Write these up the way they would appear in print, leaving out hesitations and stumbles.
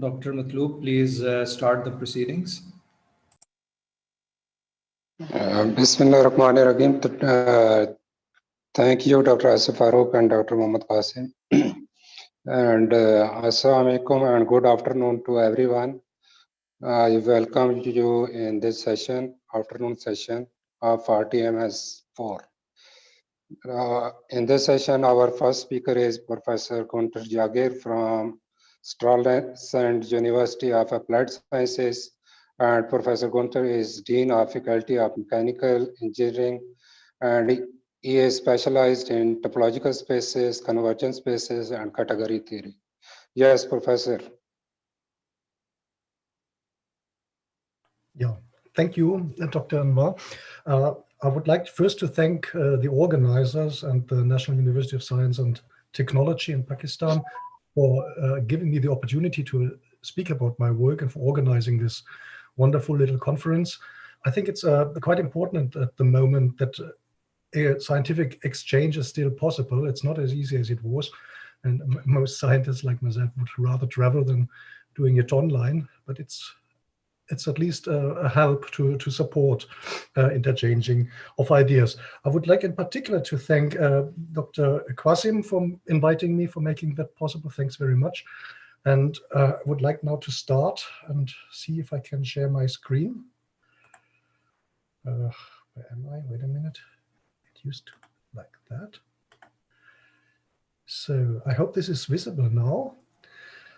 Dr. Matlub, please start the proceedings. Bismillah ar-Rahman ar-Rahim. Thank you, Dr. Asif Farooq and Dr. Muhammad Qasim. And Assalamu alaikum and good afternoon to everyone. I welcome you in this session, afternoon session of RTMS4. In this session, our first speaker is Professor Gunter Jagir from Stralsund University of Applied Sciences. And Professor Gunter is Dean of Faculty of Mechanical Engineering, and he is specialized in topological spaces, convergence spaces, and category theory. Yes, Professor. Yeah, thank you, Dr. Anwar. I would like first to thank the organizers and the National University of Science and Technology in Pakistan for giving me the opportunity to speak about my work and for organizing this wonderful little conference. I think it's quite important at the moment that a scientific exchange is still possible. It's not as easy as it was, and most scientists like myself would rather travel than doing it online, but it's at least a help to support interchanging of ideas. I would like in particular to thank Dr. Qasim for inviting me, for making that possible. Thanks very much. And I would like now to start and see if I can share my screen. Where am I? Wait a minute. It used to like that. So I hope this is visible now.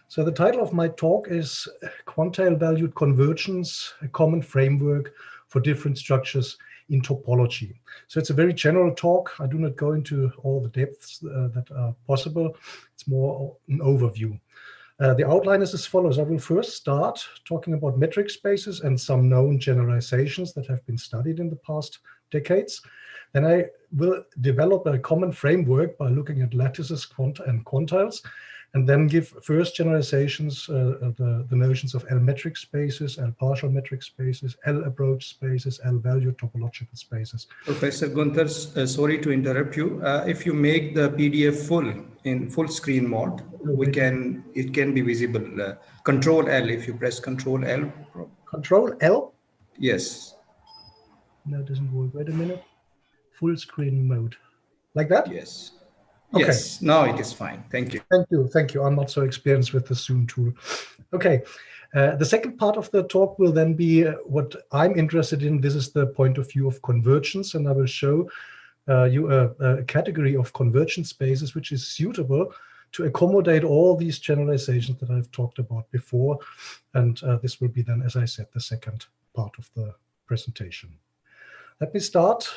So the title of my talk is Quantile Valued Convergence, a Common Framework for Different Structures in Topology. So it's a very general talk. I do not go into all the depths that are possible. It's more an overview. The outline is as follows. I will first start talking about metric spaces and some known generalizations that have been studied in the past decades. Then I will develop a common framework by looking at lattices and quantiles, and then give first generalizations, the notions of L-metric spaces, L-partial metric spaces, L-approach spaces, L-valued topological spaces. Professor Gunther, sorry to interrupt you. If you make the PDF in full screen mode, it can be visible. Control L, if you press Control L. Control L? Yes. No, it doesn't work. Wait a minute. Full screen mode. Like that? Yes. Okay. Yes, now it is fine. Thank you. Thank you. Thank you. I'm not so experienced with the Zoom tool. Okay. The second part of the talk will then be what I'm interested in. This is the point of view of convergence, and I will show you a category of convergence spaces which is suitable to accommodate all these generalizations that I've talked about before. And this will be then, as I said, the second part of the presentation. Let me start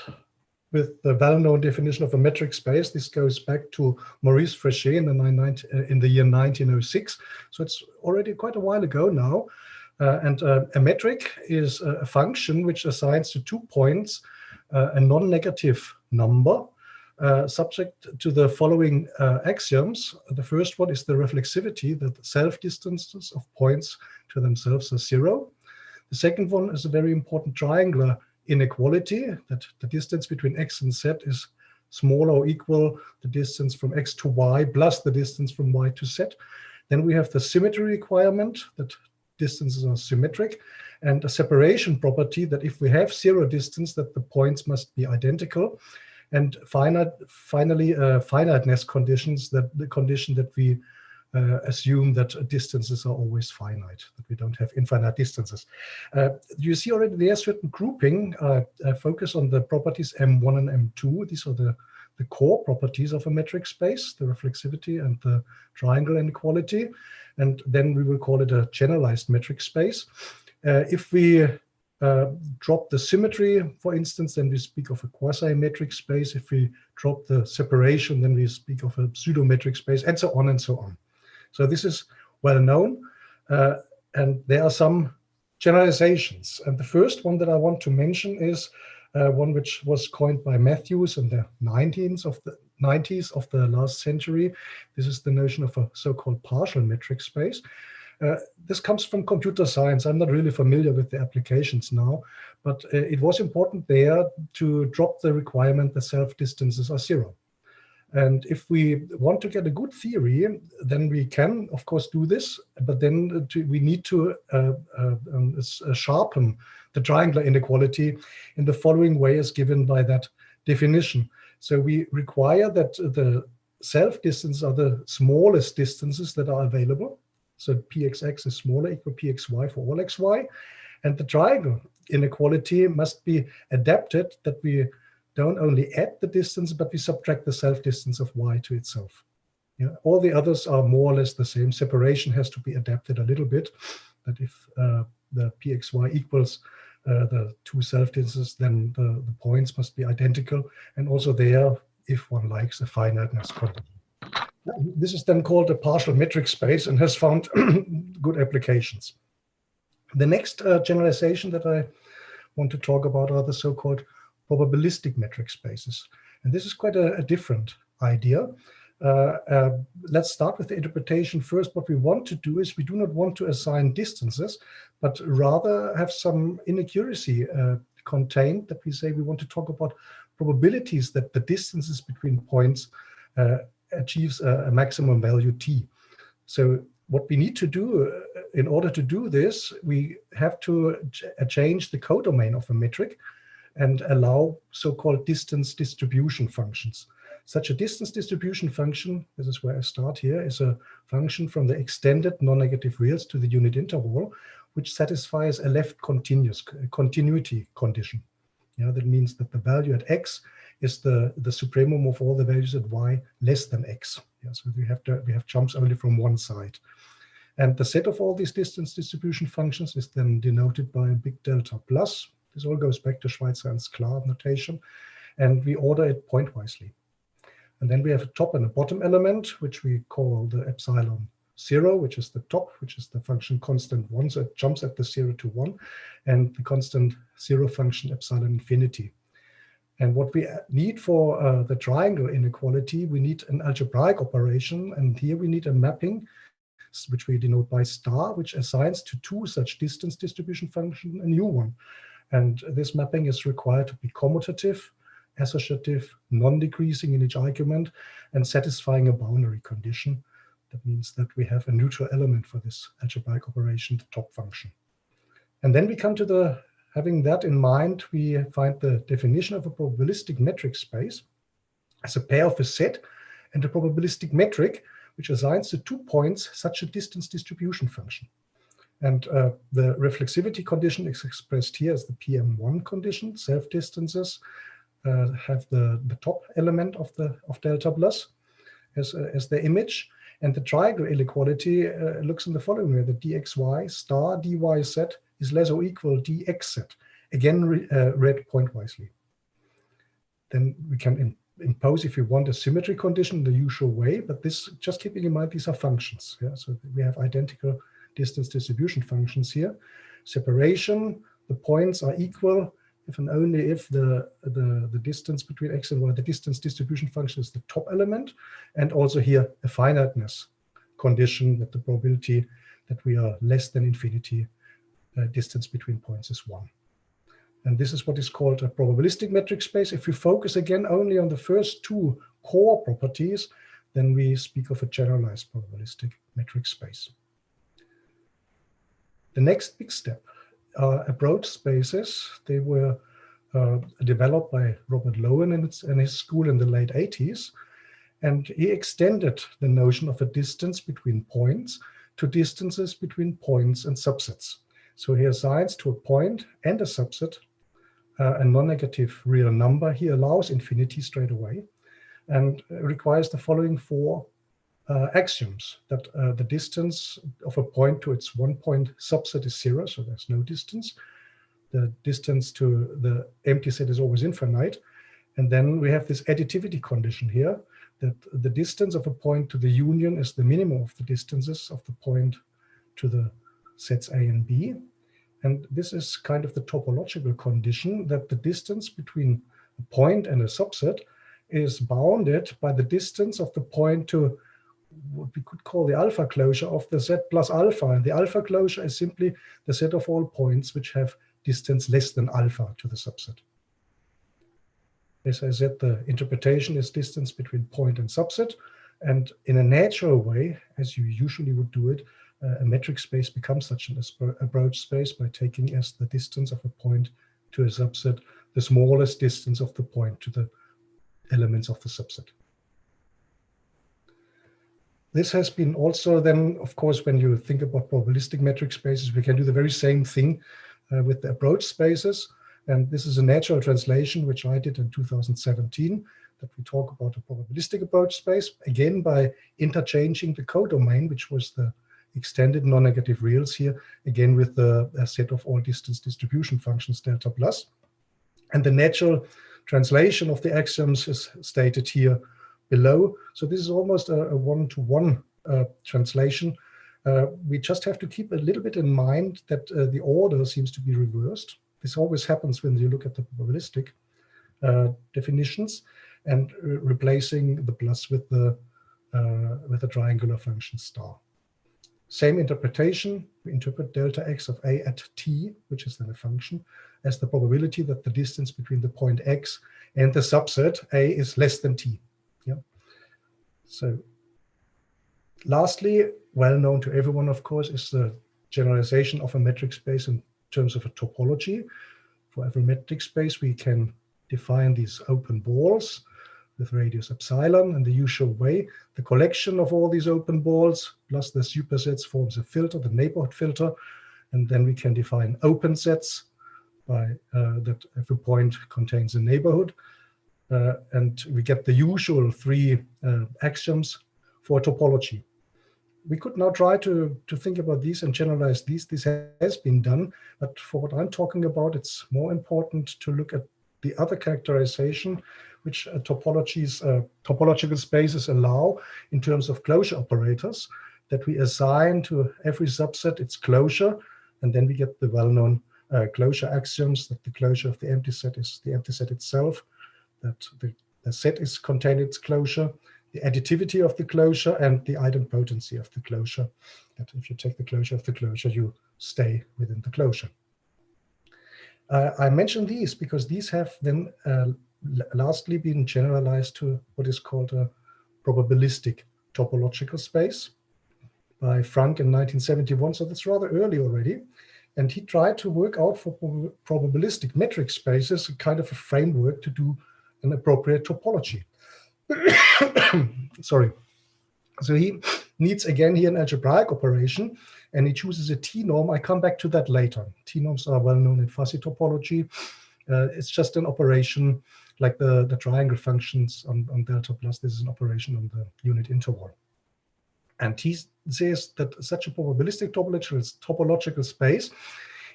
with the well-known definition of a metric space. This goes back to Maurice Fréchet in the year 1906. So it's already quite a while ago now. And a metric is a function which assigns to 2 points a non-negative number subject to the following axioms. The first one is the reflexivity, that self-distances of points to themselves are 0. The second one is a very important triangular inequality, that the distance between x and z is smaller or equal the distance from x to y plus the distance from y to z. Then we have the symmetry requirement, that distances are symmetric, and a separation property, that if we have 0 distance, that the points must be identical. And finally, finiteness conditions, that the condition that we assume that distances are always finite, that we don't have infinite distances. You see already there certain grouping. I focus on the properties M1 and M2. These are the core properties of a metric space, the reflexivity and the triangle inequality. And then we will call it a generalized metric space. If we drop the symmetry, for instance, then we speak of a quasi-metric space. If we drop the separation, then we speak of a pseudo-metric space, and so on and so on. So this is well known, and there are some generalizations. And the first one that I want to mention is one which was coined by Matthews in the 90s of the last century. This is the notion of a so-called partial metric space. This comes from computer science. I'm not really familiar with the applications now, but it was important there to drop the requirement that self-distances are 0. And if we want to get a good theory, then we can, of course, do this, but then we need to sharpen the triangular inequality in the following way as given by that definition. So we require that the self-distance are the smallest distances that are available. So pxx is smaller equal pxy for all xy. And the triangle inequality must be adapted that we don't only add the distance, but we subtract the self-distance of y to itself. Yeah, all the others are more or less the same. Separation has to be adapted a little bit, that if the pxy equals the two self-distances, then the points must be identical. And also there, if one likes, a finiteness condition. This is then called a partial metric space and has found good applications. The next generalization that I want to talk about are the so-called probabilistic metric spaces. And this is quite a different idea. Let's start with the interpretation first. What we want to do is we do not want to assign distances, but rather have some inaccuracy contained, that we say we want to talk about probabilities that the distances between points achieves a maximum value t. So what we need to do in order to do this, we have to change the codomain of a metric and allow so-called distance distribution functions. Such a distance distribution function, this is where I start here, is a function from the extended non-negative reals to the unit interval, which satisfies a left continuity condition. Yeah, that means that the value at x is the supremum of all the values at y less than x. Yeah, so we have jumps only from one side. And the set of all these distance distribution functions is then denoted by a big delta plus. This all goes back to Schweitzer and Sklar notation, and we order it pointwisely. And then we have a top and a bottom element, which we call the epsilon 0, which is the top, which is the function constant 1, so it jumps at the 0 to 1, and the constant 0 function epsilon infinity. And what we need for the triangle inequality, we need an algebraic operation, and here we need a mapping, which we denote by star, which assigns to two such distance distribution function a new one. And this mapping is required to be commutative, associative, non-decreasing in each argument, and satisfying a boundary condition. That means that we have a neutral element for this algebraic operation, the top function. And then we come to the, having that in mind, we find the definition of a probabilistic metric space as a pair of a set and a probabilistic metric, which assigns to 2 points such a distance distribution function. And the reflexivity condition is expressed here as the PM1 condition. Self-distances have the top element of delta plus as the image. And the triangle inequality looks in the following way: the dxy star dyz is less or equal dxz. Again, read pointwisely. Then we can impose, if you want, a symmetry condition the usual way, but this, just keeping in mind, these are functions. Yeah? So we have identical distance distribution functions here. Separation, the points are equal if and only if the distance between x and y, the distance distribution function, is the top element, and also here a finiteness condition that the probability that we are less than infinity distance between points is 1. And this is what is called a probabilistic metric space. If we focus again only on the first two core properties, then we speak of a generalized probabilistic metric space. The next big step are approach spaces. They were developed by Robert Lowen and his school in the late 80s. And he extended the notion of a distance between points to distances between points and subsets. So he assigns to a point and a subset a non-negative real number. He allows infinity straight away and requires the following 4 axioms: that the distance of a point to its one-point subset is 0, so there's no distance. The distance to the empty set is always infinite. And then we have this additivity condition here, that the distance of a point to the union is the minimum of the distances of the point to the sets A and B. And this is kind of the topological condition, that the distance between a point and a subset is bounded by the distance of the point to what we could call the alpha closure of the set plus alpha. And the alpha closure is simply the set of all points which have distance less than alpha to the subset. As I said, the interpretation is distance between point and subset. And in a natural way, as you usually would do it, a metric space becomes such an approach space by taking as the distance of a point to a subset the smallest distance of the point to the elements of the subset. This has been also then, of course, when you think about probabilistic metric spaces, we can do the very same thing with the approach spaces. And this is a natural translation, which I did in 2017, that we talk about a probabilistic approach space, again, by interchanging the codomain, which was the extended non-negative reals here, again, with the set of all distance distribution functions delta plus. And the natural translation of the axioms is stated here below. So this is almost a one-to-one translation. We just have to keep a little bit in mind that the order seems to be reversed. This always happens when you look at the probabilistic definitions, and replacing the plus with the triangular function star. Same interpretation. We interpret delta x of a at t, which is then a function, as the probability that the distance between the point x and the subset a is less than t. Yeah. So lastly, well known to everyone, of course, is the generalization of a metric space in terms of a topology. For every metric space, we can define these open balls with radius epsilon in the usual way. The collection of all these open balls plus the supersets forms a filter, the neighborhood filter, and then we can define open sets by that every point contains a neighborhood, and we get the usual three axioms for topology. We could now try to think about these and generalize these. This has been done, but for what I'm talking about, it's more important to look at the other characterization which topological spaces allow in terms of closure operators, that we assign to every subset its closure, and then we get the well-known closure axioms that the closure of the empty set is the empty set itself, that the set is contained its closure, the additivity of the closure, and the idempotency of the closure, that if you take the closure of the closure, you stay within the closure. I mention these because these have then lastly been generalized to what is called a probabilistic topological space by Frank in 1971, so that's rather early already. And he tried to work out for probabilistic metric spaces a kind of a framework to do an appropriate topology. Sorry. So he needs again here an algebraic operation, and he chooses a T-norm. I come back to that later. T-norms are well known in fuzzy topology. It's just an operation like the triangle functions on delta plus. This is an operation on the unit interval. And he says that such a probabilistic topological space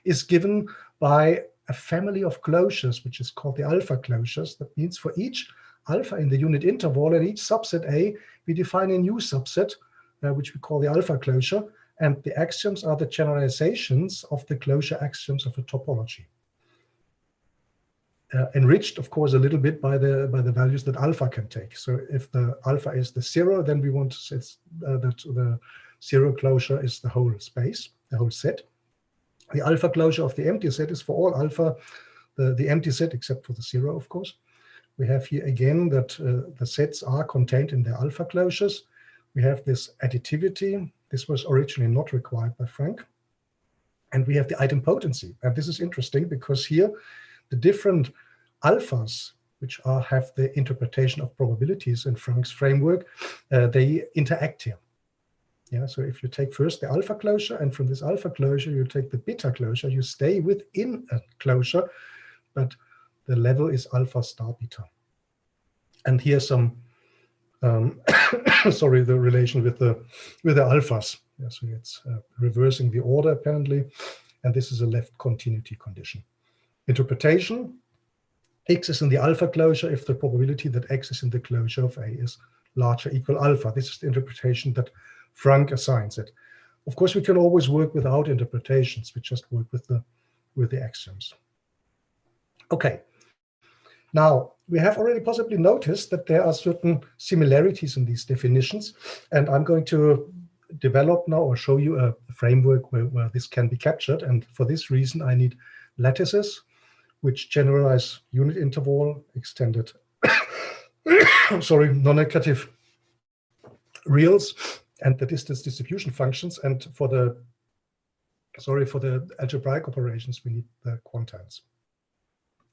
is given by a family of closures, which is called the alpha closures. That means for each alpha in the unit interval and each subset A, we define a new subset, which we call the alpha closure. And the axioms are the generalizations of the closure axioms of a topology. Enriched, of course, a little bit by the values that alpha can take. So if the alpha is the zero, then we want to say that the zero closure is the whole space, the whole set. The alpha closure of the empty set is for all alpha, the empty set, except for the zero, of course. We have here again that the sets are contained in the alpha closures. We have this additivity. This was originally not required by Frank. And we have the idempotency. And this is interesting because here the different alphas, which have the interpretation of probabilities in Frank's framework, they interact here. Yeah, so if you take first the alpha closure, and from this alpha closure, you take the beta closure, you stay within a closure, but the level is alpha star beta. And here's some, sorry, the relation with the alphas. Yeah, so it's reversing the order apparently, and this is a left continuity condition. Interpretation: X is in the alpha closure if the probability that X is in the closure of A is larger equal alpha. This is the interpretation that Frank assigns it. Of course, we can always work without interpretations. We just work with the axioms. Okay. Now, we have already possibly noticed that there are certain similarities in these definitions, and I'm going to develop now or show you a framework where this can be captured. And for this reason, I need lattices which generalize unit interval, extended sorry, non-negative reals and the distance distribution functions. And for the algebraic operations, we need the quantiles.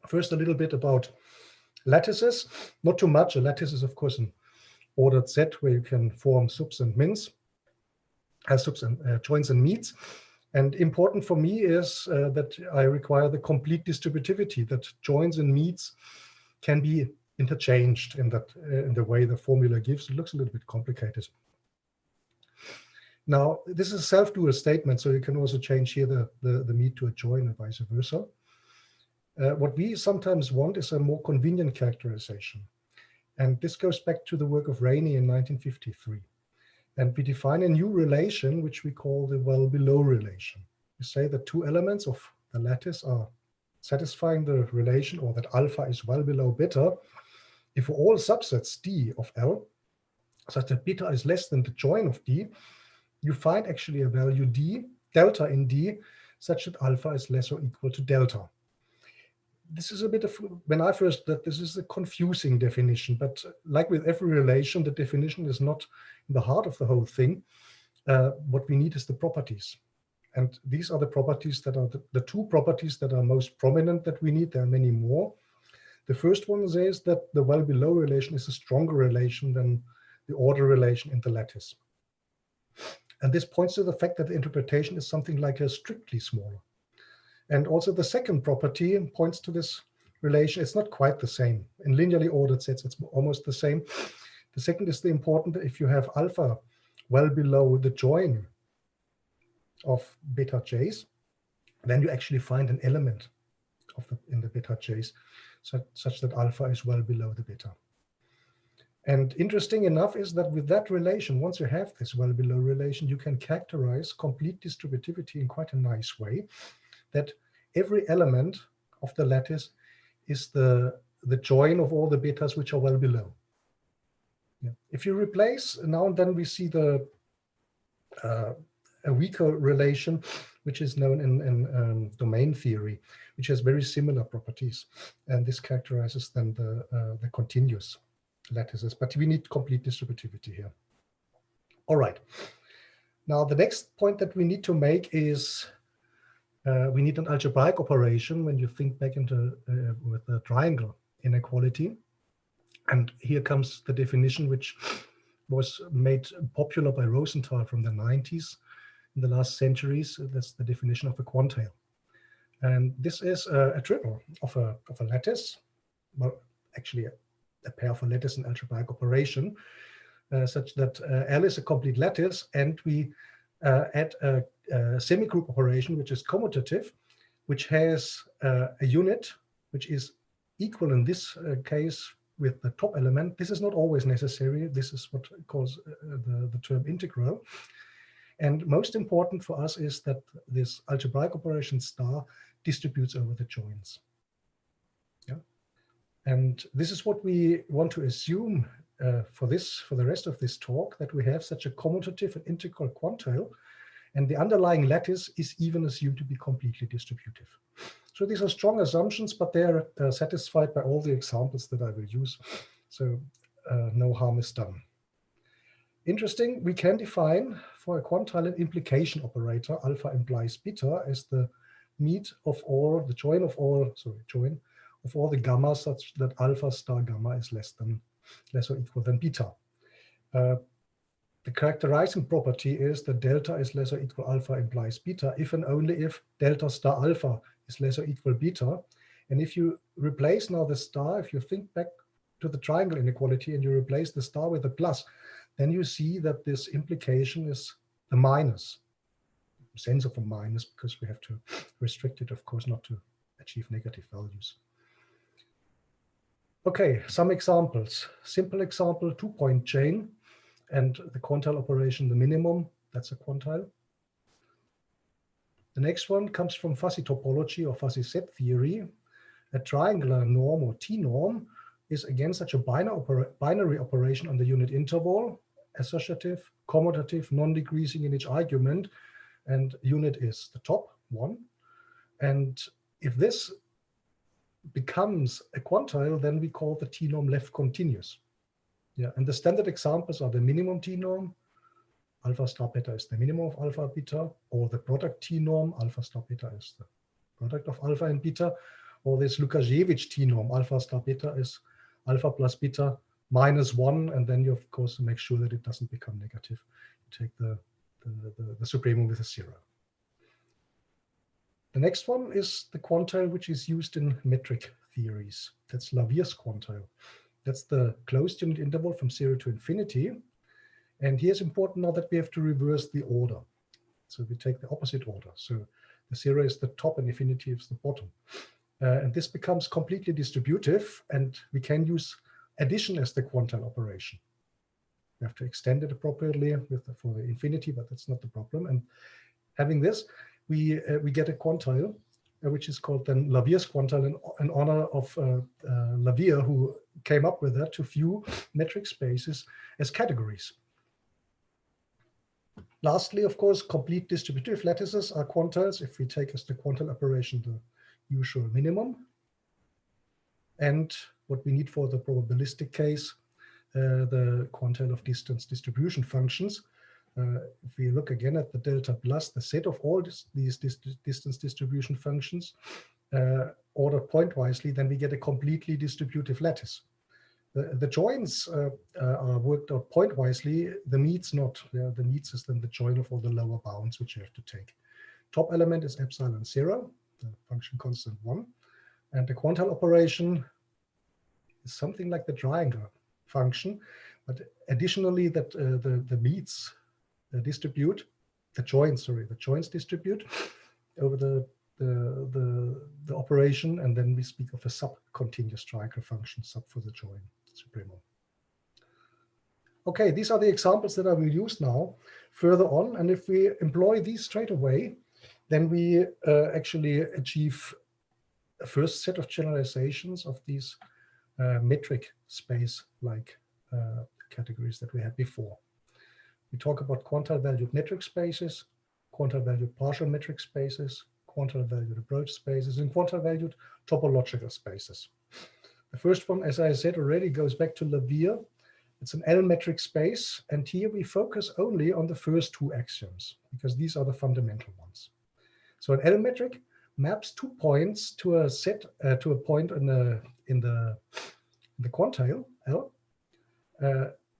First, a little bit about lattices. Not too much. A lattice is, of course, an ordered set where you can form subs and mins, joins and meets. And important for me is that I require the complete distributivity, that joins and meets can be interchanged in the way the formula gives. It looks a little bit complicated. Now, this is a self-dual statement, so you can also change here the meet to a join and vice versa. What we sometimes want is a more convenient characterization. And this goes back to the work of Rainey in 1953. And we define a new relation, which we call the well-below relation. We say that two elements of the lattice are satisfying the relation, or that alpha is well below beta, if for all subsets D of L, such that beta is less than the join of D, you find actually a value D, delta in D, such that alpha is less or equal to delta. This is a bit of, when I first did this, is a confusing definition, but like with every relation, the definition is not in the heart of the whole thing. What we need is the properties. And these are the properties that are the two properties that are most prominent that we need. There are many more. The first one says that the well-below relation is a stronger relation than the order relation in the lattice. And this points to the fact that the interpretation is something like a strictly smaller. And also the second property points to this relation. It's not quite the same. In linearly ordered sets, it's almost the same. The second is the important, if you have alpha well below the join of beta j's, then you actually find an element of in the beta j's such that alpha is well below the beta. And interesting enough is that with that relation, once you have this well below relation, you can characterize complete distributivity in quite a nice way, that every element of the lattice is the join of all the betas which are well below. Yeah. If you replace, now and then we see a weaker relation, which is known in domain theory, which has very similar properties. And this characterizes then the continuous lattices, but we need complete distributivity here. All right. Now, the next point that we need to make is we need an algebraic operation when you think back into with the triangle inequality. And here comes the definition which was made popular by Rosenthal from the 90s in the last centuries. That's the definition of a quantile. And this is a triple of a lattice, well, actually a pair of a lattice and algebraic operation, such that L is a complete lattice, and we add a semigroup operation, which is commutative, which has a unit which is equal in this case with the top element. This is not always necessary. This is what calls the term integral. And most important for us is that this algebraic operation star distributes over the joins. Yeah. And this is what we want to assume for the rest of this talk, that we have such a commutative and integral quantile, and the underlying lattice is even assumed to be completely distributive. So these are strong assumptions, but they're satisfied by all the examples that I will use. So no harm is done. Interesting, we can define for a quantile an implication operator, alpha implies beta, as the meet of all, the join of all the gamma, such that alpha star gamma is less or equal than beta. The characterizing property is that delta is less or equal alpha implies beta if and only if delta star alpha is less or equal beta. And if you replace now the star, if you think back to the triangle inequality and you replace the star with a plus, then you see that this implication is the minus, sense of a minus, because we have to restrict it, of course, not to achieve negative values. Okay, some examples. Simple example, 2-point chain. And the quantile operation, the minimum, that's a quantile. The next one comes from fuzzy topology or fuzzy set theory. A triangular norm or T-norm is again such a binary operation on the unit interval, associative, commutative, non-decreasing in each argument, and unit is the top one. And if this becomes a quantile, then we call the t-norm left continuous. Yeah, and the standard examples are the minimum t-norm, alpha star beta is the minimum of alpha beta, or the product t-norm, alpha star beta is the product of alpha and beta, or this Lukasiewicz t-norm, alpha star beta is alpha plus beta minus 1, and then you of course make sure that it doesn't become negative. You take the supremum with a 0. The next one is the quantile which is used in metric theories. That's Lavier's quantile. That's the closed unit interval from 0 to infinity. And here's important now that we have to reverse the order. So we take the opposite order. So the 0 is the top and infinity is the bottom. And this becomes completely distributive, and we can use addition as the quantile operation. We have to extend it appropriately for the infinity, but that's not the problem. And having this, we get a quantile, which is called then Lavier's quantile in honor of Lavier, who came up with that to view metric spaces as categories. Lastly, of course, complete distributive lattices are quantiles if we take as the quantile operation the usual minimum. And what we need for the probabilistic case, the quantile of distance distribution functions. If we look again at the delta plus, the set of all these distance distribution functions ordered pointwisely, then we get a completely distributive lattice. The joins are worked out pointwisely, the meets not. The meets is then the join of all the lower bounds which you have to take. Top element is epsilon 0, the function constant 1. And the quantile operation is something like the triangle function, but additionally that the meets distribute, the joins distribute over the operation, and then we speak of a sub-continuous triangle function, sub for the join, supremum. Okay, these are the examples that I will use now further on, and if we employ these straight away, then we actually achieve a first set of generalizations of these metric space-like categories that we had before. We talk about quantile valued metric spaces, quantile valued partial metric spaces, quantile valued approach spaces, and quantile valued topological spaces. The first one, as I said already, goes back to Lavier. It's an L metric space, and here we focus only on the first two axioms because these are the fundamental ones. So an L metric maps 2 points to a set to a point in the quantile L,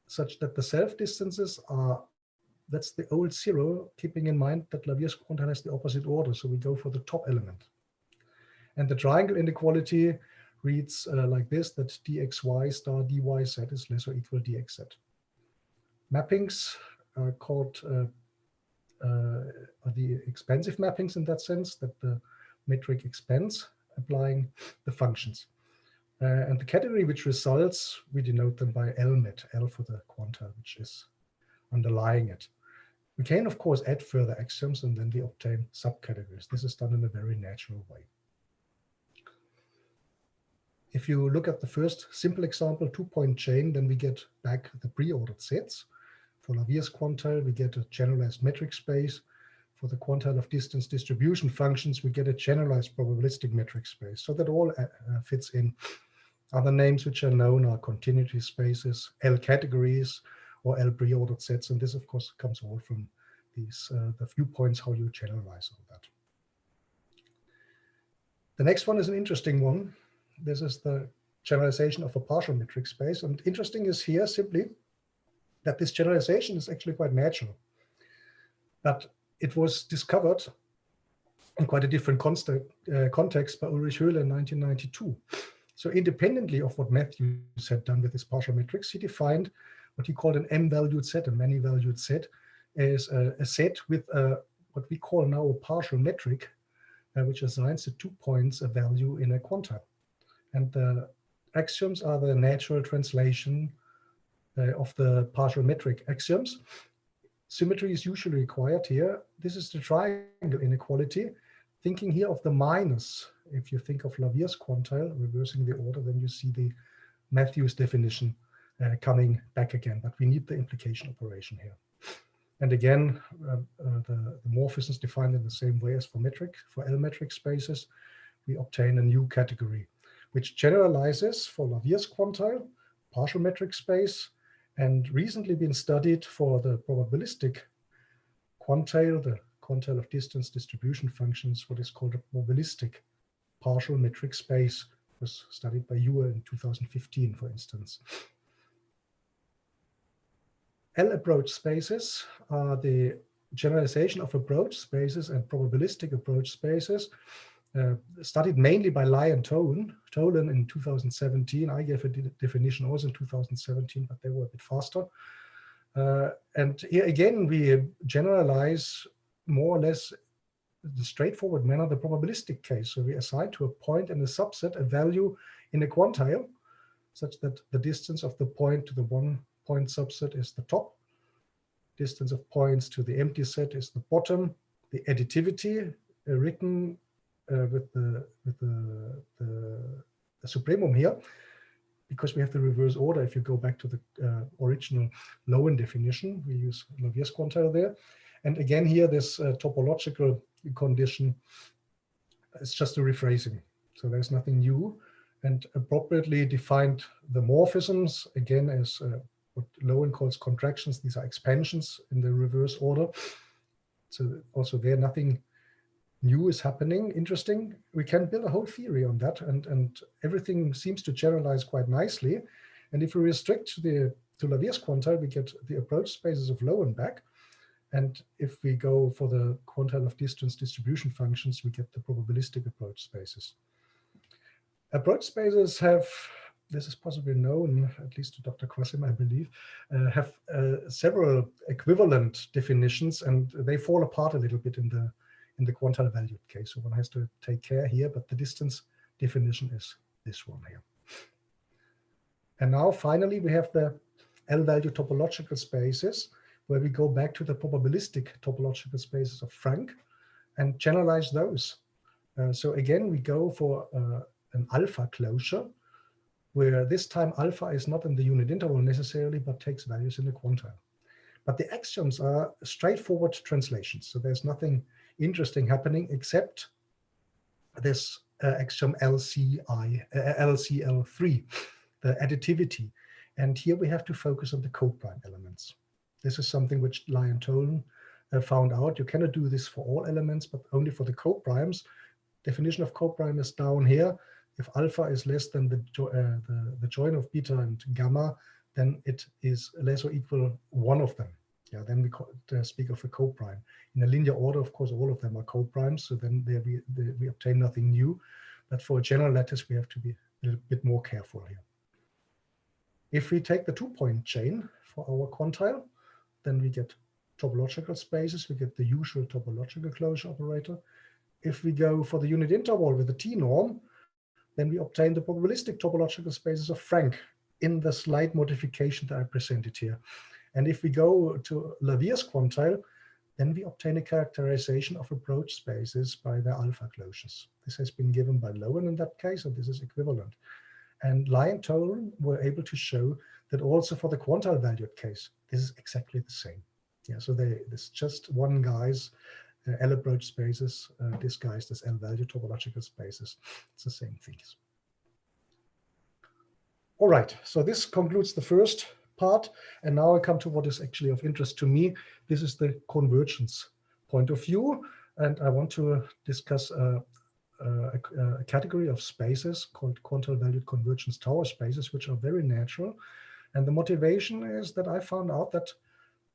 such that the self distances are, that's the old 0, keeping in mind that Lavier's quantile has the opposite order, so we go for the top element. And the triangle inequality reads like this, that dxy star dyz is less or equal dxz. Mappings are called are the expansive mappings in that sense, that the metric expands, applying the functions. And the category which results, we denote them by Lmet, L for the quantile, which is underlying it. We can, of course, add further axioms, and then we obtain subcategories. This is done in a very natural way. If you look at the first simple example, 2-point chain, then we get back the pre-ordered sets. For Lavier's quantile, we get a generalized metric space. For the quantile of distance distribution functions, we get a generalized probabilistic metric space. So that all fits in. Other names which are known are continuity spaces, L categories, or L pre-ordered sets. And this, of course, comes all from these the viewpoints, how you generalize all that. The next one is an interesting one. This is the generalization of a partial metric space. And interesting is here simply that this generalization is actually quite natural. But it was discovered in quite a different context by Ulrich Höhle in 1992. So independently of what Matthews had done with his partial metrics, he defined what he called an m-valued set, a many-valued set, as a set with what we call now a partial metric, which assigns to 2 points a value in a quantile. And the axioms are the natural translation of the partial metric axioms. Symmetry is usually required here. This is the triangle inequality. Thinking here of the minus, if you think of Lavier's quantile, reversing the order, then you see the Matthews definition coming back again, but we need the implication operation here. And again, the morphism is defined in the same way as for L metric spaces. We obtain a new category. which generalizes for Lavier's quantile, partial metric space, and recently been studied for the probabilistic quantile, the quantile of distance distribution functions, what is called a probabilistic partial metric space, was studied by Ewer in 2015, for instance. L-approach spaces are the generalization of approach spaces and probabilistic approach spaces, studied mainly by Lai and Tolan in 2017. I gave a definition also in 2017, but they were a bit faster. And here again, we generalize more or less the straightforward manner the probabilistic case. So we assign to a point and a subset a value in a quantile, such that the distance of the point to the one point subset is the top, distance of points to the empty set is the bottom, the additivity written with the supremum here, because we have the reverse order. If you go back to the original Lowen definition, we use Lavier's quantile there. And again, here, this topological condition is just a rephrasing. So there's nothing new, and appropriately defined the morphisms, again, as what Lowen calls contractions. These are expansions in the reverse order. So also there, nothing new is happening. Interesting. We can build a whole theory on that, and everything seems to generalize quite nicely. And if we restrict to Lavier's quantile, we get the approach spaces of Lowen back. And if we go for the quantile of distance distribution functions, we get the probabilistic approach spaces. Approach spaces have, this is possibly known, at least to Dr. Quassim, I believe, have several equivalent definitions, and they fall apart a little bit in the quantile valued case. So one has to take care here, but the distance definition is this one here. And now finally, we have the L-value topological spaces, where we go back to the probabilistic topological spaces of Frank and generalize those. So again, we go for an alpha closure, where this time alpha is not in the unit interval necessarily, but takes values in the quantile. But the axioms are straightforward translations. So there's nothing interesting happening except this axiom LCL3, the additivity. And here we have to focus on the coprime elements. This is something which Lai and Tolan found out. You cannot do this for all elements, but only for the coprimes. Definition of coprime is down here. If alpha is less than the join of beta and gamma, then it is less or equal one of them. Yeah, then we speak of a coprime. In a linear order, of course, all of them are coprimes, so then we obtain nothing new. But for a general lattice, we have to be a little bit more careful here. If we take the two-point chain for our quantile, then we get topological spaces, we get the usual topological closure operator. If we go for the unit interval with the T-norm, then we obtain the probabilistic topological spaces of Frank in the slight modification that I presented here. And if we go to Lavier's quantile, then we obtain a characterization of approach spaces by their alpha closures. This has been given by Lowen in that case, and this is equivalent. And Lai and Tolan were able to show that also for the quantile valued case, this is exactly the same. Yeah, so this just one guy's L approach spaces disguised as L value topological spaces. It's the same things. All right, so this concludes the first part. And now I come to what is actually of interest to me. This is the convergence point of view. And I want to discuss a category of spaces called quantile valued convergence tower spaces, which are very natural. And the motivation is that I found out that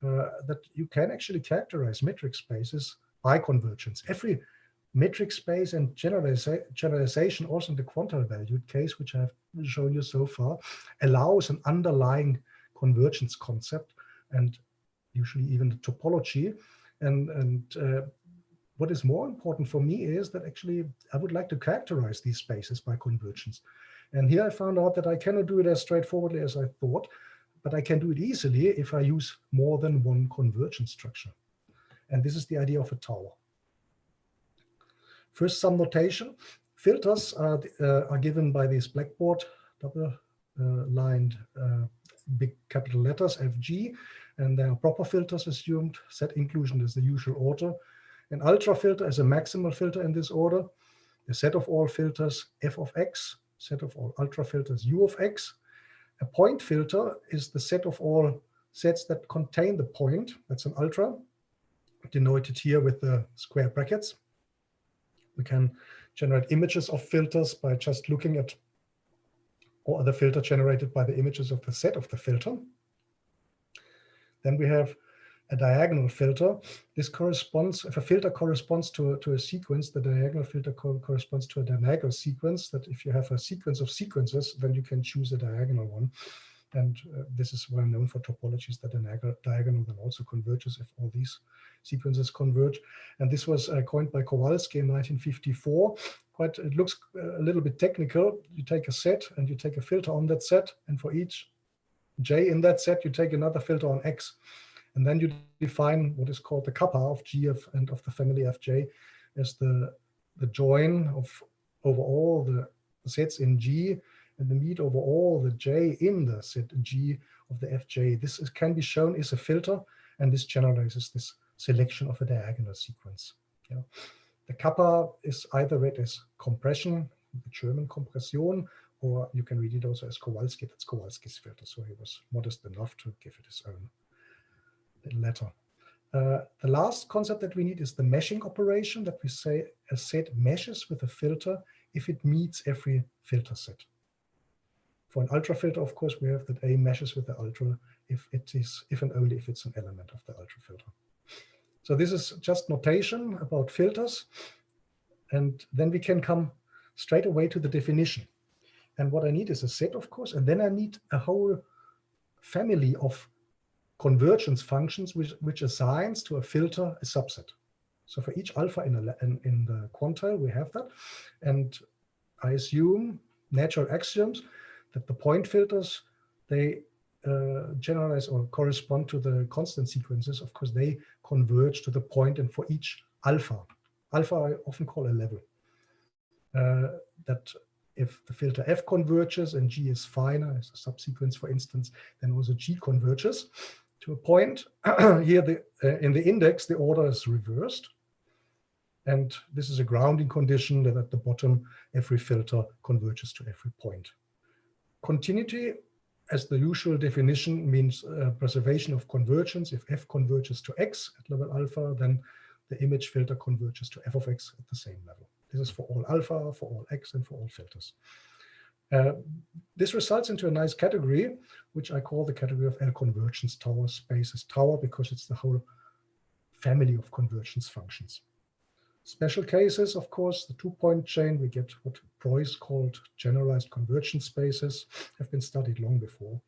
that you can actually characterize metric spaces by convergence. Every metric space and generalization, also in the quantile valued case, which I have shown you so far, allows an underlying convergence concept and usually even the topology. And what is more important for me is that actually I would like to characterize these spaces by convergence. And here I found out that I cannot do it as straightforwardly as I thought, but I can do it easily if I use more than one convergence structure. And this is the idea of a tower. First, some notation. Filters are given by this blackboard, double-lined big capital letters, FG, and there are proper filters assumed. Set inclusion is the usual order. An ultra filter is a maximal filter in this order. The set of all filters, f of x, set of all ultra filters U of X. A point filter is the set of all sets that contain the point. That's an ultra, denoted here with the square brackets. We can generate images of filters by just looking at or the filter generated by the images of the set of the filter. Then we have a diagonal filter. This corresponds, if a filter corresponds to a sequence, the diagonal filter corresponds to a diagonal sequence, that if you have a sequence of sequences, then you can choose a diagonal one. And this is well known for topologies, that a diagonal then also converges if all these sequences converge. And this was coined by Kowalski in 1954. It looks a little bit technical. You take a set and you take a filter on that set, and for each J in that set, you take another filter on X. And then you define what is called the kappa of G and of the family Fj as the join of over all the sets in G and the meet over all the J in the set G of the Fj. This can be shown as a filter, and this generalizes this selection of a diagonal sequence. Yeah. The kappa is either read as compression, the German Kompression, or you can read it also as Kowalski. That's Kowalski's filter. So he was modest enough to give it his own letter. The last concept that we need is the meshing operation, that we say a set meshes with a filter if it meets every filter set. For an ultra filter, of course, we have that A meshes with the ultra if and only if it's an element of the ultra filter. So this is just notation about filters. And then we can come straight away to the definition. And what I need is a set, of course, and then I need a whole family of convergence functions which assigns to a filter a subset. So for each alpha in the quantile, we have that. And I assume natural axioms that the point filters, they generalize or correspond to the constant sequences. Of course, they converge to the point, and for each alpha I often call a level, that if the filter F converges and G is finer, as a subsequence, for instance, then also G converges to a point. Here in the index, the order is reversed. And this is a grounding condition that at the bottom, every filter converges to every point. Continuity, as the usual definition, means preservation of convergence. If F converges to X at level alpha, then the image filter converges to F of X at the same level. This is for all alpha, for all X, and for all filters. This results into a nice category, which I call the category of L convergence tower spaces. Tower because it's the whole family of convergence functions. Special cases, of course, the two-point chain, we get what Preuss called generalized convergence spaces, have been studied long before.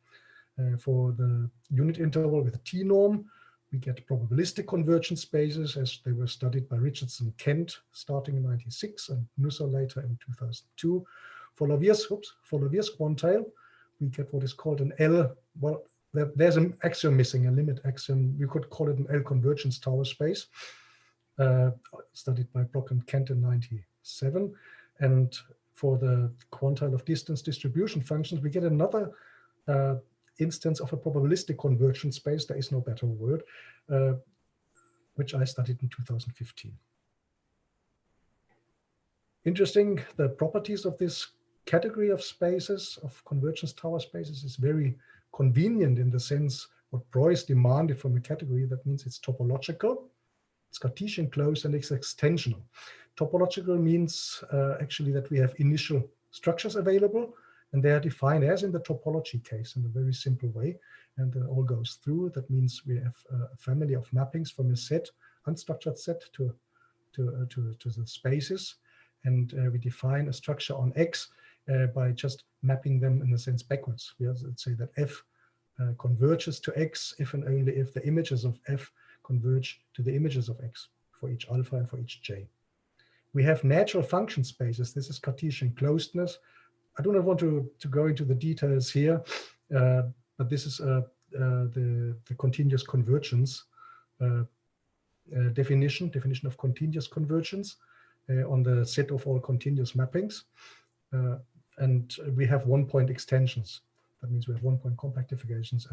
For the unit interval with a T-norm, we get probabilistic convergence spaces, as they were studied by Richardson Kent starting in 1996 and Nusser later in 2002. For Lavier's quantile, we get what is called an L. Well, there's an axiom missing, a limit axiom. We could call it an L convergence tower space, studied by Brock and Kent in 1997. And for the quantile of distance distribution functions, we get another instance of a probabilistic convergence space. There is no better word, which I studied in 2015. Interesting, the properties of this category of spaces, of convergence tower spaces, is very convenient in the sense what Preuss demanded from a category. That means it's topological, it's Cartesian closed, and it's extensional. Topological means actually that we have initial structures available, and they are defined as in the topology case in a very simple way, and all goes through. That means we have a family of mappings from a set, unstructured set, to the spaces, and we define a structure on X by just mapping them in a sense backwards. We say that F converges to X if and only if the images of F converge to the images of X for each alpha and for each J. We have natural function spaces. This is Cartesian closedness. I do not want to go into the details here, but this is the continuous convergence definition of continuous convergence on the set of all continuous mappings. And we have one-point extensions. That means we have one-point compactifications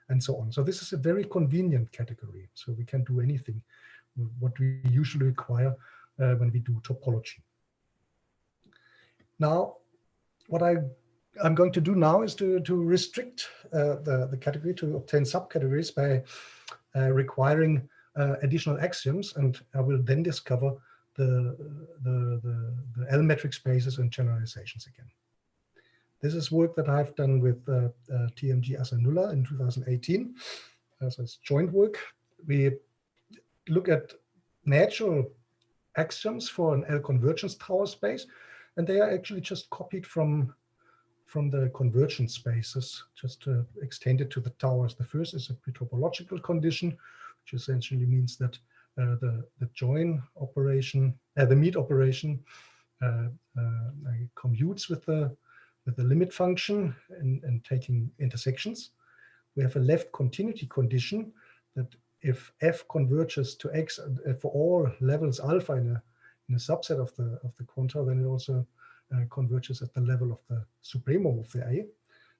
and so on. So this is a very convenient category. So we can do anything, what we usually require when we do topology. Now, what I'm going to do now is to restrict the category to obtain subcategories by requiring additional axioms, and I will then discover the L metric spaces and generalizations again. This is work that I've done with TMG Asanulla in 2018 as joint work. We look at natural axioms for an L convergence tower space, and they are actually just copied from the convergence spaces, just extended to the towers. The first is a pretopological condition, which essentially means that the join operation, the meet operation, commutes with the limit function and taking intersections. We have a left continuity condition that if f converges to x for all levels alpha in a subset of the quanta, then it also converges at the level of the supremum of the A.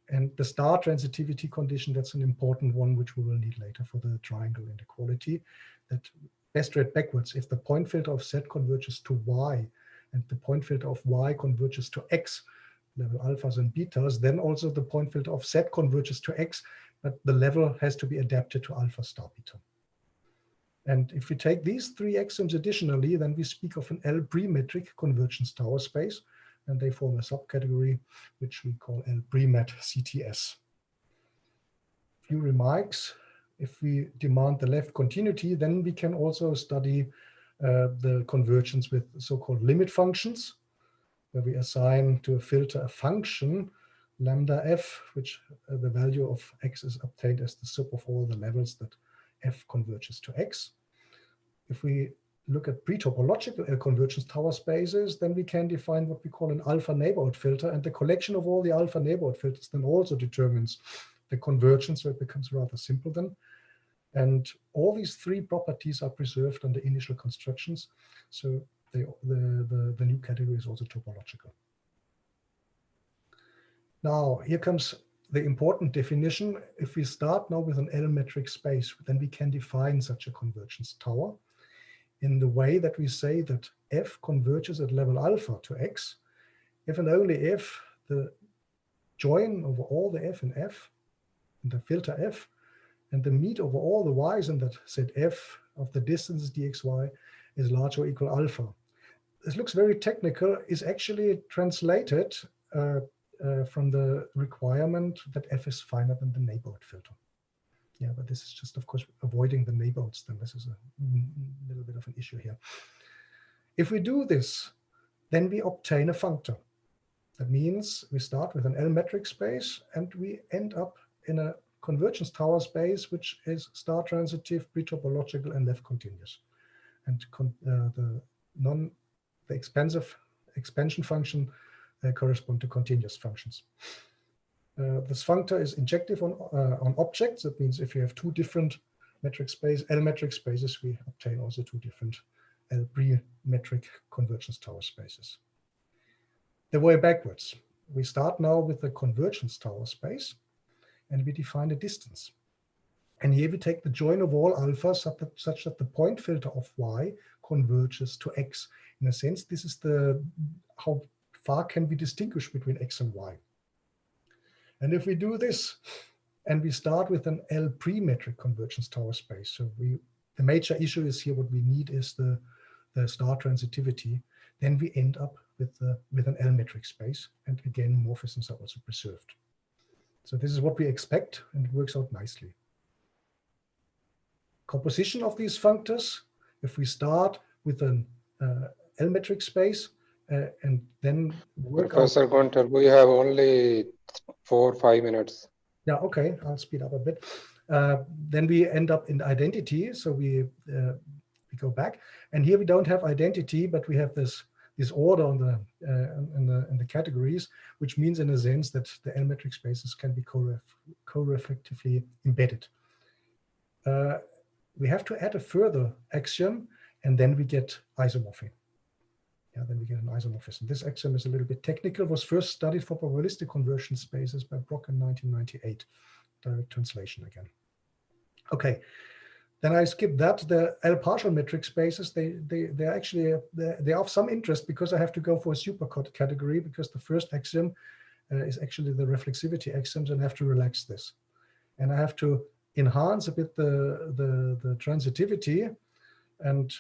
And the star transitivity condition, that's an important one, which we will need later for the triangle inequality, that best read backwards. If the point filter of Z converges to Y and the point filter of Y converges to X, level alphas and betas, then also the point filter of Z converges to X, but the level has to be adapted to alpha star beta. And if we take these three axioms additionally, then we speak of an L premetric convergence tower space, and they form a subcategory which we call L premet CTS. Few remarks. If we demand the left continuity, then we can also study the convergence with so-called limit functions, where we assign to a filter a function, lambda f, which the value of x is obtained as the sum of all the levels that f converges to x. If we look at pre-topological convergence tower spaces, then we can define what we call an alpha neighborhood filter, and the collection of all the alpha neighborhood filters then also determines the convergence, so it becomes rather simple then. And all these three properties are preserved under initial constructions, so the new category is also topological. Now, here comes the important definition. If we start now with an L metric space, then we can define such a convergence tower in the way that we say that f converges at level alpha to x, if and only if the join over all the f in f, and the filter f, and the meet over all the y's in that set f of the distances dxy is larger or equal alpha. This looks very technical, is actually translated from the requirement that f is finer than the neighborhood filter. Yeah, but this is just, of course, avoiding the neighborhoods, then this is a little bit of an issue here. If we do this, then we obtain a functor. That means we start with an L metric space and we end up in a convergence tower space, which is star transitive, pre-topological, and left continuous. And the expansion function correspond to continuous functions. This functor is injective on objects. That means if you have two different L metric spaces, we obtain also two different L pre-metric convergence tower spaces. The way backwards. We start now with the convergence tower space, and we define a distance. And here we take the join of all alpha such that the point filter of y converges to x. In a sense, this is how far can we distinguish between x and y. And if we do this, and we start with an L pre-metric convergence tower space, so the major issue is here, what we need is the star transitivity, then we end up with an L metric space, and again, morphisms are also preserved. So this is what we expect, and it works out nicely. Composition of these functors, if we start with an L metric space, and then work Professor Gunter, we have only 4 or 5 minutes. Yeah, okay, I'll speed up a bit. Then we end up in identity, so we go back, and here we don't have identity, but we have this order on in the categories, which means in a sense that the L metric spaces can be co-reflectively embedded. We have to add a further axiom, and then we get isomorphy. Yeah, then we get an isomorphism. This axiom is a little bit technical, was first studied for probabilistic conversion spaces by Brock in 1998. Direct translation again. Okay, Then I skip that. The L partial metric spaces, they actually they are of some interest because I have to go for a super category, because the first axiom is actually the reflexivity axioms, and I have to relax this, and I have to enhance a bit the transitivity.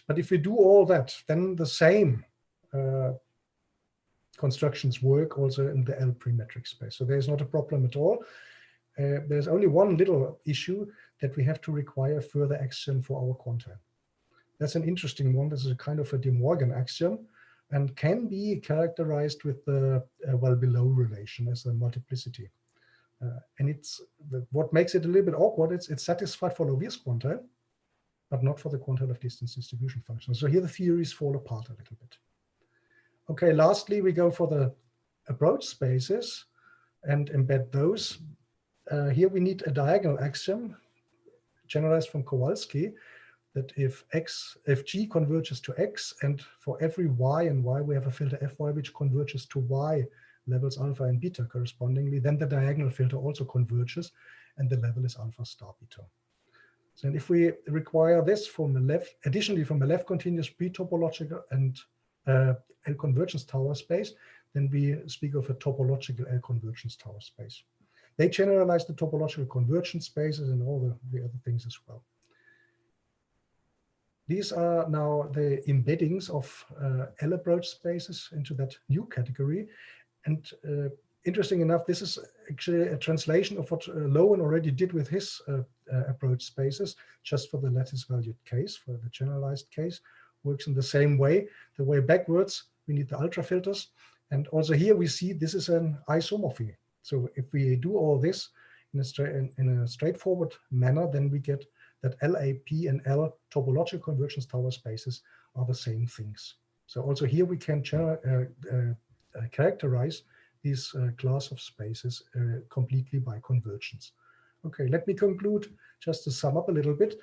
But if we do all that, then the same constructions work also in the L premetric space. So there's not a problem at all. There's only one little issue, that we have to require further axiom for our quantile. That's an interesting one. This is a kind of a De Morgan axiom, and can be characterized with the well below relation as a multiplicity. And it's what makes it a little bit awkward. It's satisfied for Lovier's quantile, but not for the quantile of distance distribution functions. So here the theories fall apart a little bit. Okay, lastly, we go for the approach spaces and embed those. Here we need a diagonal axiom generalized from Kowalski, that if G converges to X, and for every Y and Y we have a filter Fy which converges to Y levels alpha and beta correspondingly, then the diagonal filter also converges and the level is alpha star beta. So if we require this from the left, additionally from the left continuous pre-topological and L convergence tower space, then we speak of a topological L convergence tower space. They generalize the topological convergence spaces and all the other things as well. These are now the embeddings of L approach spaces into that new category. And interesting enough, this is actually a translation of what Lowen already did with his approach spaces, just for the lattice valued case. For the generalized case, works in the same way. The way backwards, we need the ultra filters. And also here we see this is an isomorphy. So if we do all this in a straightforward manner, then we get that LAP and L topological convergence tower spaces are the same things. So also here we can characterize these class of spaces completely by convergence. Okay, let me conclude just to sum up a little bit.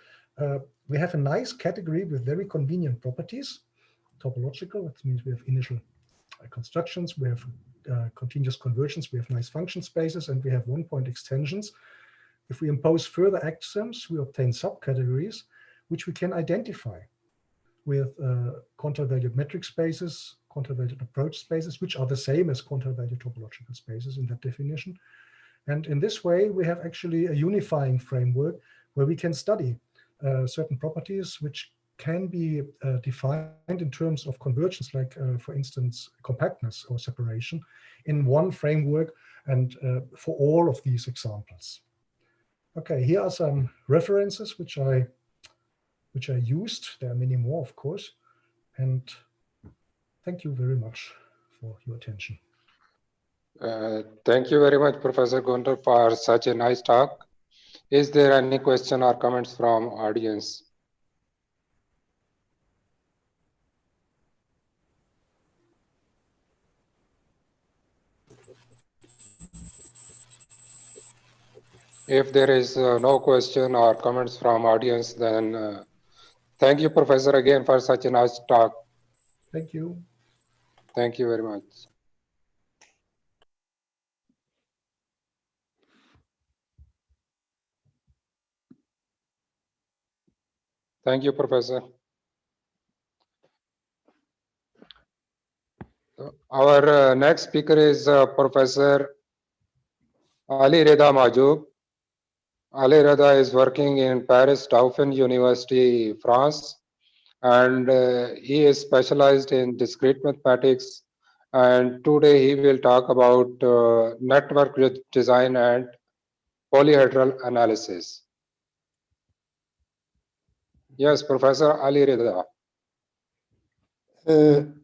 We have a nice category with very convenient properties. Topological, that means we have initial constructions, we have continuous convergence, we have nice function spaces, and we have one-point extensions. If we impose further axioms, we obtain subcategories, which we can identify with quantile-valued metric spaces, quantile-valued approach spaces, which are the same as quantile-valued topological spaces in that definition. And in this way, we have actually a unifying framework where we can study certain properties which can be defined in terms of convergence, like, for instance, compactness or separation in one framework, and for all of these examples. Okay, here are some references which I used. There are many more, of course. And thank you very much for your attention. Thank you very much, Professor Gunter, for such a nice talk. Is there any question or comments from audience? If there is no question or comments from audience, then thank you, Professor, again for such a nice talk. Thank you. Thank you very much. Thank you, Professor. Our next speaker is Professor Ali Reda Majoub. Ali Reda is working in Paris Dauphine University, France, and he is specialized in discrete mathematics. And today he will talk about network design and polyhedral analysis. Yes, Professor Ali Reda.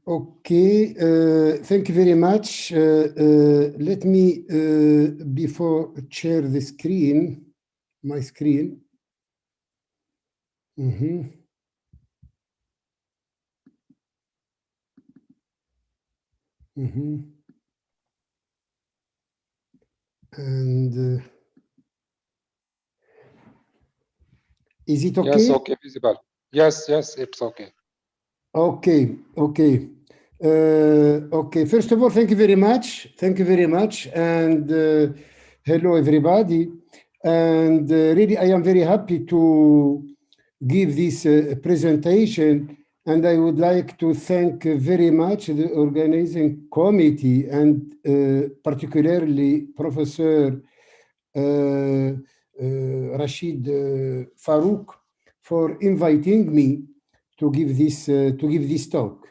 Okay, thank you very much. Let me, before share the screen, my screen. And is it okay? Yes, okay, visible. Yes, yes, it's okay. Okay, okay. Okay, first of all, thank you very much. Thank you very much. And hello, everybody. And really, I am very happy to give this presentation. And I would like to thank very much the organizing committee and particularly Professor Rashid Farouk for inviting me to give this talk.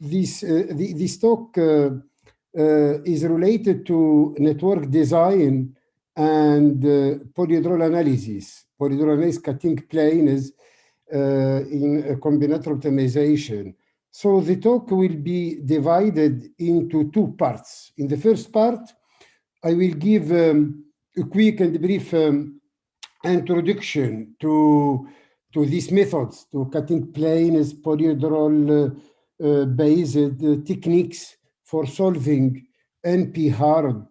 This talk is related to network design and polyhedral analysis, cutting planes in combinatorial optimization. So the talk will be divided into two parts. In the first part, I will give a quick and brief introduction to these methods, to cutting planes, polyhedral based techniques for solving NP-hard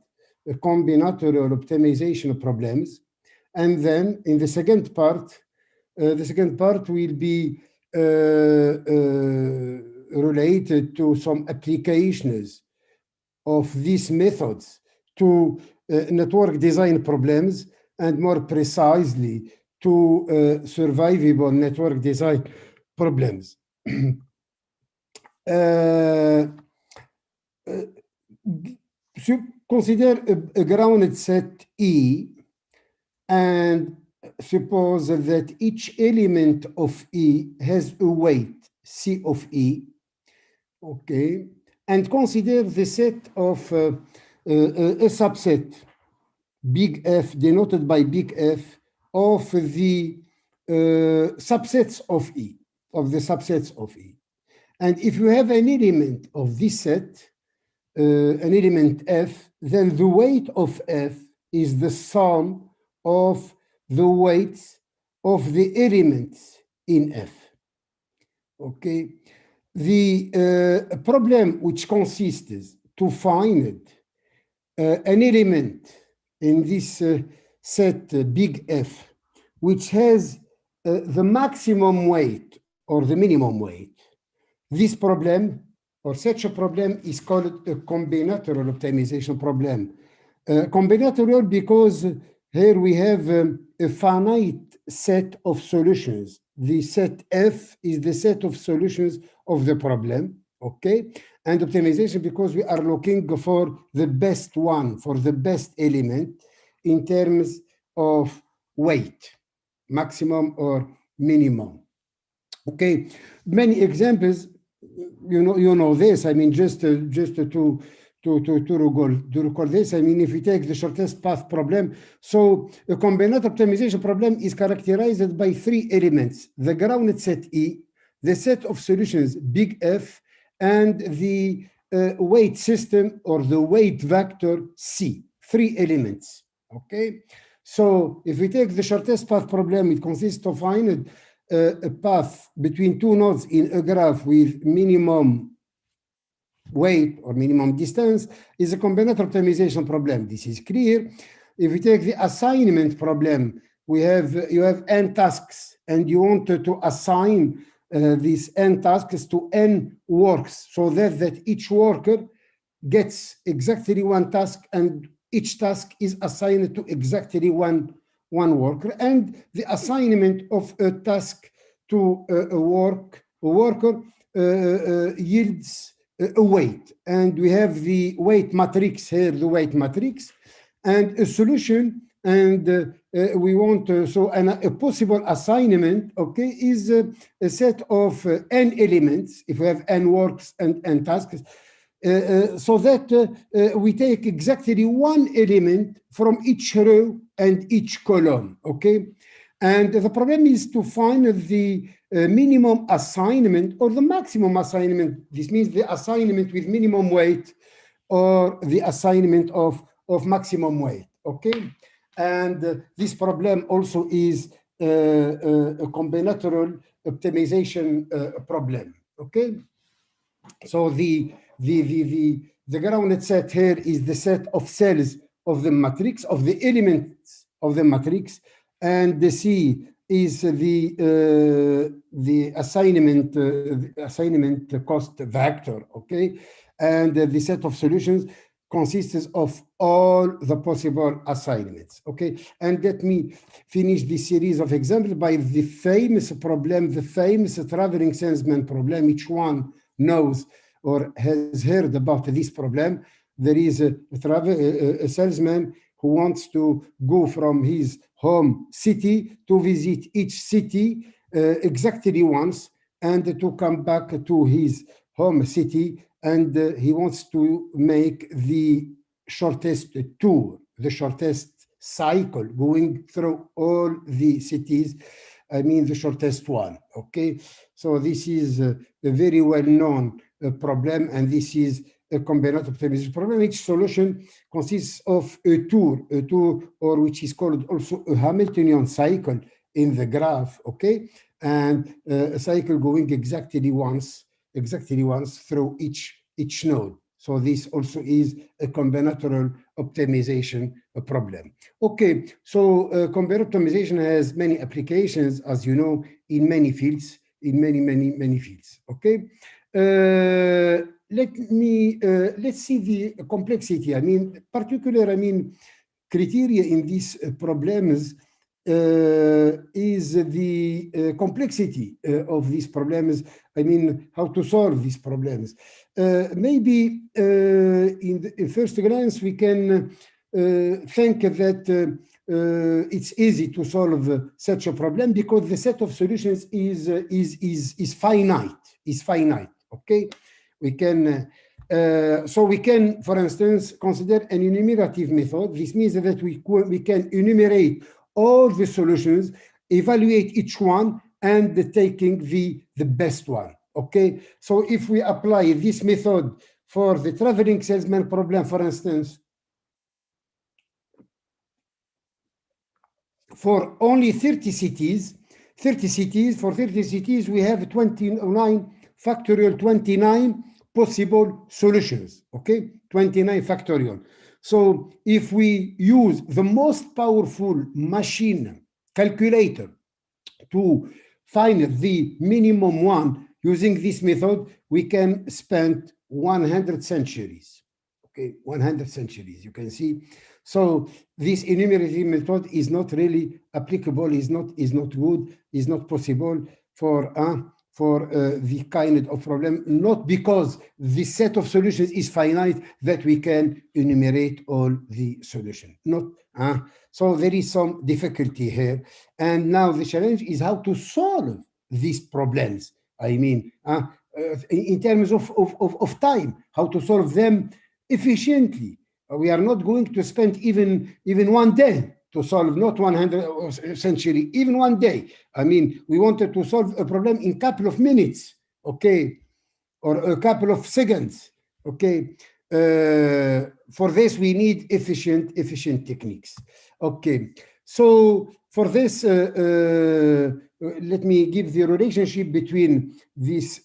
combinatorial optimization problems. And then in the second part will be related to some applications of these methods to network design problems, and more precisely to survivable network design problems. So consider a grounded set E, and suppose that each element of E has a weight C of E, okay, and consider the set of a subset big F, denoted by big F, of the subsets of E, And if you have an element of this set, an element F, then the weight of F is the sum of the weights of the elements in F. Okay, the problem which consists to find an element in this set big F, which has the maximum weight or the minimum weight. This problem, or such a problem, is called a combinatorial optimization problem. Combinatorial because here we have a finite set of solutions. The set F is the set of solutions of the problem, okay? And optimization because we are looking for the best one, for the best element in terms of weight, maximum or minimum. Okay, many examples, you know this. I mean, just to recall this. I mean, if we take the shortest path problem, so a combinatorial optimization problem is characterized by three elements: the grounded set E, the set of solutions big F, and the weight system or the weight vector C. Three elements. Okay, so if we take the shortest path problem, it consists of finding a path between two nodes in a graph with minimum weight or minimum distance is a combinatorial optimization problem. This is clear. If we take the assignment problem, you have n tasks and you want to assign these n tasks to n works so that each worker gets exactly one task and each task is assigned to exactly one worker, and the assignment of a task to a worker yields a weight, and we have the weight matrix here, the weight matrix, and a solution, and we want a possible assignment, okay, is a set of n elements if we have n works and n tasks, so that we take exactly one element from each row and each column, okay? And the problem is to find the minimum assignment or the maximum assignment. This means the assignment with minimum weight or the assignment of maximum weight, okay? And this problem also is a combinatorial optimization problem, okay? So the grounded set here is the set of cells of the matrix, of the elements of the matrix, and the C is the assignment cost vector, okay? And the set of solutions consists of all the possible assignments. Okay, and let me finish this series of examples by the famous problem, the famous traveling salesman problem. Each one knows or has heard about this problem. There is a salesman who wants to go from his home city to visit each city exactly once, and to come back to his home city, and he wants to make the shortest tour, the shortest cycle, going through all the cities. I mean, the shortest one. Okay, so this is a very well-known problem, and this is a combined optimization problem. Each solution consists of a tour, or which is called also a Hamiltonian cycle in the graph. Okay, and a cycle going exactly once through each node. So this also is a combinatorial optimization problem. Okay, so combinatorial optimization has many applications, as you know, in many fields, in many fields. Okay, let's see the complexity. I mean, criteria in these problems is the complexity of these problems. I mean, how to solve these problems. Maybe in first glance, we can think that it's easy to solve such a problem because the set of solutions is finite. Okay, we can. So we can, for instance, consider an enumerative method. This means that we can enumerate all the solutions, evaluate each one, and taking the best one. Okay, so if we apply this method for the traveling salesman problem, for instance, for only 30 cities, we have 29 factorial 29 possible solutions. Okay, 29 factorial. So if we use the most powerful machine calculator to find the minimum one using this method, we can spend 100 centuries. Okay, 100 centuries, you can see. So this enumerative method is not really applicable, is not good, is not possible for the kind of problem, not because the set of solutions is finite that we can enumerate all the solutions. So there is some difficulty here. And now the challenge is how to solve these problems. I mean, in terms of time, how to solve them efficiently. We are not going to spend even 1 day to solve, not 100 century, even 1 day. I mean, we wanted to solve a problem in a couple of minutes, okay, or a couple of seconds, okay. For this, we need efficient techniques. Okay, so for this, let me give the relationship between this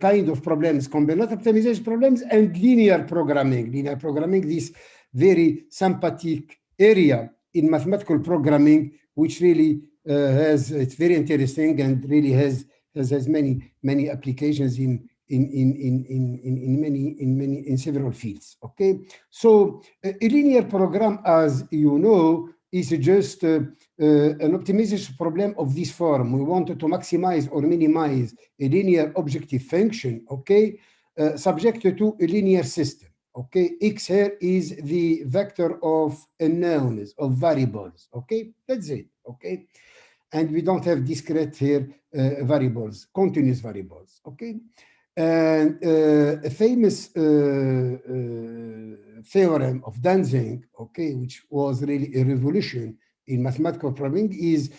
kind of problems, combinatorial optimization problems, and linear programming. Linear programming, this very sympathetic area in mathematical programming, which really it's very interesting and really has many applications in several fields. Okay, so a linear program, as you know, is just an optimization problem of this form. We wanted to maximize or minimize a linear objective function, okay, subject to a linear system. Okay, X here is the vector of unknowns, of variables. Okay, that's it. Okay, and we don't have discrete here variables, continuous variables. Okay, and a famous theorem of Danzig, okay, which was really a revolution in mathematical programming, is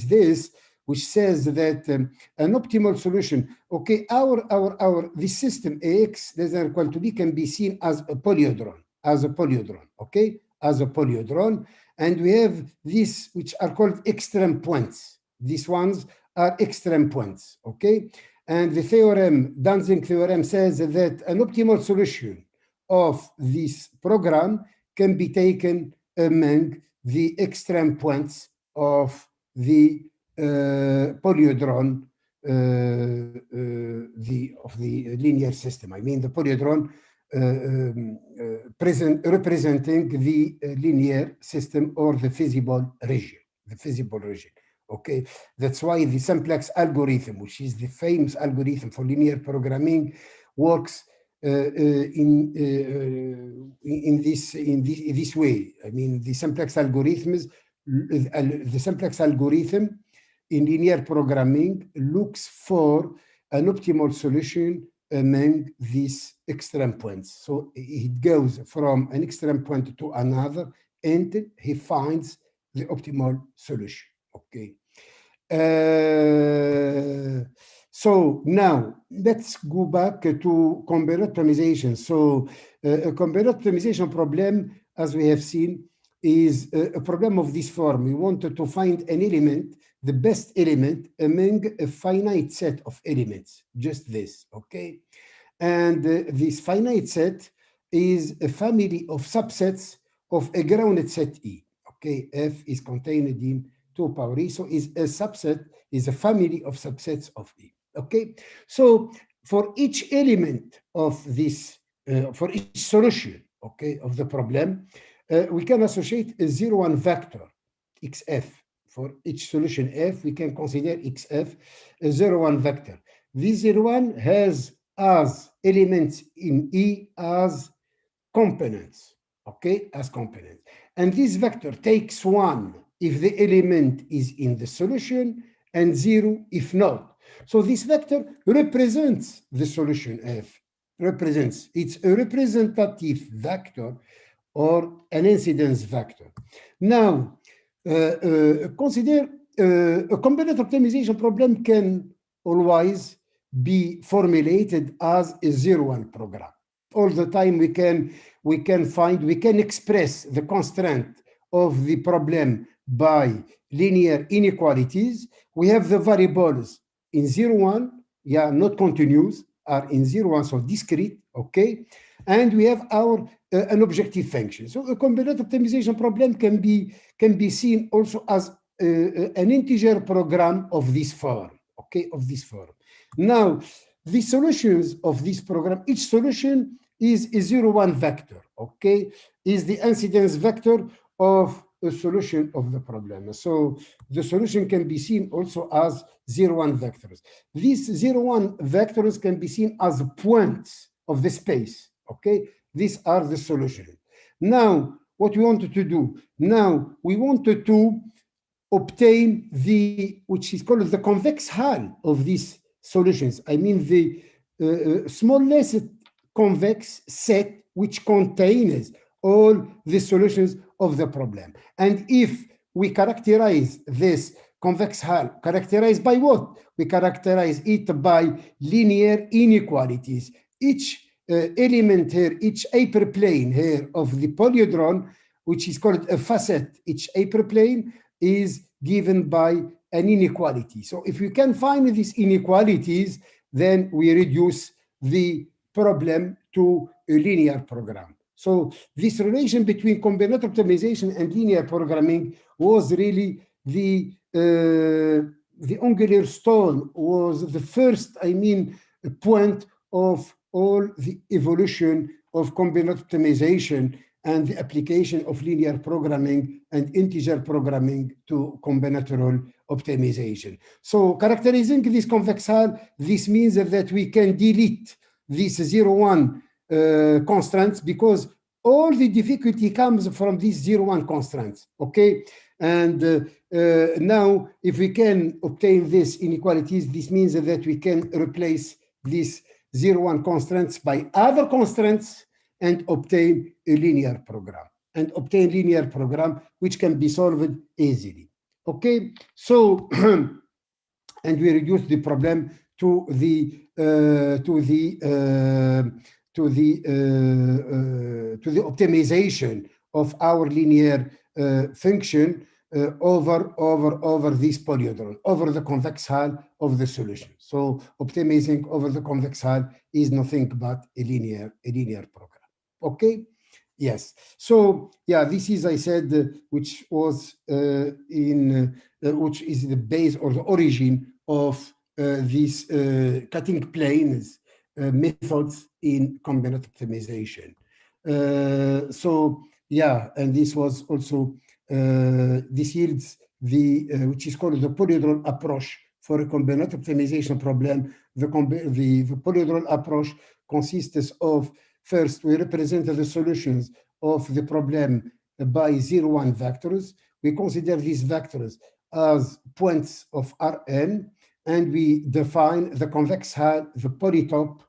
this, which says that an optimal solution, okay, this system AX less than or equal to B can be seen as a polyhedron, okay, as a polyhedron, and we have these which are called extreme points. These ones are extreme points, okay, and the theorem, Danzig theorem, says that an optimal solution of this program can be taken among the extreme points of the polyhedron, of the linear system. I mean the polyhedron representing the linear system or the feasible region, Okay, that's why the simplex algorithm, which is the famous algorithm for linear programming, works in this way. I mean, the simplex algorithms, the simplex algorithm in linear programming looks for an optimal solution among these extreme points. So it goes from an extreme point to another until he finds the optimal solution. Okay. So now let's go back to combinatorial optimization. So a combinatorial optimization problem, as we have seen, is a problem of this form. We wanted to find an element, the best element among a finite set of elements, just this, okay? And this finite set is a family of subsets of a grounded set E, okay? F is contained in 2 power E, so is a subset, is a family of subsets of E, okay? So for each element of this, for each solution, okay, of the problem, we can associate a 0, 1 vector, xf. For each solution f, we can consider xf a 0, 1 vector. This 0, 1 has as elements in E as components, okay, as components. And this vector takes 1 if the element is in the solution and 0 if not. So this vector represents the solution f, it's a representative vector or an incidence vector. Now, consider a combinatorial optimization problem can always be formulated as a 0, 1 program. All the time we can express the constraint of the problem by linear inequalities. We have the variables in 0, 1, yeah, not continuous, are in 0, 1, so discrete, okay? And we have our an objective function. So a combinatorial optimization problem can be seen also as an integer program of this form, okay, of this form. Now, the solutions of this program, each solution is a 0, 1 vector, okay, is the incidence vector of a solution of the problem. So the solution can be seen also as 0, 1 vectors. These 0, 1 vectors can be seen as points of the space, okay? These are the solutions. Now, what we wanted to do, now we wanted to obtain the, which is called the convex hull of these solutions. I mean the smallest convex set which contains all the solutions of the problem. And if we characterize this convex hull, characterized by what? We characterize it by linear inequalities. Each element here, each hyperplane here of the polyhedron, which is called a facet, each hyperplane is given by an inequality. So if we can find these inequalities, then we reduce the problem to a linear program. So this relation between combinatorial optimization and linear programming was really the angular stone, was the first, I mean, point of all the evolution of combinatorial optimization and the application of linear programming and integer programming to combinatorial optimization. So characterizing this convex hull, this means that we can delete these 0, 1 constraints, because all the difficulty comes from these 0, 1 constraints, okay? And now if we can obtain these inequalities, this means that we can replace these 0, 1 constraints by other constraints and obtain a linear program, which can be solved easily, okay? So, and we reduce the problem to the optimization of our linear function over this polyhedron, over the convex hull of the solution. So optimizing over the convex hull is nothing but a linear program. Okay. Yes. So yeah, this is, I said, which was which is the base or the origin of these cutting planes methods in combinatorial optimization. So yeah, and this was also this yields the which is called the polyhedral approach for a combinatorial optimization problem. The polyhedral approach consists of, first we represent the solutions of the problem by 0, 1 vectors. We consider these vectors as points of Rn, and we define the convex hull, the polytope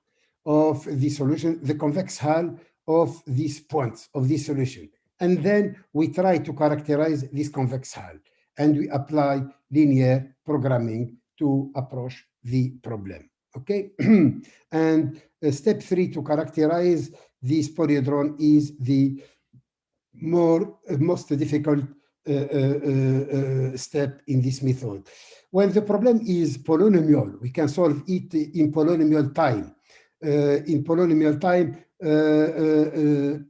of the solution, the convex hull of these points of this solution. And then we try to characterize this convex hull, and we apply linear programming to approach the problem. Okay, and step 3 to characterize this polyhedron is the most difficult step in this method. When the problem is polynomial, we can solve it in polynomial time. In polynomial time,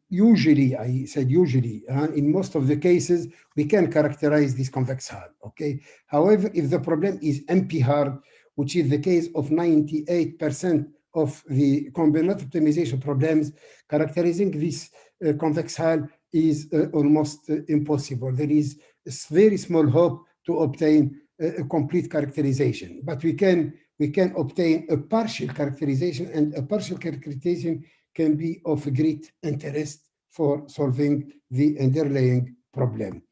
usually, I said usually, in most of the cases, we can characterize this convex hull, okay? However, if the problem is NP-hard, which is the case of 98% of the combinatorial optimization problems, characterizing this convex hull is almost impossible. There is a very small hope to obtain a complete characterization, but we can obtain a partial characterization, and a partial characterization can be of great interest for solving the underlying problem.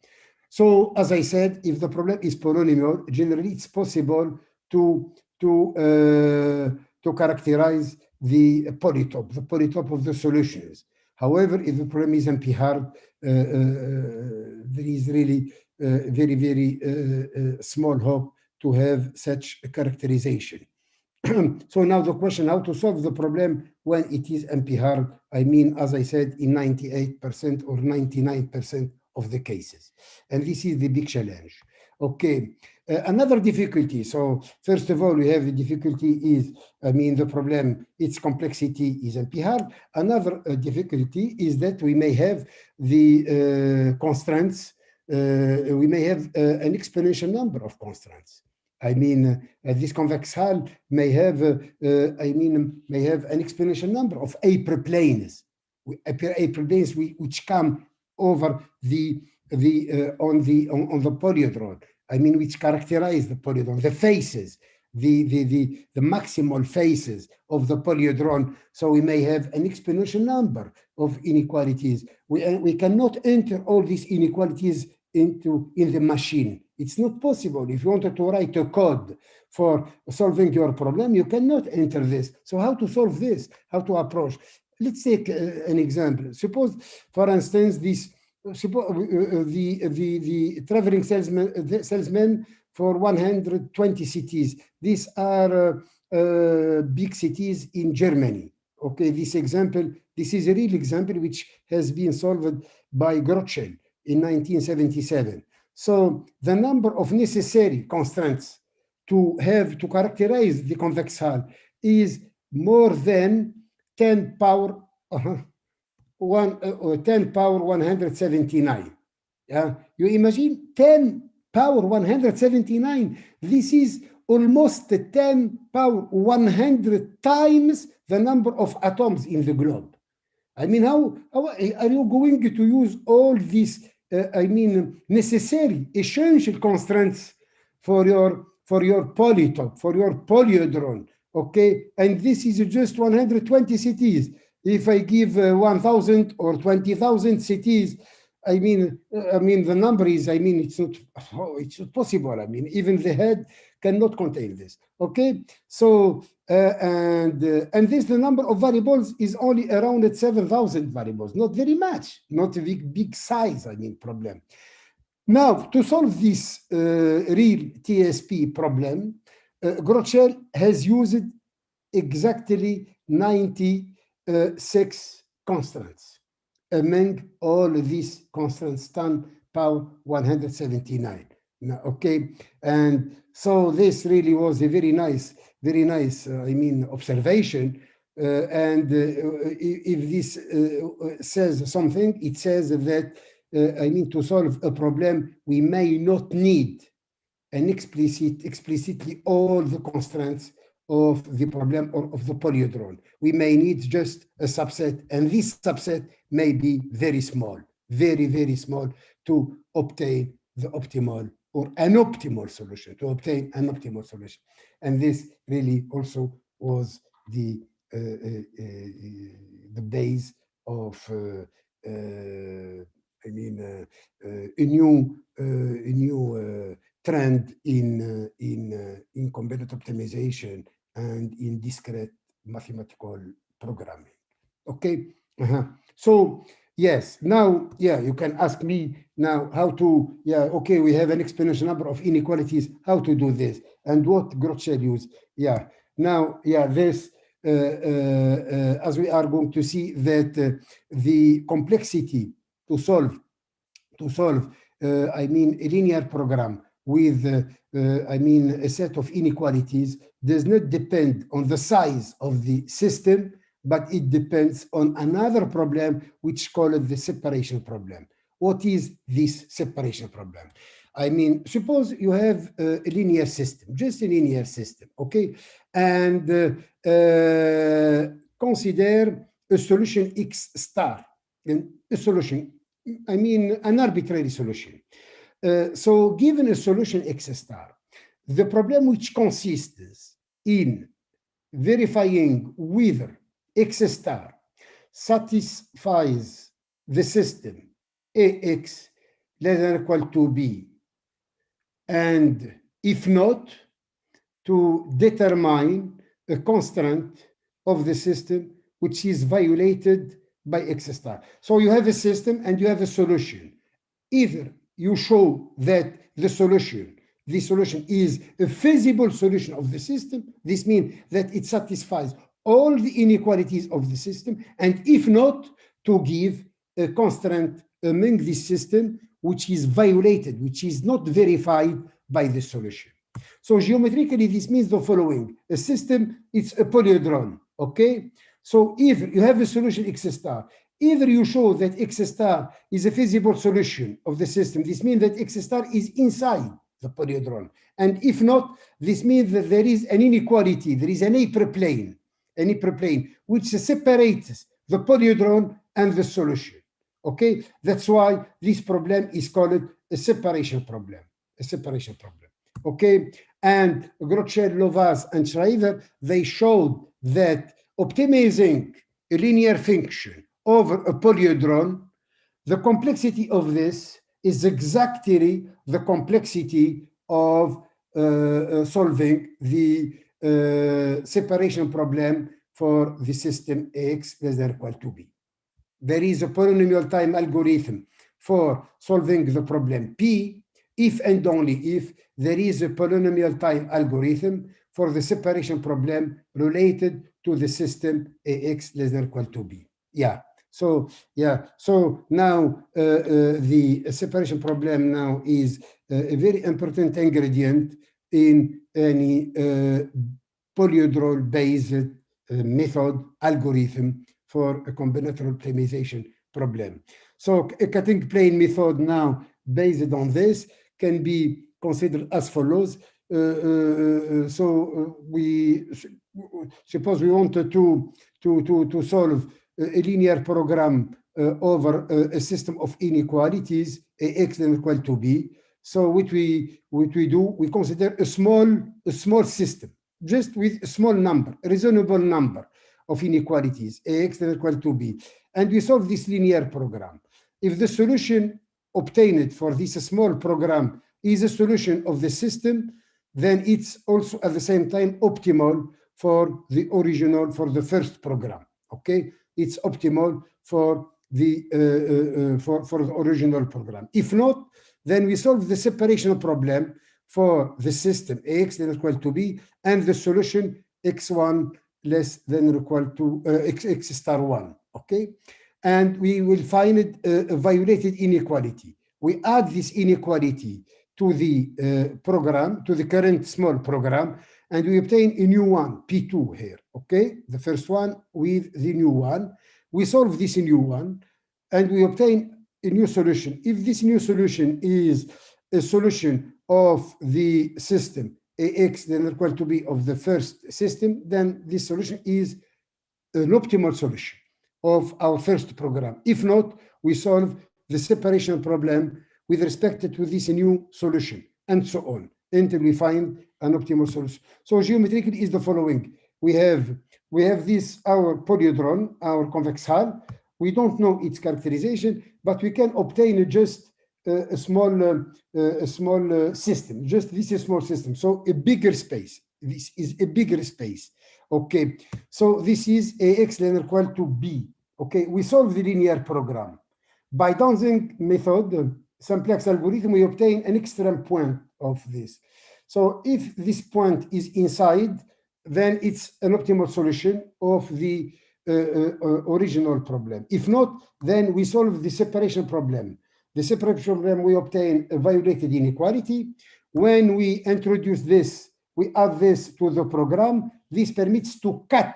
So, as I said, if the problem is polynomial, generally it's possible to characterize the polytope of the solutions. However, if the problem is NP-hard, there is really very, very small hope to have such a characterization. So now the question, how to solve the problem when it is NP-hard? I mean, as I said, in 98% or 99% of the cases. And this is the big challenge. Okay, another difficulty. So first of all, we have the difficulty is, I mean, the problem, its complexity is NP-hard. Another difficulty is that we may have the constraints, we may have an exponential number of constraints. I mean, this convex hull may have, may have an exponential number of hyperplanes, which come over on the polyhedron. I mean, which characterize the polyhedron, the faces, the maximal faces of the polyhedron. So we may have an exponential number of inequalities. We cannot enter all these inequalities in the machine. It's not possible. If you wanted to write a code for solving your problem, you cannot enter this. So how to solve this? How to approach? Let's take an example. Suppose, for instance, this the traveling salesman for 120 cities. These are big cities in Germany. Okay, this example, this is a real example which has been solved by Grotschel in 1977. So the number of necessary constraints to characterize the convex hull is more than 10 power 179. Yeah, you imagine 10 power 179. This is almost 10 power 100 times the number of atoms in the globe. I mean, how are you going to use all these necessary essential constraints for your polytope, for your polyhedron? Okay, and this is just 120 cities. If I give 1,000 or 20,000 cities, I mean the number is, it's not possible. I mean, even the head cannot contain this. Okay, so and this, the number of variables is only around 7,000 variables, not very much, not a big size, problem. Now, to solve this real TSP problem, Grotschel has used exactly 96 constants among all these constants, 10 power 179. Now, okay, and so this really was a very nice, observation. And if this says something, it says that to solve a problem, we may not need an explicitly all the constraints of the problem or of the polyhedron. We may need just a subset, and this subset may be very small, very, very small, to obtain the optimal or an optimal solution, to obtain an optimal solution. And this really also was the base of a new trend in combined optimization and in discrete mathematical programming. Okay. So yes, now, yeah, you can ask me now how to, yeah, okay, we have an exponential number of inequalities, how to do this and what Grotschel use. Yeah, now, yeah, this, as we are going to see that the complexity to solve, I mean, a linear program with, I mean, a set of inequalities does not depend on the size of the system, but it depends on another problem, which is called the separation problem. What is this separation problem? I mean, suppose you have a linear system, just a linear system, okay? And consider a solution X star, and a solution, I mean, an arbitrary solution. So given a solution X star, the problem which consists in verifying whether X star satisfies the system AX less than or equal to B, and if not, to determine a constraint of the system which is violated by X star. So you have a system and you have a solution. Either you show that the solution is a feasible solution of the system. This means that it satisfies all the inequalities of the system, and if not, to give a constraint among this system which is violated, which is not verified by the solution. So geometrically, this means the following: a system, it's a polyhedron, okay? So either you have a solution X star, either you show that X star is a feasible solution of the system. This means that X star is inside the polyhedron. And if not, this means that there is an inequality, there is an hyperplane, which separates the polyhedron and the solution. Okay, that's why this problem is called a separation problem. Okay, and Grotschel, Lovász, and Schreiber, they showed that optimizing a linear function over a polyhedron, the complexity of this is exactly the complexity of solving the separation problem for the system X less than or equal to B. There is a polynomial time algorithm for solving the problem P if and only if there is a polynomial time algorithm for the separation problem related to the system AX less than or equal to B. Yeah. So yeah. So now the separation problem now is a very important ingredient in any polyhedron-based method algorithm for a combinatorial optimization problem. So a cutting plane method now based on this can be considered as follows. So we suppose we wanted to solve a linear program over a system of inequalities, X less than or equal to B. So what we do, we consider a small system, just with a small number, a reasonable number of inequalities, X less than or equal to B, and we solve this linear program. If the solution obtained for this small program is a solution of the system, then it's also at the same time optimal for the original, for the first program. Okay, it's optimal for the original program. If not, then we solve the separation problem for the system X less than or equal to B and the solution X1 less than or equal to X star 1. Okay, and we will find it a violated inequality. We add this inequality to the program, to the current small program, and we obtain a new one, P2 here, okay? The first one with the new one. We solve this new one, and we obtain a new solution. If this new solution is a solution of the system AX then equal to B of the first system, then this solution is an optimal solution of our first program. If not, we solve the separation problem with respect to this new solution, and so on, until we find an optimal solution. So geometrically is the following. We have this, our polyhedron, our convex hull. We don't know its characterization, but we can obtain just a small system. Just this is a small system. So a bigger space. This is a bigger space. Okay. So this is AX then equal to B. Okay. We solve the linear program. By Danzig method, simplex algorithm, we obtain an extreme point of this. So if this point is inside, then it's an optimal solution of the original problem. If not, then we solve the separation problem. The separation problem, we obtain a violated inequality. When we introduce this, we add this to the program. This permits to cut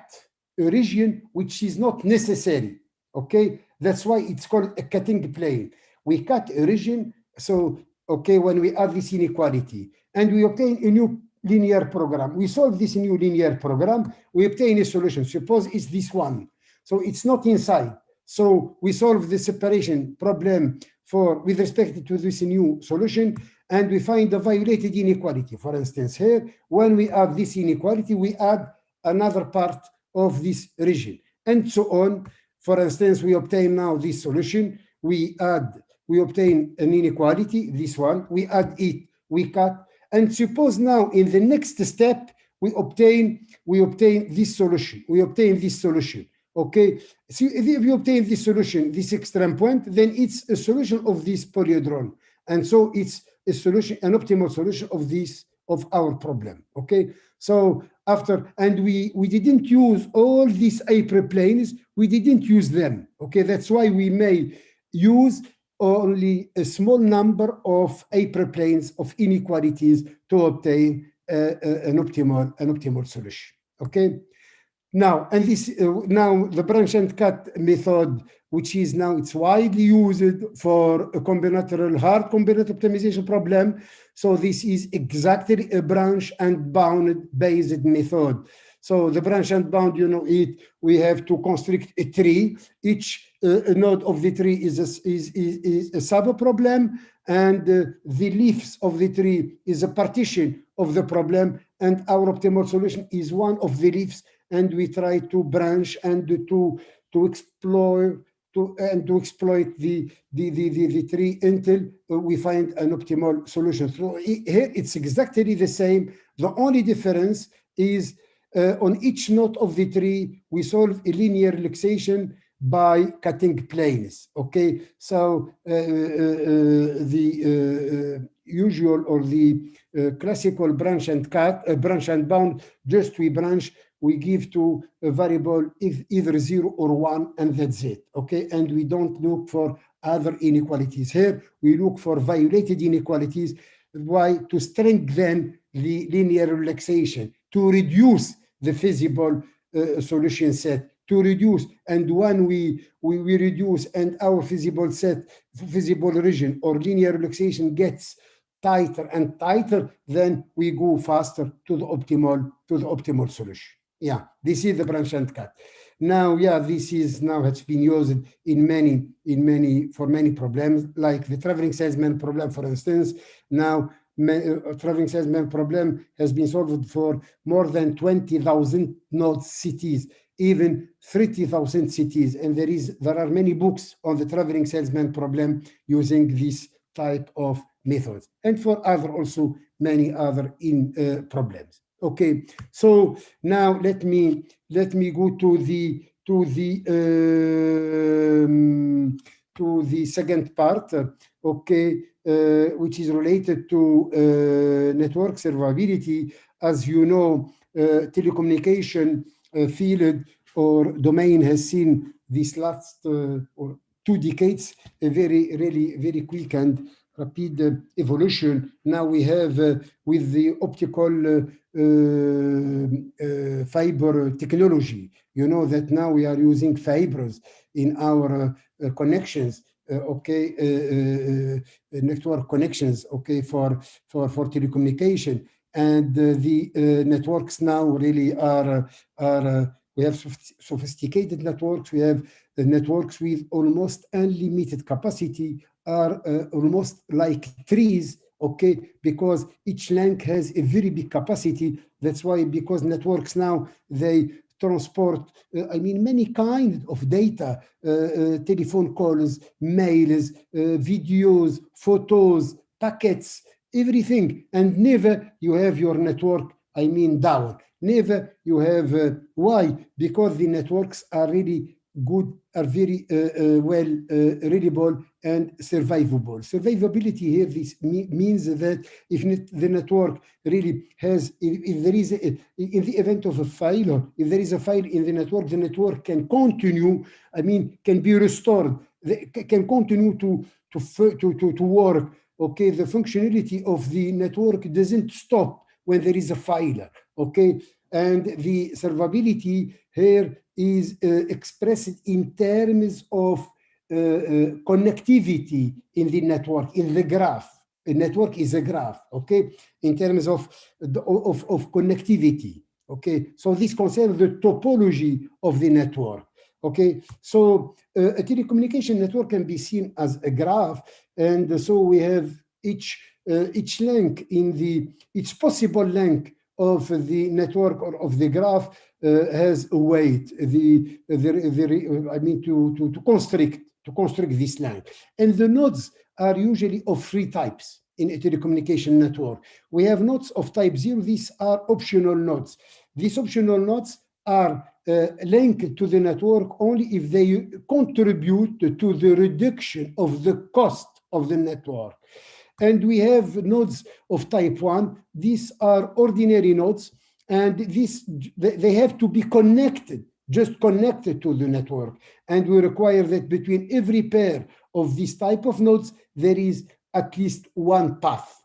a region which is not necessary. Okay, that's why it's called a cutting plane. We cut a region, so okay, when we add this inequality, and we obtain a new linear program. We solve this new linear program, we obtain a solution. Suppose it's this one. So it's not inside. So we solve the separation problem with respect to this new solution, and we find the violated inequality. For instance, here, when we add this inequality, we add another part of this region, and so on. For instance, we obtain now this solution, we obtain an inequality, this one, we add it, we cut, and suppose now in the next step, we obtain this solution, okay? So if you obtain this solution, this extreme point, then it's a solution of this polyhedron. And so it's a solution, an optimal solution of our problem, okay? So and we didn't use all these hyperplanes, we didn't use them, okay? That's why we may use only a small number of hyperplanes of inequalities to obtain an optimal solution, okay? Now, and this now the branch and cut method, which is now it's widely used for a hard combinatorial optimization problem. So this is exactly a branch and bound based method. So the branch and bound, you know it, we have to construct a tree. Each node of the tree is a sub-problem, and the leaves of the tree is a partition of the problem, and our optimal solution is one of the leaves, and we try to branch and to exploit the tree until we find an optimal solution. So here it's exactly the same. The only difference is on each node of the tree, we solve a linear relaxation by cutting planes, okay? So the usual or the classical branch and bound, just we branch, we give to a variable either 0 or 1, and that's it, okay? And we don't look for other inequalities. Here, we look for violated inequalities. Why? To strengthen the linear relaxation, to reduce the feasible solution set, to reduce. And when we reduce and our feasible region or linear relaxation gets tighter and tighter, then we go faster to the optimal solution. Yeah, this is the branch and cut. Now, yeah, this is now has been used for many problems, like the traveling salesman problem, for instance. Now, traveling salesman problem has been solved for more than 20,000 node cities, even 30,000 cities, and there are many books on the traveling salesman problem using this type of methods, and for many other problems. Okay, so now let me go to the second part, okay, which is related to network survivability. As you know, telecommunication field or domain has seen this last or 2 decades a very quick and rapid evolution. Now we have with the optical fiber technology, you know that now we are using fibers in our connections, okay, network connections, okay, for telecommunication. and the networks now really are we have sophisticated networks. We have networks with almost unlimited capacity, are almost like trees, okay, because each link has a very big capacity. That's why, because networks now, they transport, I mean, many kinds of data, telephone calls, mails, videos, photos, packets, everything, and never you have your network, I mean, down. Never you have, why? Because the networks are really good, are very well reliable and survivable. Survivability here, this means that if the network really has, if there is, in the event of a failure, if there is a failure in the network can continue, I mean, can be restored, can continue to work. Okay, the functionality of the network doesn't stop when there is a failure. Okay, and the survivability here is expressed in terms of connectivity in the network, in the graph. A network is a graph, okay, in terms of connectivity. Okay, so this concerns the topology of the network. Okay, so a telecommunication network can be seen as a graph, and so we have each link in each possible link of the network or of the graph has a weight. I mean, to construct this link, and the nodes are usually of three types in a telecommunication network. We have nodes of type 0. These are optional nodes. These optional nodes are linked to the network only if they contribute to the reduction of the cost of the network. And we have nodes of type 1. These are ordinary nodes, and they have to be connected, just connected to the network. And we require that between every pair of this type of nodes, there is at least one path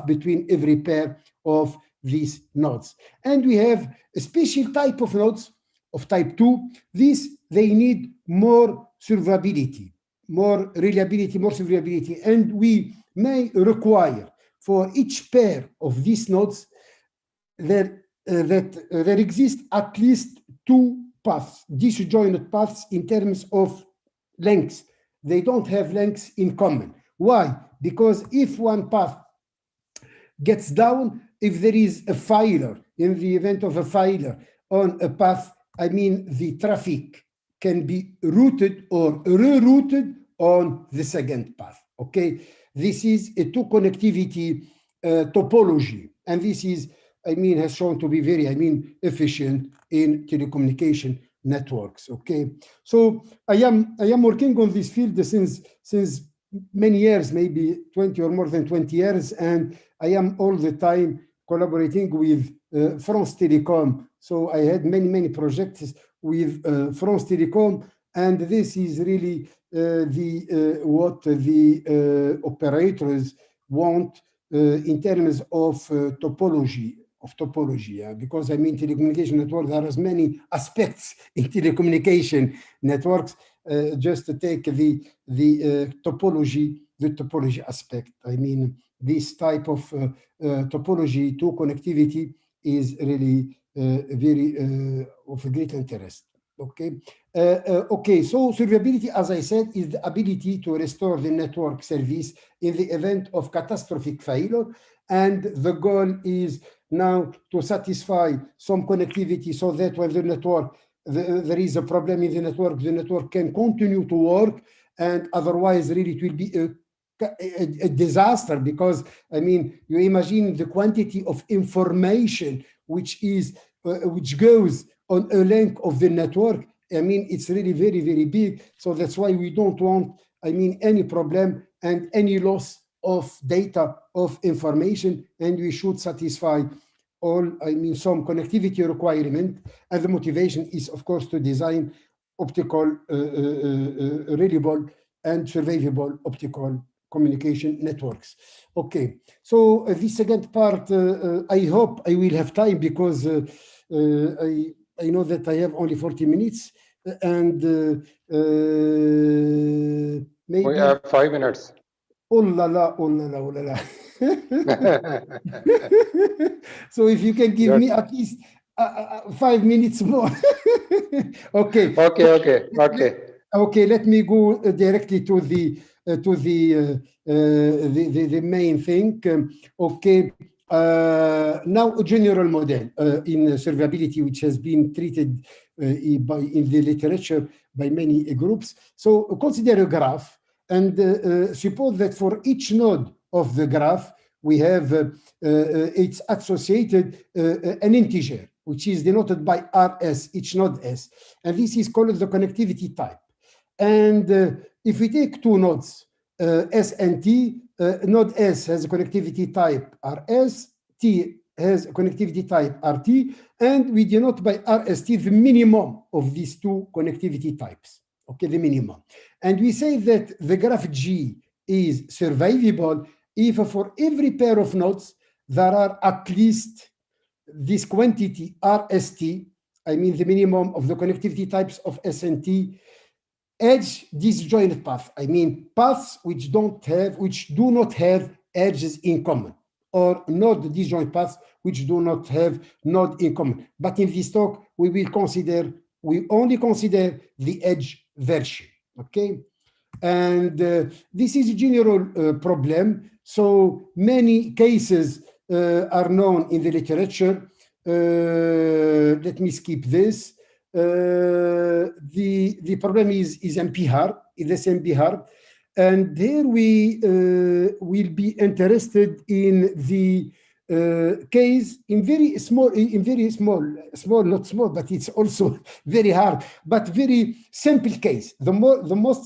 between every pair of these nodes. And we have a special type of nodes of type 2. They need more survivability, more reliability, more survivability, and we may require for each pair of these nodes that there exist at least two paths, disjoint paths in terms of lengths. They don't have lengths in common. Why? Because if one path gets down, if there is a failure, in the event of a failure on a path, I mean, the traffic can be routed or rerouted on the second path. Okay, this is a two connectivity topology, and this is, I mean, has shown to be very, I mean, efficient in telecommunication networks. Okay, so I am working on this field since many years, maybe 20 or more than 20 years, and I am all the time collaborating with France Telecom. So I had many projects with France Telecom, and this is really what the operators want in terms of topology. Because I mean, telecommunication network, there are many aspects in telecommunication networks. Just to take the topology aspect. I mean, this type of topology to connectivity is really very of a great interest. Okay. Okay. So survivability, as I said, is the ability to restore the network service in the event of catastrophic failure, and the goal is now to satisfy some connectivity so that when the network there is a problem in the network can continue to work, and otherwise really it will be a disaster, because I mean, you imagine the quantity of information which goes on a link of the network. I mean, it's really very big. So that's why we don't want, I mean, any problem and any loss of data, of information, and we should satisfy all, I mean, some connectivity requirement. And the motivation is, of course, to design optical, reliable and survivable optical communication networks. Okay, so the second part, I hope I will have time, because I know that I have only 40 minutes, and maybe we have 5 minutes. Oh la la, oh la la, oh la la. So if you can give me at least 5 minutes more. Okay. Okay, let me go directly to the main thing. Okay, now a general model in survivability, which has been treated in the literature by many groups. So consider a graph, and suppose that for each node of the graph, we have it's associated an integer, which is denoted by RS, each node S, and this is called the connectivity type. And if we take two nodes, S and T, node S has a connectivity type RS, T has a connectivity type RT, and we denote by RST the minimum of these two connectivity types, okay, the minimum. And we say that the graph G is survivable if for every pair of nodes there are at least this quantity RST, I mean the minimum of the connectivity types of S and T, edge disjoint path, I mean paths which do not have edges in common, or node disjoint paths which do not have node in common. But in this talk, we only consider the edge version, okay? And this is a general problem. So many cases are known in the literature. Let me skip this. The problem is NP-hard, is this NP-hard, and here we will be interested in the case in very small, not small, but it's also very hard, but very simple case. The most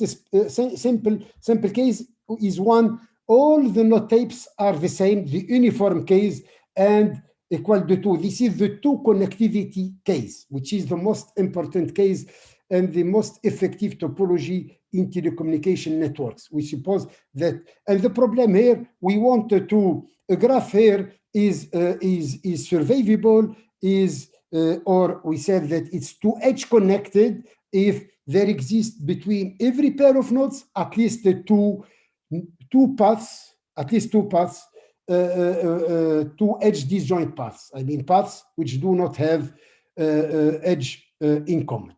simple case is one, all the node types are the same, the uniform case, and equal to 2. This is the two connectivity case, which is the most important case and the most effective topology in telecommunication networks. We suppose that, and the problem here, we wanted to, a graph here is survivable, or we said that it's two edge connected if there exists between every pair of nodes at least two paths, two edge disjoint paths. I mean paths which do not have edge in common.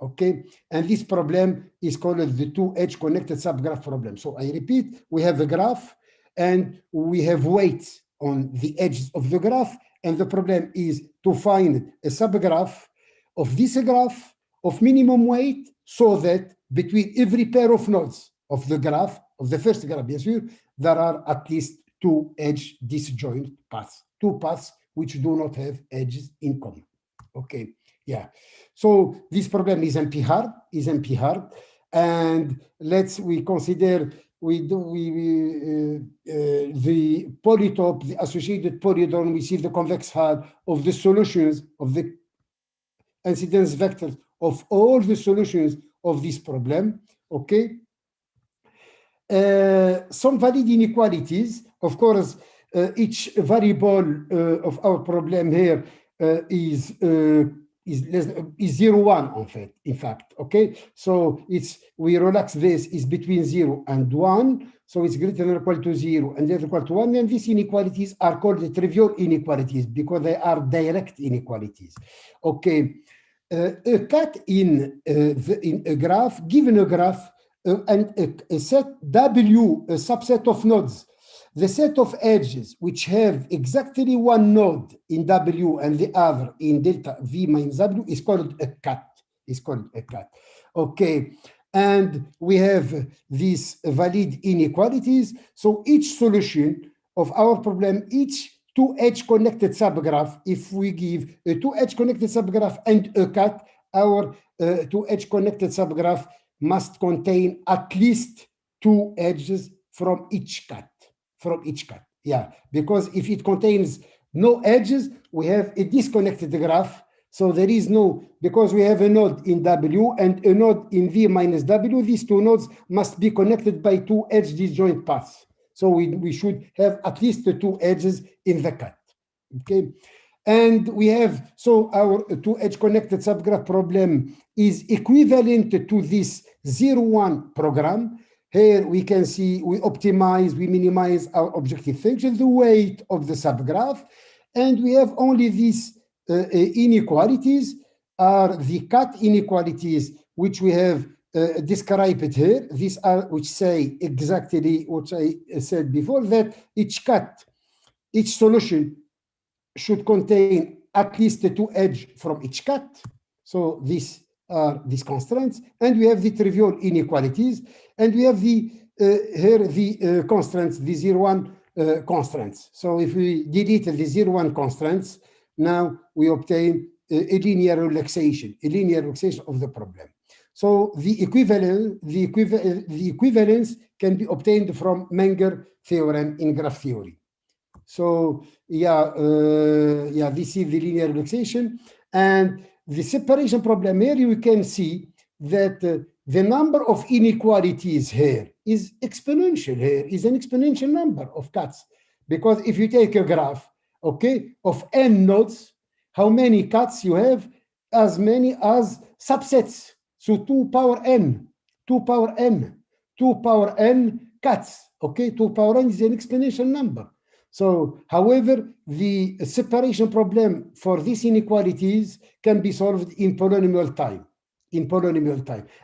Okay, and this problem is called the two edge connected subgraph problem. So I repeat, we have a graph and we have weights on the edges of the graph, and the problem is to find a subgraph of this graph of minimum weight, so that between every pair of nodes of the graph, of the first graph, yes, there are at least two edge disjoint paths, two paths which do not have edges in common. Okay, yeah. So this problem is NP-hard, and we consider the polytope, the associated polydron. We see the convex hull of the solutions of the incidence vectors of all the solutions of this problem. Okay. Some valid inequalities. Of course, each variable of our problem here is 0, 1, in fact, okay? So we relax this, is between 0 and 1, so it's greater than or equal to 0 and greater equal to 1, and these inequalities are called the trivial inequalities because they are direct inequalities. Okay, a cut in a graph, given a graph, and a set W, a subset of nodes, the set of edges which have exactly one node in W and the other in delta V minus W is called a cut. Okay, and we have these valid inequalities. So each solution of our problem, each two-edge connected subgraph, if we give a two-edge connected subgraph and a cut, our two-edge connected subgraph must contain at least two edges from each cut. Yeah, because if it contains no edges, we have a disconnected graph. So there is no, because we have a node in W and a node in V minus W, these two nodes must be connected by two edge disjoint paths. So we should have at least the two edges in the cut. Okay. And we have, so our two edge connected subgraph problem is equivalent to this 0, 1 program. Here we can see we optimize, we minimize our objective function, the weight of the subgraph, and we have only these inequalities are the cut inequalities which we have described here. These are which say exactly what I said before, that each cut, each solution should contain at least the 2 edges from each cut. So these are these constraints, and we have the trivial inequalities, and we have the here the constraints, the 0,1 constraints. So if we delete the 0,1 constraints, now we obtain a linear relaxation of the problem. So the equivalence can be obtained from Menger theorem in graph theory. So this is the linear relaxation, and the separation problem here. You can see that the number of inequalities here is exponential. Here is an exponential number of cuts, because if you take a graph, okay, of n nodes, how many cuts you have? As many as subsets. So 2 power n cuts. Okay, 2 power n is an exponential number. So, however, the separation problem for these inequalities can be solved in polynomial time.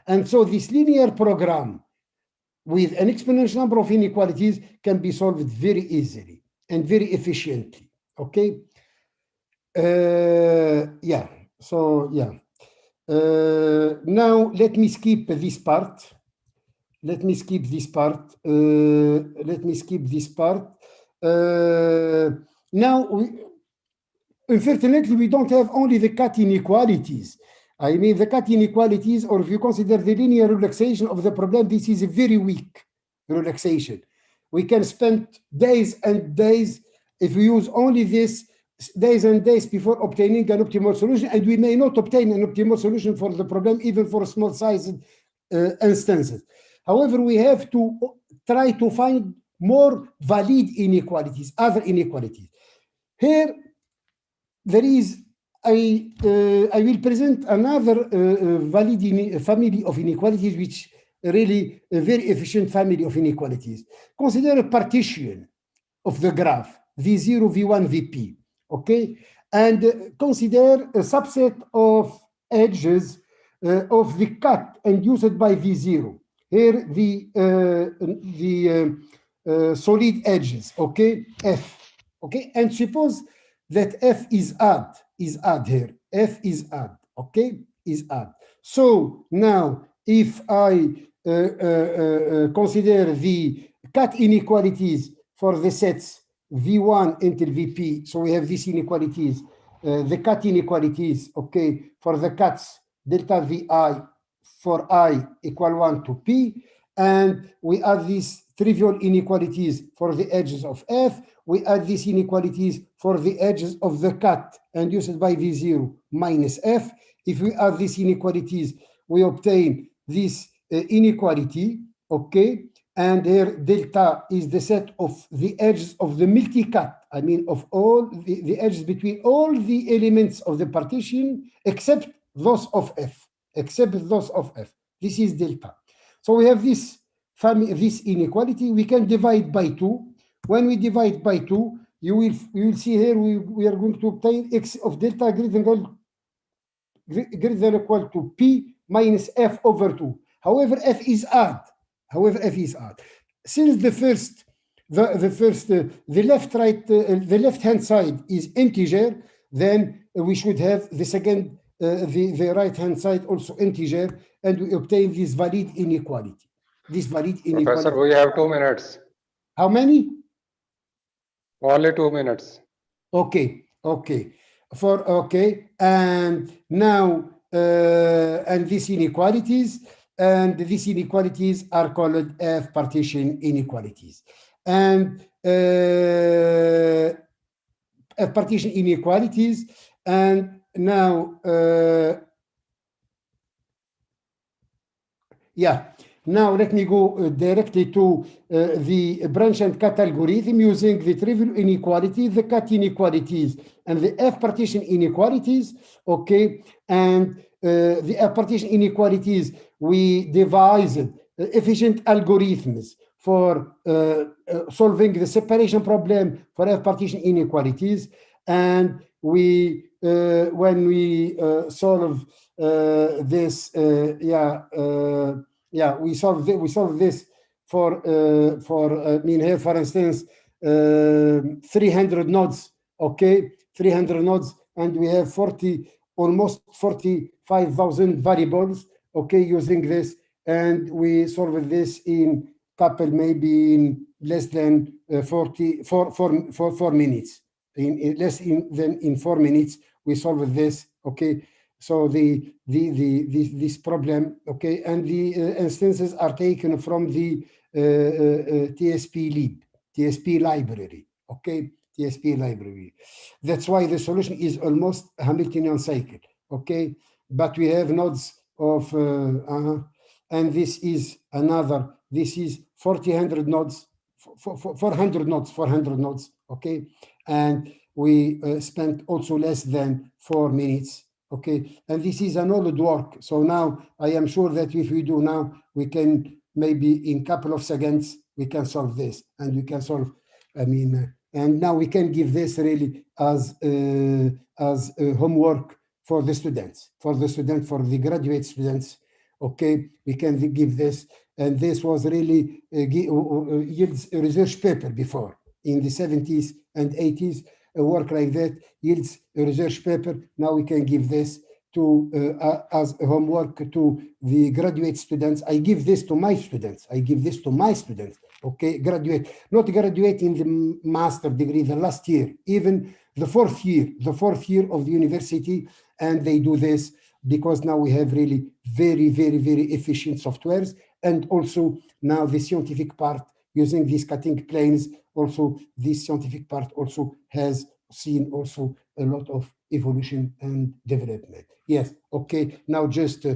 And so this linear program with an exponential number of inequalities can be solved very easily and very efficiently. Okay. Now let me skip this part. Now, unfortunately, we don't have only the cut inequalities. I mean, the cut inequalities, or if you consider the linear relaxation of the problem, this is a very weak relaxation. We can spend days and days, if we use only this, days and days before obtaining an optimal solution, and we may not obtain an optimal solution for the problem, even for small sized instances. However, we have to try to find more valid inequalities, other inequalities. Here, there is, I will present another valid family of inequalities, which really a very efficient family of inequalities. Consider a partition of the graph, V0, V1, Vp, okay? And consider a subset of edges of the cut induced by V0. Here, the solid edges, okay, F, okay, and suppose that F is add here, F is add, okay, is add. So now, if I consider the cut inequalities for the sets V1 until Vp, so we have these inequalities, the cut inequalities, okay, for the cuts delta Vi for I equal 1 to P, and we add these trivial inequalities for the edges of F. We add these inequalities for the edges of the cut induced by V0 minus F. If we add these inequalities, we obtain this inequality, okay? And here delta is the set of the edges of the multi-cut, I mean of all the edges between all the elements of the partition except those of F, This is delta. So we have this family, this inequality. We can divide by 2. When we divide by 2, you will see here we are going to obtain x of delta greater than or equal to P minus F over 2. However, F is odd. Since the left hand side is integer, then we should have the second, the right hand side also integer, and we obtain this valid inequality. Professor, we have 2 minutes. How many? Only 2 minutes. Okay. And now and these inequalities. And these inequalities are called F partition inequalities. And F partition inequalities. And now, now let me go directly to the branch and cut algorithm using the trivial inequality, the cut inequalities, and the F partition inequalities. Okay, and the F partition inequalities, we devised efficient algorithms for solving the separation problem for F-partition inequalities. And we, when we solve this, we solve this for I mean here, for instance, 300 nodes, okay, 300 nodes, and we have almost 45,000 variables, okay, using this, and we solve this in couple, maybe in less than 4 minutes. In less than in 4 minutes, we solve this, okay. So this problem, okay, and the instances are taken from the TSP library, okay, TSP library. That's why the solution is almost Hamiltonian cycle, okay. But we have nodes of, and this is another. This is 400 nodes, 400 nodes, okay, and we spent also less than 4 minutes. Okay, and this is an old work. So now I am sure that if we do now, we can maybe in couple of seconds, we can solve this, and we can solve, I mean, and now we can give this really as homework for the students, for the graduate students. Okay, we can give this, and this was really yields a research paper before in the 70s and 80s. A work like that yields a research paper. Now we can give this to as a homework to the graduate students. I give this to my students. Okay, not graduate in the master degree, the last year, even the fourth year of the university, and they do this because now we have really very, very, very efficient softwares, and also now the scientific part using these cutting planes. Also, this scientific part also has seen also a lot of evolution and development. Yes, okay, now just,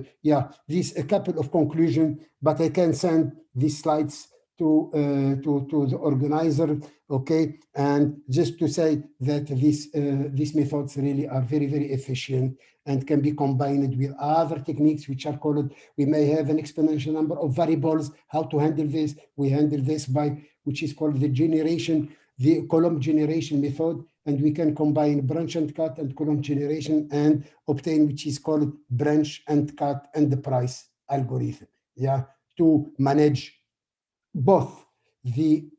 this a couple of conclusion, but I can send these slides to the organizer, okay, and just to say that these methods really are very, very efficient and can be combined with other techniques which are called, we may have an exponential number of variables. How to handle this? We handle this by, which is called the column generation method, and we can combine branch and cut and column generation and obtain, which is called branch and cut and the price algorithm, to manage both the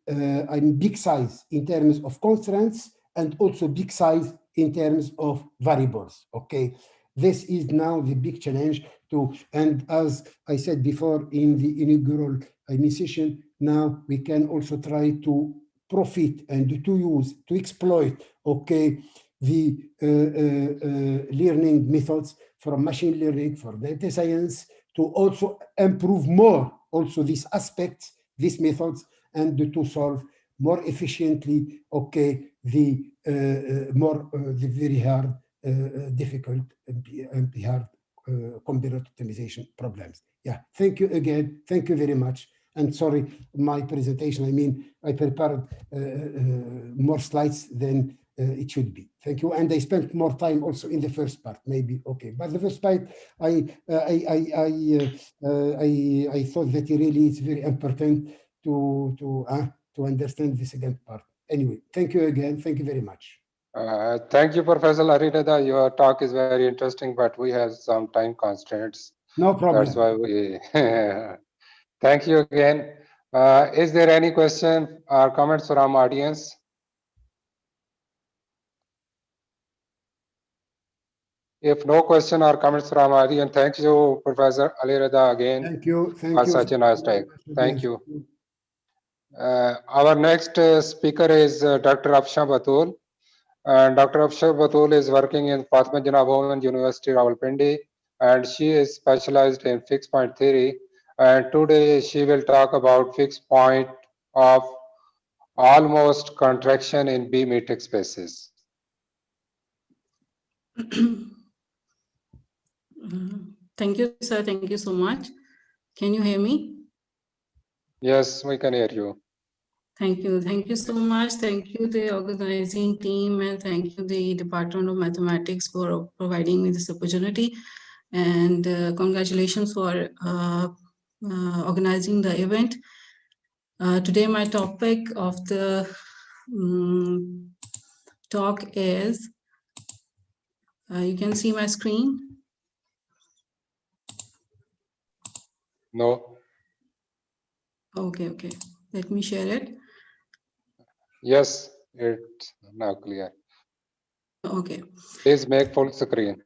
big size in terms of constraints and also big size in terms of variables, okay. This is now the big challenge and as I said before in the inaugural session, now we can also try to profit and to exploit, okay, the learning methods from machine learning, for data science, to also improve more also these aspects, these methods, and to solve more efficiently, okay, the very hard, difficult, and hard combinatorial optimization problems. Yeah, thank you again. Thank you very much. And sorry, my presentation, I prepared more slides than it should be. Thank you. And I spent more time also in the first part, maybe. Okay, but the first part, I thought that really it's very important to understand the second part. Anyway, thank you again. Thank you very much. Thank you, Professor Arirada. Your talk is very interesting, but we have some time constraints. No problem. That's why we. Thank you again. Is there any question or comments from audience? If no question or comments from audience, thank you, Professor Arirada, again. Thank you. Thank for you. Such a nice talk. Thank you. Our next speaker is Dr. Afsha Batul. And Dr. Afsha Batul is working in Fatima Jinnah Women University, Rawalpindi, and she is specialized in fixed point theory. And today she will talk about fixed point of almost contraction in B-metric spaces. Thank you, sir. Thank you so much. Can you hear me? Yes, we can hear you. Thank you. Thank you so much. Thank you, the organizing team, and thank you, the Department of Mathematics, for providing me this opportunity. And congratulations for organizing the event. Today, my topic of the talk is, you can see my screen? No. Okay, okay. Let me share it. Yes, it's now clear. Okay. Please make full screen.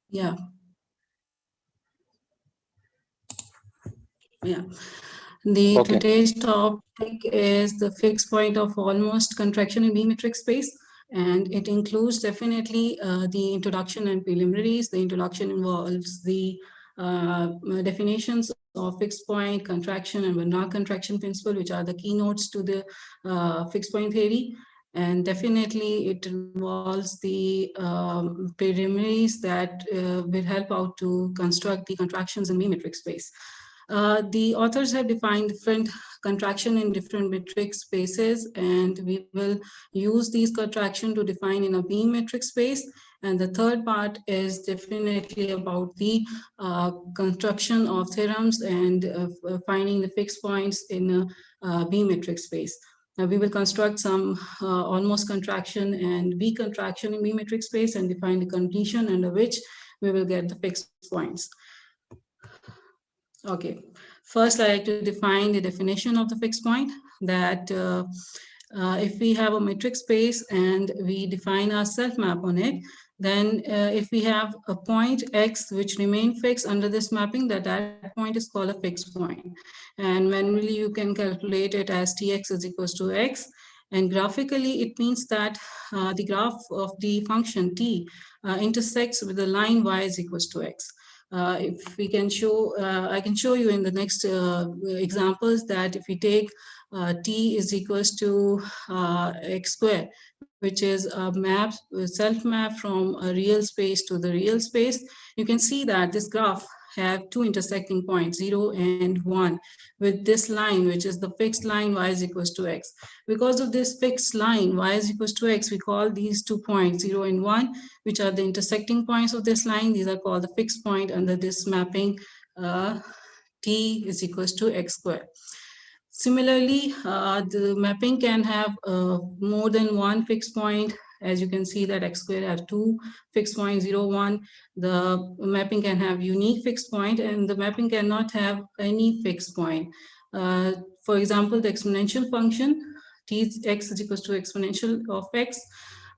Yeah. Yeah. The Okay. today's topic is the fixed point of almost contraction in B-metric space, and it includes definitely the introduction and preliminaries. The introduction involves the definitions of fixed point, contraction, and Banach contraction principle, which are the keynotes to the fixed point theory. And definitely it involves the preliminaries that will help out to construct the contractions in B-metric space. The authors have defined different contraction in different metric spaces, and we will use these contraction to define in a B-metric space. And the third part is definitely about the construction of theorems and finding the fixed points in a B-metric space. We will construct some almost contraction and B contraction in B-metric space and define the condition under which we will get the fixed points. Okay, first I like to define the definition of the fixed point, that if we have a metric space and we define our self-map on it, then if we have a point X which remain fixed under this mapping, that point is called a fixed point. And manually you can calculate it as Tx is equals to X. And graphically, it means that the graph of the function T intersects with the line Y is equals to X. If we can show, I can show you in the next examples that if we take T is equals to X square, which is a map, self map from a real space to the real space, you can see that this graph have two intersecting points, 0 and 1, with this line, which is the fixed line Y is equals to X. Because of this fixed line Y is equals to X, we call these 2 points, 0 and 1, which are the intersecting points of this line. These are called the fixed point under this mapping T is equals to X square. Similarly, the mapping can have more than one fixed point. As you can see that X squared have two fixed points, 0, 1. The mapping can have unique fixed point, and the mapping cannot have any fixed point. For example, the exponential function, Tx is equals to exponential of X.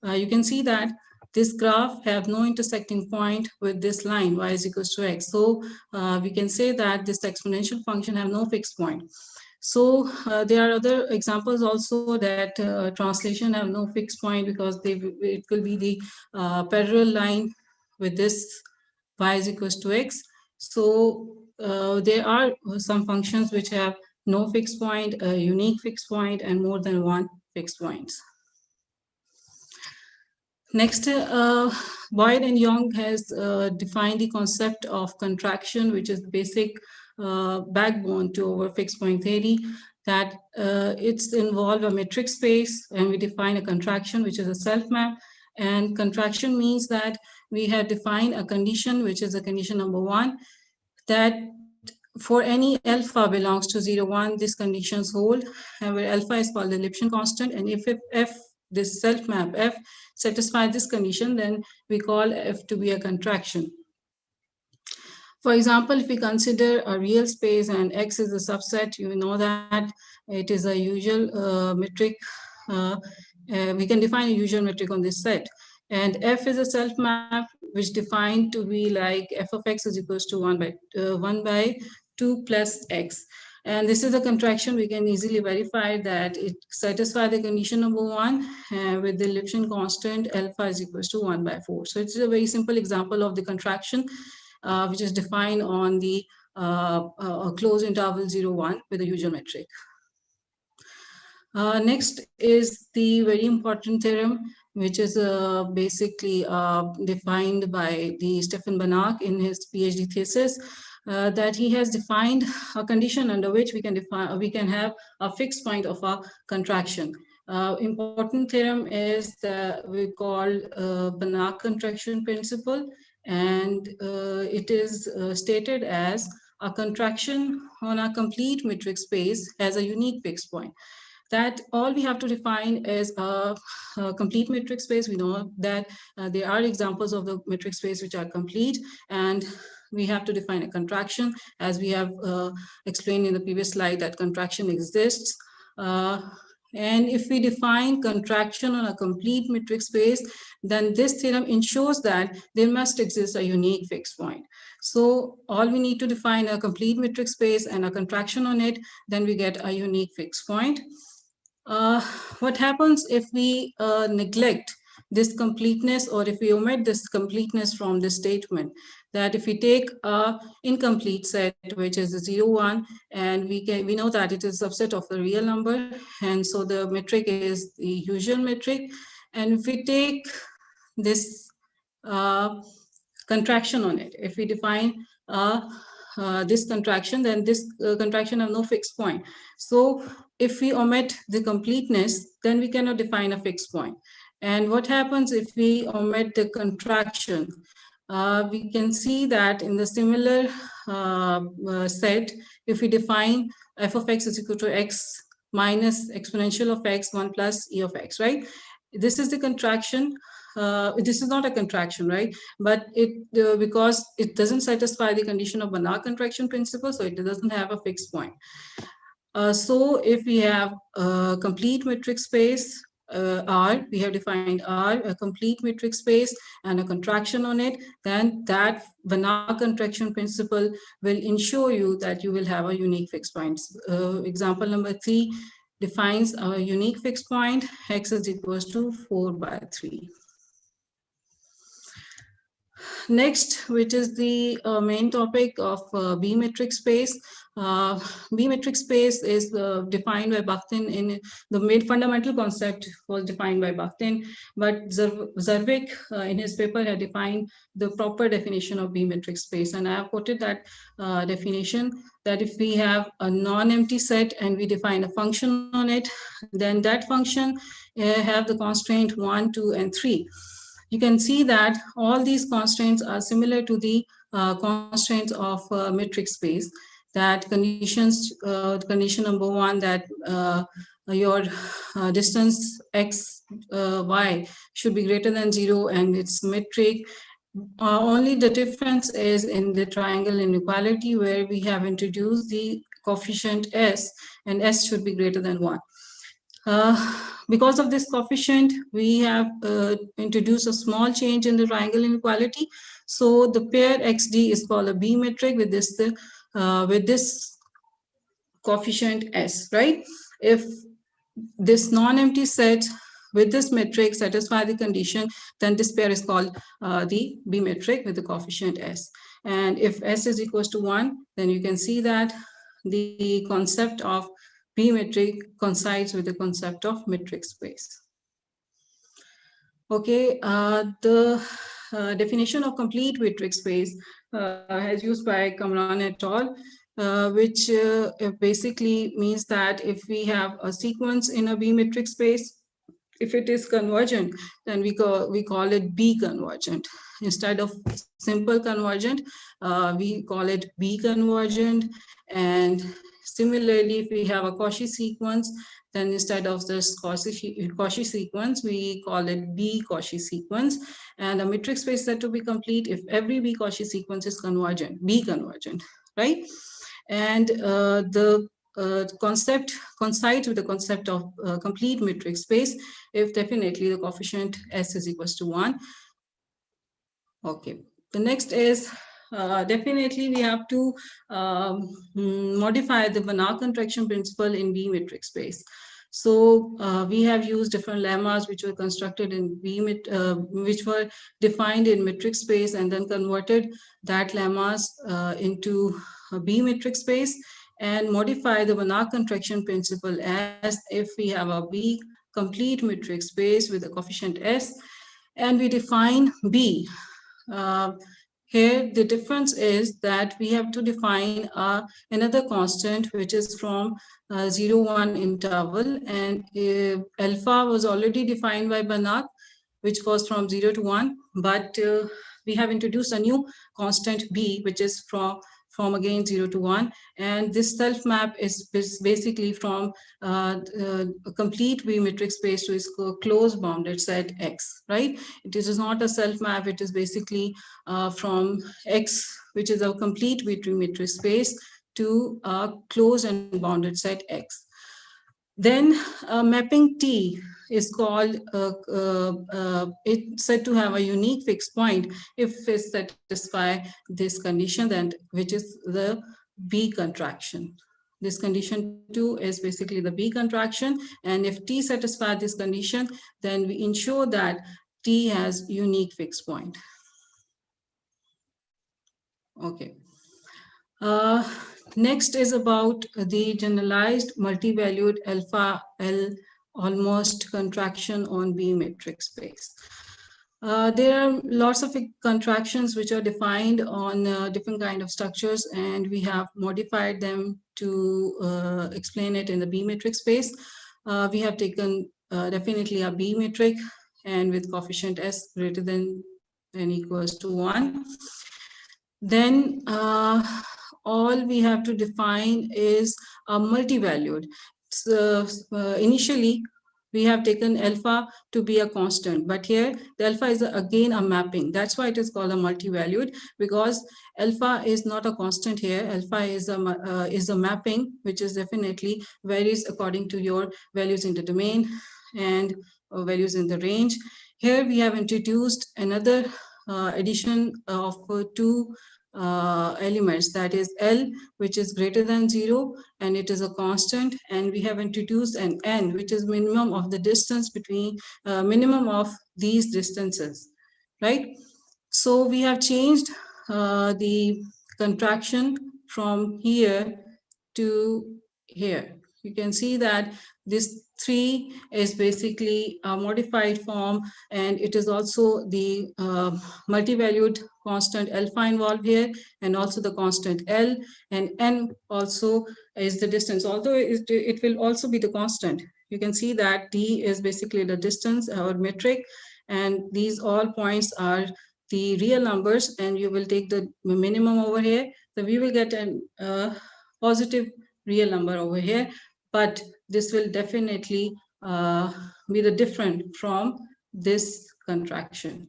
You can see that this graph have no intersecting point with this line, Y is equals to X. So we can say that this exponential function have no fixed point. So there are other examples also that translation have no fixed point, because it will be the parallel line with this Y is equals to X. So there are some functions which have no fixed point, a unique fixed point, and more than one fixed points. Next, Boyd and Young has defined the concept of contraction, which is the basic backbone to our fixed point theory, that it's involve a metric space, and we define a contraction, which is a self-map. And contraction means that we have defined a condition, which is a condition number 1, that for any alpha belongs to 0, 1, these conditions hold, and where alpha is called the Lipschitz constant. And if F, this self-map F, satisfies this condition, then we call F to be a contraction. For example, if we consider a real space and X is a subset, you know that it is a usual metric. We can define a usual metric on this set. And F is a self-map which defined to be like F of X is equals to 1 by 2 plus X. And this is a contraction. We can easily verify that it satisfies the condition number 1 with the Lipschitz constant alpha is equals to 1 by 4. So it's a very simple example of the contraction which is defined on the closed interval 0, 1 with a usual metric. Next is the very important theorem, which is basically defined by the Stefan Banach in his PhD thesis, that he has defined a condition under which we can have a fixed point of a contraction. Important theorem is that we call Banach contraction principle, and it is stated as a contraction on a complete metric space has a unique fixed point. That all we have to define is a complete metric space. We know that there are examples of the metric space which are complete, and we have to define a contraction, as we have explained in the previous slide that contraction exists. And if we define contraction on a complete metric space, then this theorem ensures that there must exist a unique fixed point. So all we need to define a complete metric space and a contraction on it, then we get a unique fixed point. What happens if we neglect this completeness, or if we omit this completeness from this statement? That if we take a incomplete set, which is a 0, 1, and we know that it is a subset of the real number, and so the metric is the usual metric. And if we take this contraction on it, if we define this contraction, then this contraction has no fixed point. So if we omit the completeness, then we cannot define a fixed point. And what happens if we omit the contraction? We can see that in the similar set, if we define f of x is equal to x minus exponential of x 1 plus e of x, right? This is the contraction. This is not a contraction, right? But it because it doesn't satisfy the condition of Banach contraction principle, so it doesn't have a fixed point. So if we have a complete metric space, R, we have defined R, a complete metric space, and a contraction on it, then that Banach contraction principle will ensure you that you will have a unique fixed point. Example number 3 defines a unique fixed point, x is equals to 4 by 3. Next, which is the main topic of B metric space. B metric space is defined by Bakhtin in the main fundamental concept was defined by Bakhtin, but Zervik in his paper had defined the proper definition of B metric space. And I have quoted that definition, that if we have a non-empty set and we define a function on it, then that function have the constraint 1, 2, and 3. You can see that all these constraints are similar to the constraints of metric space. That conditions, condition number 1, that your distance x, y should be greater than 0 and it's metric. Only the difference is in the triangle inequality, where we have introduced the coefficient s, and s should be greater than 1. Because of this coefficient, we have introduced a small change in the triangle inequality. So the pair XD is called a B metric with this coefficient S, right? If this non-empty set with this metric satisfy the condition, then this pair is called the B metric with the coefficient S. And if S is equals to 1, then you can see that the concept of B metric coincides with the concept of metric space. Okay, the definition of complete metric space as used by Kamran et al., which basically means that if we have a sequence in a B metric space, if it is convergent, then we call it B convergent. Instead of simple convergent, we call it B convergent. And similarly, if we have a Cauchy sequence, then instead of this Cauchy sequence, we call it B Cauchy sequence. And a metric space is said to be complete if every B Cauchy sequence is convergent, B convergent, right? And the concept coincides with the concept of complete metric space if definitely the coefficient S is equals to 1. Okay, the next is definitely we have to modify the Banach contraction principle in B metric space. So we have used different lemmas which were constructed in which were defined in metric space, and then converted that lemmas into a B metric space, and modify the Banach contraction principle as if we have a B complete metric space with a coefficient S, and we define B. Here, the difference is that we have to define another constant, which is from 0, 1 interval, and alpha was already defined by Banach, which was from 0 to 1, but we have introduced a new constant B, which is from from again 0 to 1. And this self map is basically from a complete V metric space to its closed bounded set X, right? It is not a self map, it is basically from X, which is a complete V metric space, to a closed and bounded set X. Then mapping T is called, it's said to have a unique fixed point if it satisfy this condition, then which is the B contraction. This condition 2 is basically the B contraction. And if T satisfies this condition, then we ensure that T has unique fixed point. Okay. Next is about the generalized multi-valued alpha L almost contraction on B metric space. There are lots of contractions which are defined on different kind of structures, and we have modified them to explain it in the B metric space. We have taken definitely a B metric, and with coefficient S greater than n equals to 1. Then all we have to define is a multi-valued. So initially we have taken alpha to be a constant, but here the alpha is again a mapping. That's why it is called a multi-valued, because alpha is not a constant here. Alpha is a mapping, which is definitely varies according to your values in the domain and values in the range. Here we have introduced another addition of two elements, that is L, which is greater than 0, and it is a constant, and we have introduced an N, which is minimum of the distance between minimum of these distances, right? So we have changed the contraction from here to here. You can see that this 3 is basically a modified form, and it is also the multi-valued constant alpha involved here, and also the constant L, and N also is the distance, although it will also be the constant. You can see that D is basically the distance or metric, and these all points are the real numbers, and you will take the minimum over here. So we will get a positive real number over here, but this will definitely be the different from this contraction.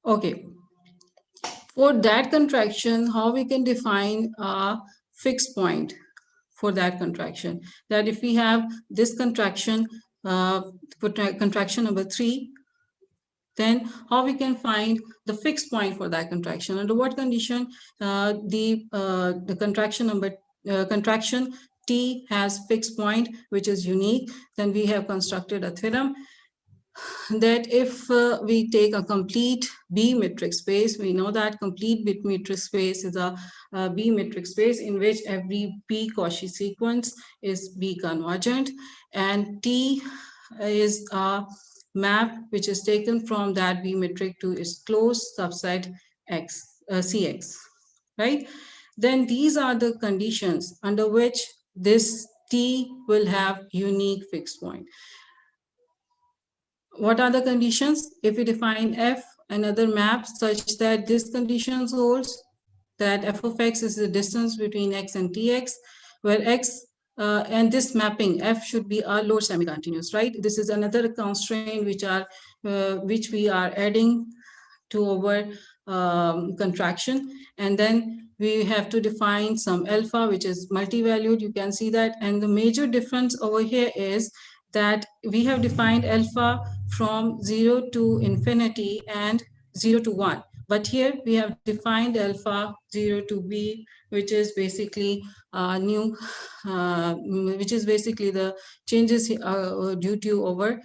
Okay, for that contraction, how we can define a fixed point for that contraction? That if we have this contraction, contraction number 3, then how we can find the fixed point for that contraction? Under what condition the contraction number contraction T has fixed point, which is unique? Then we have constructed a theorem that if we take a complete B metric space, we know that complete B metric space is a B metric space in which every B Cauchy sequence is B convergent, and T is a map which is taken from that B metric to its closed subset X, CX, right? Then these are the conditions under which this T will have unique fixed point. What are the conditions? If we define F, another map such that this condition holds, that F of X is the distance between X and Tx, where X and this mapping F should be a lower semi-continuous, right? This is another constraint which we are adding to our contraction. And then we have to define some alpha, which is multi-valued. You can see that. And the major difference over here is that we have defined alpha from 0 to infinity and 0 to 1. But here we have defined alpha 0 to B, which is basically new, which is basically the changes due to our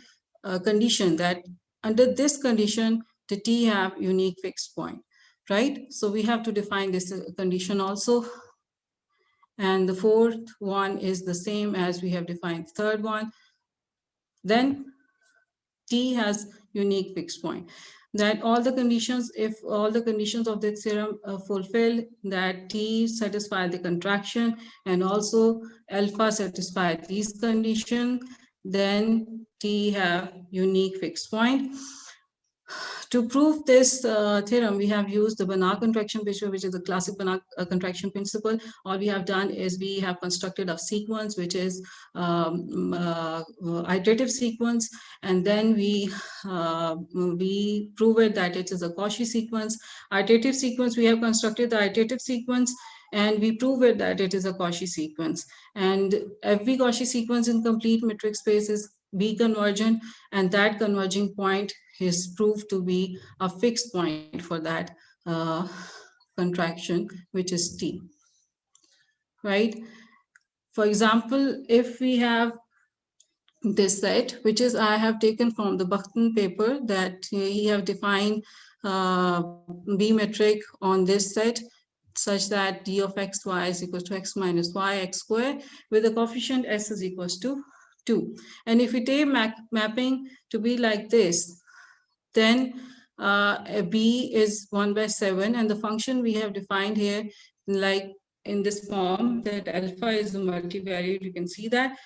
condition, that under this condition, the T have unique fixed point, right? So we have to define this condition also. And the fourth one is the same as we have defined the third one. Then T has unique fixed point. That all the conditions, if all the conditions of the theorem fulfill, that T satisfy the contraction and also alpha satisfy these conditions, then T have unique fixed point. To prove this theorem, we have used the Banach contraction principle, which is the classic Banach contraction principle. All we have done is we have constructed a sequence, which is iterative sequence, and then we prove it that it is a Cauchy sequence. Iterative sequence, we have constructed the iterative sequence, and we prove it that it is a Cauchy sequence. And every Cauchy sequence in complete metric space is B convergent, and that converging point is proved to be a fixed point for that contraction, which is T, right? For example, if we have this set, which is I have taken from the Buckton paper, that he have defined B metric on this set such that d of x y is equals to x minus y x square with the coefficient s is equals to 2. And if we take mapping to be like this, then B is 1 by 7, and the function we have defined here, like in this form, that alpha is a multivariate, you can see that,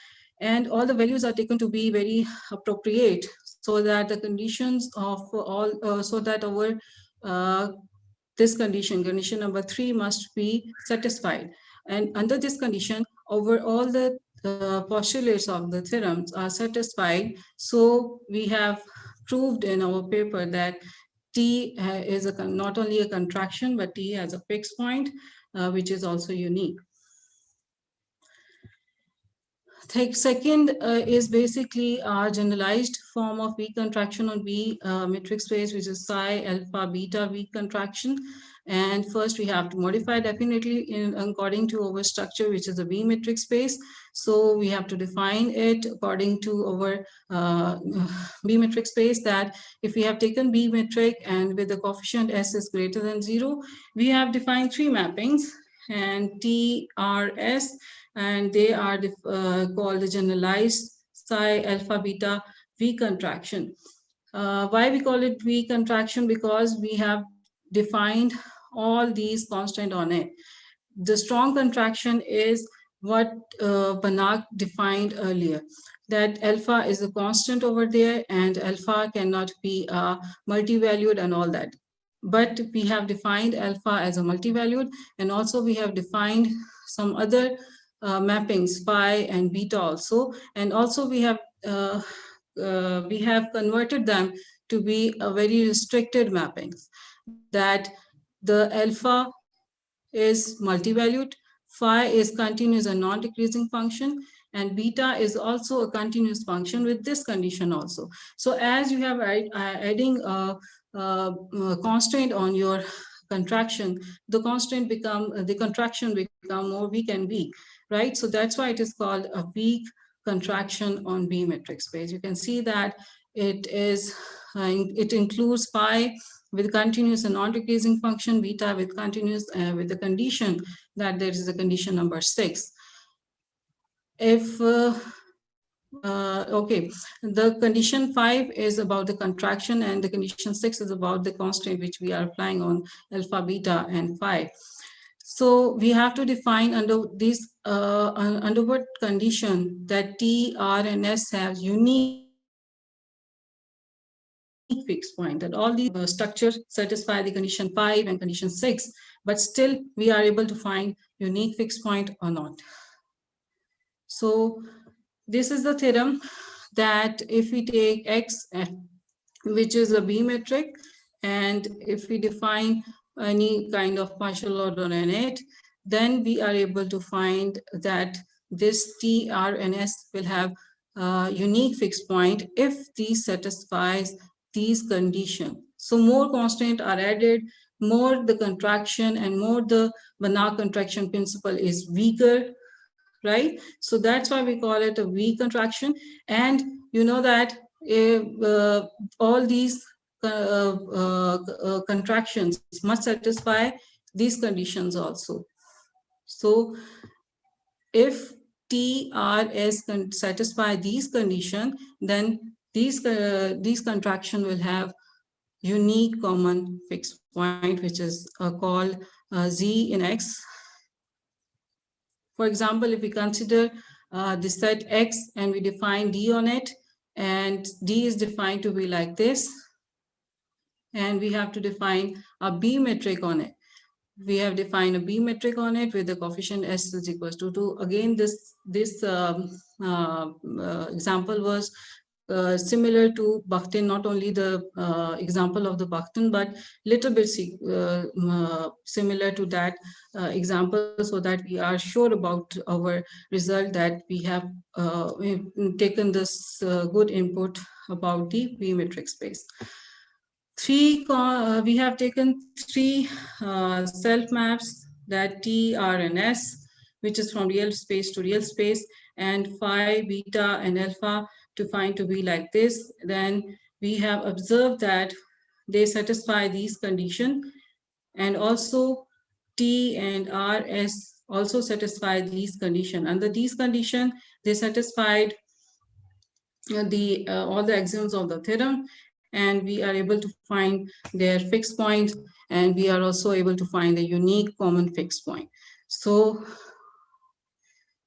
and all the values are taken to be very appropriate, so that the conditions of all, so that our this condition number 3 must be satisfied. And under this condition, over all the postulates of the theorems are satisfied. So we have proved in our paper that T is not only a contraction, but T has a fixed point, which is also unique. Second is basically our generalized form of weak contraction on B metric space, which is psi alpha beta weak contraction. And first we have to modify definitely according to our structure, which is a B metric space. So we have to define it according to our B metric space, that if we have taken B metric and with the coefficient S is greater than 0, we have defined 3 mappings, and T, R, S, and they are called the generalized psi alpha beta V contraction. Why we call it V contraction? Because we have defined all these constant on it. The strong contraction is what Banach defined earlier, that alpha is a constant over there and alpha cannot be multivalued and all that. But we have defined alpha as a multivalued, and also we have defined some other mappings, phi and beta also, and also we have converted them to be a very restricted mappings, that the alpha is multivalued, phi is continuous and non-decreasing function, and beta is also a continuous function with this condition also. So as you have adding a constraint on your contraction, the contraction become more weak and weak, right? So that's why it is called a weak contraction on B metric space. You can see that it is it includes phi with continuous and non-decreasing function, beta with continuous with the condition that there is a condition number 6. If okay, the condition 5 is about the contraction, and the condition 6 is about the constraint which we are applying on alpha, beta, and phi. So we have to define under this under what condition that T, R, and S have unique fixed point, that all these structures satisfy the condition 5 and condition 6, but still we are able to find unique fixed point or not. So this is the theorem that if we take X, which is a B metric, and if we define any kind of partial order on it, then we are able to find that this T, R, and S will have a unique fixed point if these satisfies these conditions. So more constraints are added, more the contraction and more the Banach contraction principle is weaker, right? So that's why we call it a weak contraction. And you know that all these contractions must satisfy these conditions also. So if T, R, S can satisfy these conditions, then these contraction will have unique common fixed point, which is called Z in X. For example, if we consider the set X and we define D on it, and D is defined to be like this, and we have to define a B metric on it. We have defined a B metric on it with the coefficient S is equals to 2. Again, this example was similar to Bakhtin, not only the example of the Bakhtin, but little bit similar to that example, so that we are sure about our result, that we've taken this good input about the B metric space. We have taken three self maps, that T, R, and S, which is from real space to real space, and phi, beta, and alpha to find to be like this. Then we have observed that they satisfy these conditions, and also T and R, S also satisfy these conditions. Under these conditions, they satisfied all the axioms of the theorem, and we are able to find their fixed points, and we are also able to find the unique common fixed point. So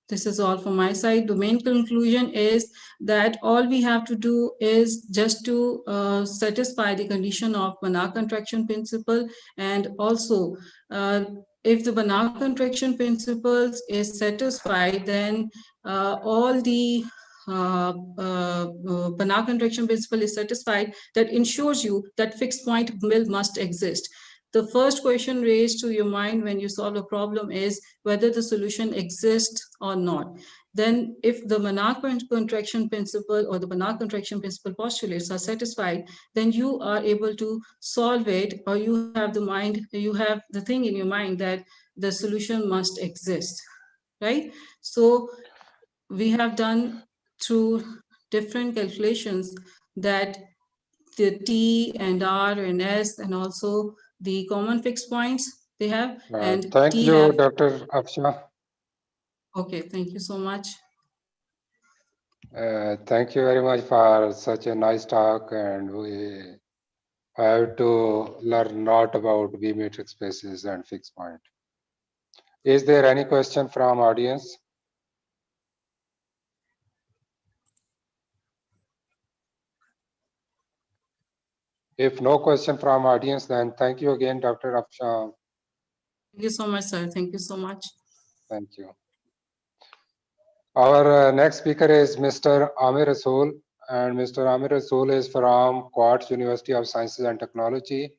this is all from my side. The main conclusion is that all we have to do is just to satisfy the condition of Banach contraction principle, and also if the Banach contraction principles is satisfied, then all the Banach contraction principle is satisfied, that ensures you that fixed point will must exist. The first question raised to your mind when you solve a problem is whether the solution exists or not. Then if the Banach contraction principle or the Banach contraction principle postulates are satisfied, then you are able to solve it, or you have the thing in your mind that the solution must exist, right? So we have done through different calculations that the T and R and S, and also the common fixed points they have, and Thank T you, have. Dr. Afsha. Okay, thank you so much. Thank you very much for such a nice talk, and we have to learn a lot about B matrix spaces and fixed point. Is there any question from audience? If no question from audience, then thank you again, Dr. Afsha. Thank you so much, sir. Thank you so much. Thank you. Our next speaker is Mr. Amir Rasool, and Mr. Amir Rasool is from Quartz University of Sciences and Technology.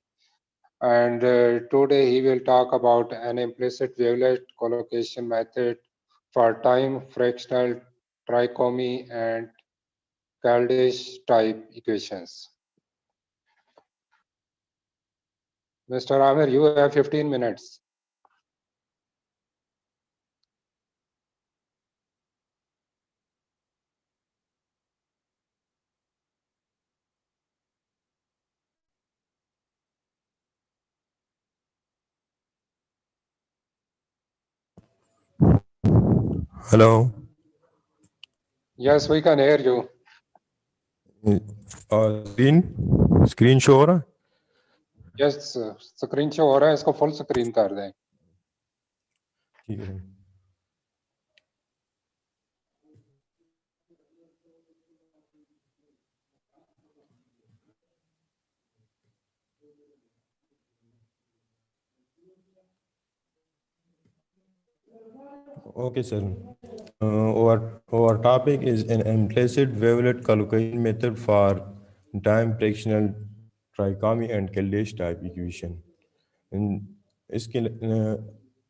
And today he will talk about an implicit wavelet collocation method for time fractional trichotomy and Caldish type equations. Mr. Amir, you have 15 minutes. Hello. Yes, we can hear you. Screen show हो रहा है? Yes, screen show हो रहा है, इसको full screen कर दें. ठीक है. Okay, sir. Our topic is an implicit wavelet collocation method for time fractional trichotomy and Caldish type equation. In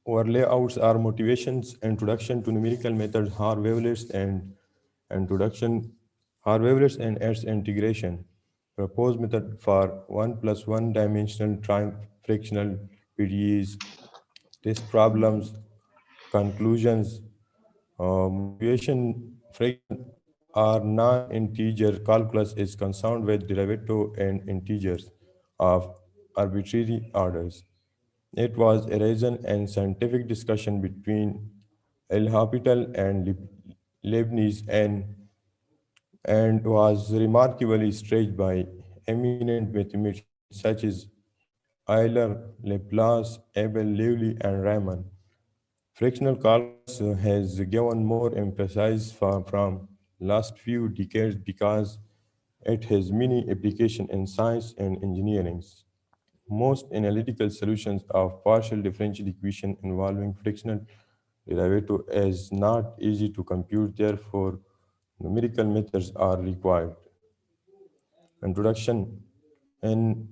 our layouts are motivations, introduction to numerical methods, Haar wavelets, and introduction Haar wavelets and its integration. Proposed method for 1+1 dimensional time fractional PDEs, test problems, conclusions, motivation fraction or non-integer calculus is concerned with derivative and integers of arbitrary orders. It was a reason and scientific discussion between L'Hopital and Leibniz and was remarkably stretched by eminent mathematicians such as Euler, Laplace, Abel, Lively, and Riemann. Fractional calculus has given more emphasis from last few decades because it has many applications in science and engineering. Most analytical solutions of partial differential equation involving frictional derivative is not easy to compute, therefore numerical methods are required. Introduction. In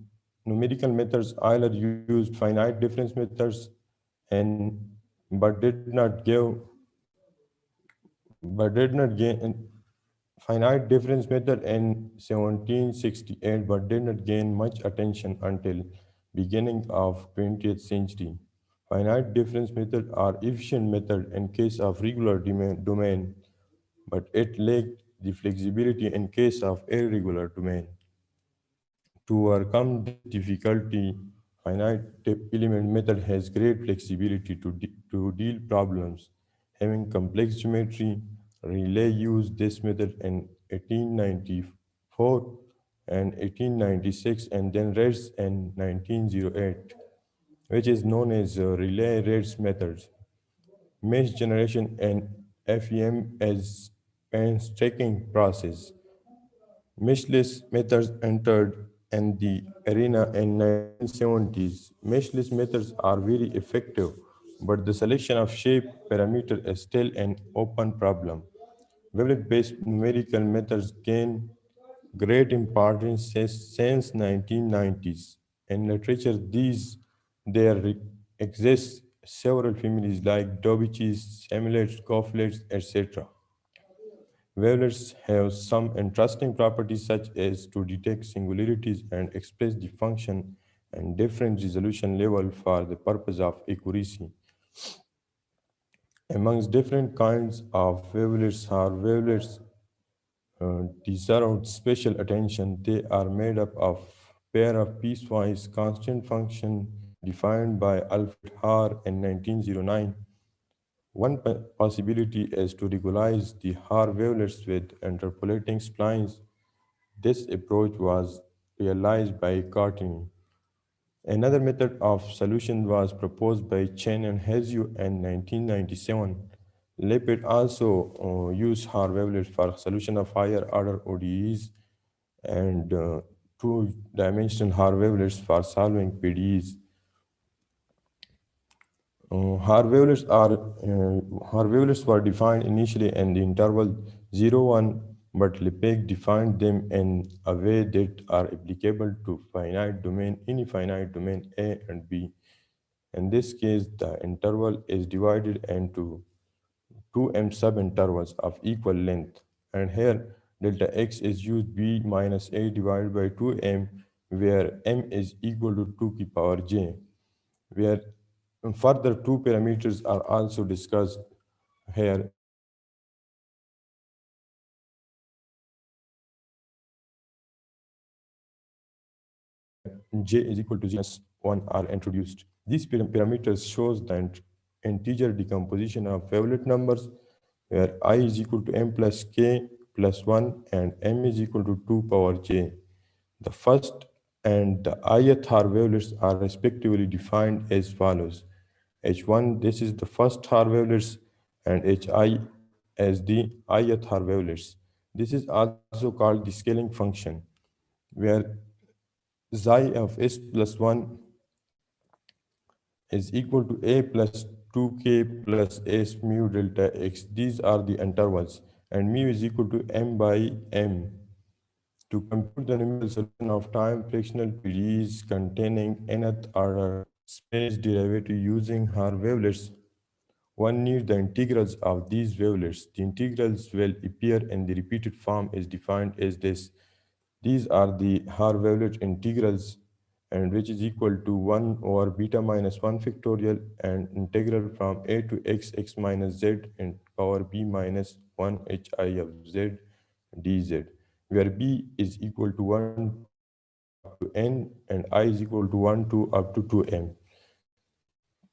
numerical methods, Euler used finite difference methods and but did not give but did not gain finite difference method in 1768 but did not gain much attention until beginning of 20th century. Finite difference method are efficient method in case of regular domain, but it lacked the flexibility in case of irregular domain. To overcome this difficulty, finite element method has great flexibility to deal problems having complex geometry. Relay used this method in 1894 and 1896 and then Reds in 1908, which is known as Relay-Reds methods. Mesh generation and FEM as painstaking process. Meshless methods entered in the arena in 1970s. Meshless methods are very effective, but the selection of shape parameter is still an open problem. Wavelet-based numerical methods gain great importance since 1990s. In literature, exist several families like Dobichis, Semilets, Coflets, etc. Wavelets have some interesting properties such as to detect singularities and express the function and different resolution level for the purpose of accuracy. Amongst different kinds of wavelets are wavelets deserve special attention. They are made up of pair of piecewise constant function defined by Alfred Haar in 1909. One possibility is to regularize the Haar wavelets with interpolating splines. This approach was realized by Cartini. Another method of solution was proposed by Chen and Hezhu in 1997. Lepid also used Haar wavelets for solution of higher order ODEs and two-dimensional Haar wavelets for solving PDEs. Haar wavelets were defined initially in the interval 0, 1, but Lepage defined them in a way that are applicable to finite domain, any finite domain A and B. In this case, the interval is divided into 2m subintervals of equal length. And here, delta x is used b minus a divided by 2m, where m is equal to 2 to the power j, where further two parameters are also discussed here. J is equal to 0 minus 1 are introduced. These parameters shows the integer decomposition of wavelet numbers where I is equal to m plus k plus 1 and m is equal to 2 power j. The first and the ith Haar wavelets are respectively defined as follows. H1, this is the first Haar wavelets, and Hi as the ith Haar wavelets. This is also called the scaling function, where xi of s plus 1 is equal to a plus 2k plus s mu delta x. These are the intervals, and mu is equal to m by m. To compute the numerical solution of time fractional PDEs containing nth order space derivative using Haar wavelets, one needs the integrals of these wavelets. The integrals will appear in the repeated form is defined as this. These are the Haar wavelet integrals, and which is equal to 1 over beta minus 1 factorial and integral from a to x minus z in power b minus 1 hi of z dz, where b is equal to 1 up to n and I is equal to 1 to up to 2m.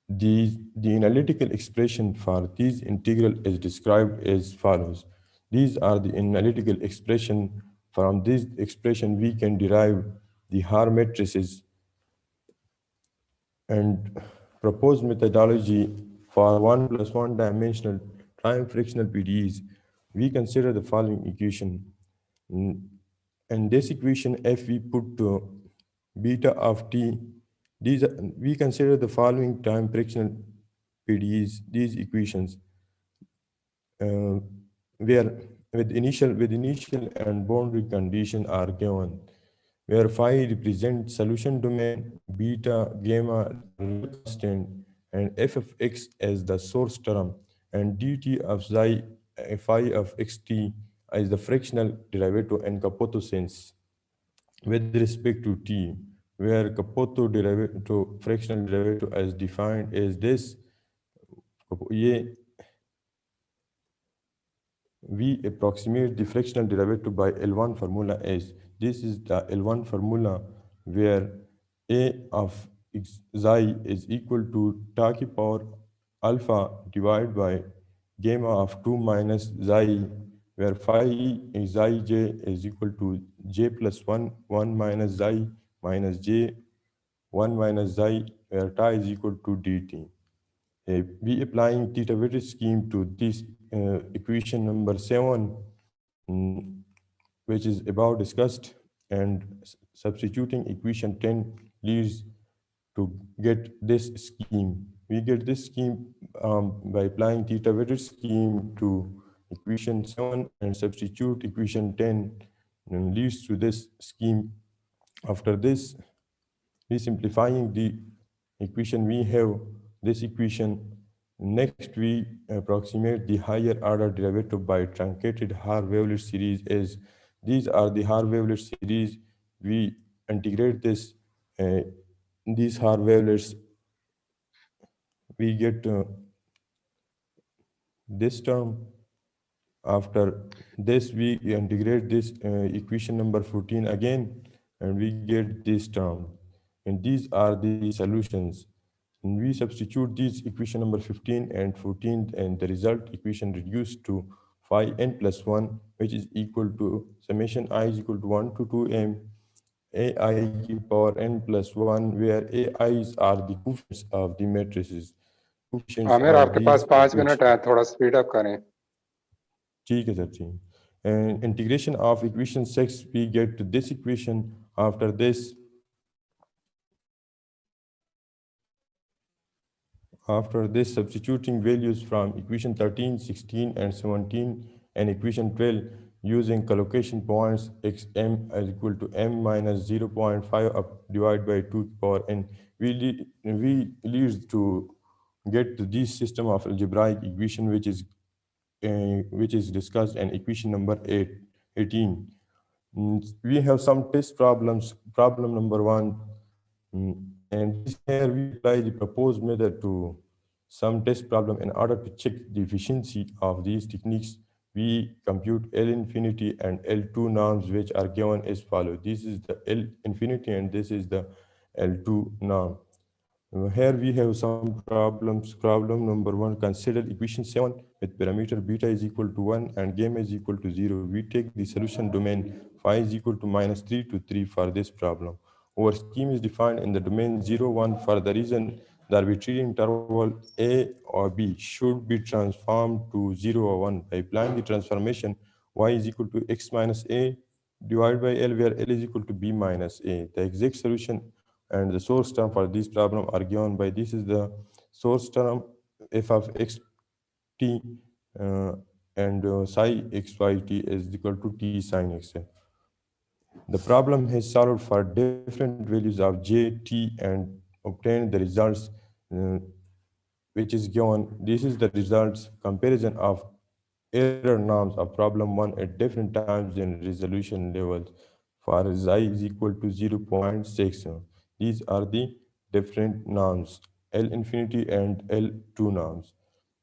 The analytical expression for these integral is described as follows. These are the analytical expression. From this expression, we can derive the Haar matrices and proposed methodology for 1 plus 1 dimensional time frictional PDEs. We consider the following equation. In this equation, if we put beta of t We consider the following time fractional PDEs, these equations, uh, where with initial and boundary condition are given, where phi represents solution domain, beta, gamma are real constant, and f of x as the source term, and dt of psi phi of xt is the fractional derivative and Capotto sense with respect to t, where Capotto derivative fractional derivative as defined as this. ये we approximate the fractional derivative by L1 formula as this is the L1 formula where A of xi is equal to tau power alpha divided by gamma of 2 minus xi, where phi xi j is equal to j plus 1 minus xi minus j 1 minus xi, where tau is equal to dt. We applying theta weighted scheme to this equation number 7, which is above discussed, and substituting equation 10 leads to get this scheme. We get this scheme by applying theta weighted scheme to equation 7 and substitute equation 10 and leads to this scheme. After this, we simplifying the equation, we have this equation. Next, we approximate the higher order derivative by truncated Haar-Wavelet series as these are the Haar-Wavelet series. We integrate this, these Haar-Wavelets, we get this term. After this, we integrate this equation number 14 again, and we get this term. And these are the solutions. And we substitute these equation number 15 and 14, and the result equation reduced to phi n plus 1, which is equal to summation I is equal to 1 to 2m ai की power n plus 1, where ai's are the coefficients of the matrices. Coefficients Aamir of आपके पास these 5 minute है, थोड़ा speed up करें. ठीक है sir, ठीक. And integration of equation 6, we get to this equation. After this, substituting values from equation 13, 16, and 17, and equation 12 using collocation points xm is equal to m minus 0.5 up divided by 2 power n, we leads to get to this system of algebraic equation which is discussed in equation number 18. We have some test problems. Problem number 1, and this here we apply the proposed method to some test problem in order to check the efficiency of these techniques. We compute L infinity and L2 norms, which are given as follows. This is the L infinity and this is the L2 norm. Here we have some problems. Problem number 1, consider equation 7 with parameter beta is equal to 1 and gamma is equal to 0. We take the solution domain phi is equal to minus 3 to 3 for this problem. Our scheme is defined in the domain 0, 1 for the reason the arbitrary interval a or b should be transformed to 0 or 1 by applying the transformation y is equal to x minus a divided by L, where L is equal to b minus a. The exact solution and the source term for this problem are given by this is the source term f of x t and psi x y t is equal to t sine x. The problem has solved for different values of j, t, and obtained the results which is given. This is the results comparison of error norms of problem 1 at different times in resolution levels for xi is equal to 0.6. These are the different norms, L infinity and L2 norms.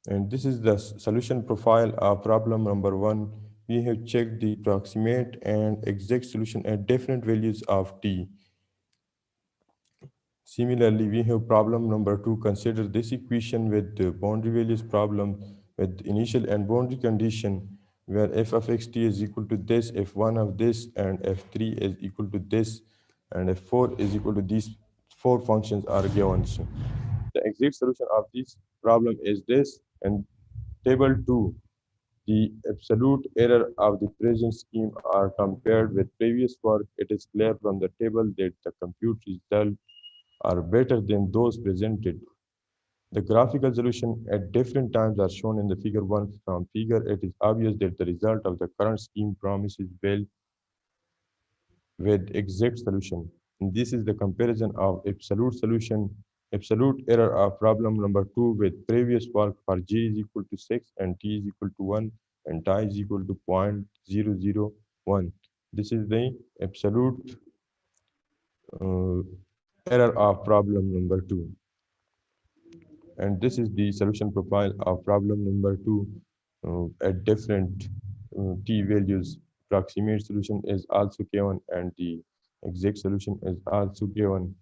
And this is the solution profile of problem number 1. We have checked the approximate and exact solution at different values of t. Similarly, we have problem number 2. Consider this equation with the boundary values problem with initial and boundary condition, where f of xt is equal to this, f1 of this, and f3 is equal to this, and f4 is equal to these 4 functions are given. So the exact solution of this problem is this, and table 2. The absolute error of the present scheme are compared with previous work. It is clear from the table that the compute result are better than those presented. The graphical solution at different times are shown in the figure 1. From figure, it is obvious that the result of the current scheme promises well with exact solution. And this is the comparison of absolute error of problem number 2 with previous work for g is equal to 6 and t is equal to 1 and t is equal to 0.001. This is the absolute uh, error of problem number 2. And this is the solution profile of problem number 2 at different t values. Approximate solution is also given and the exact solution is also given.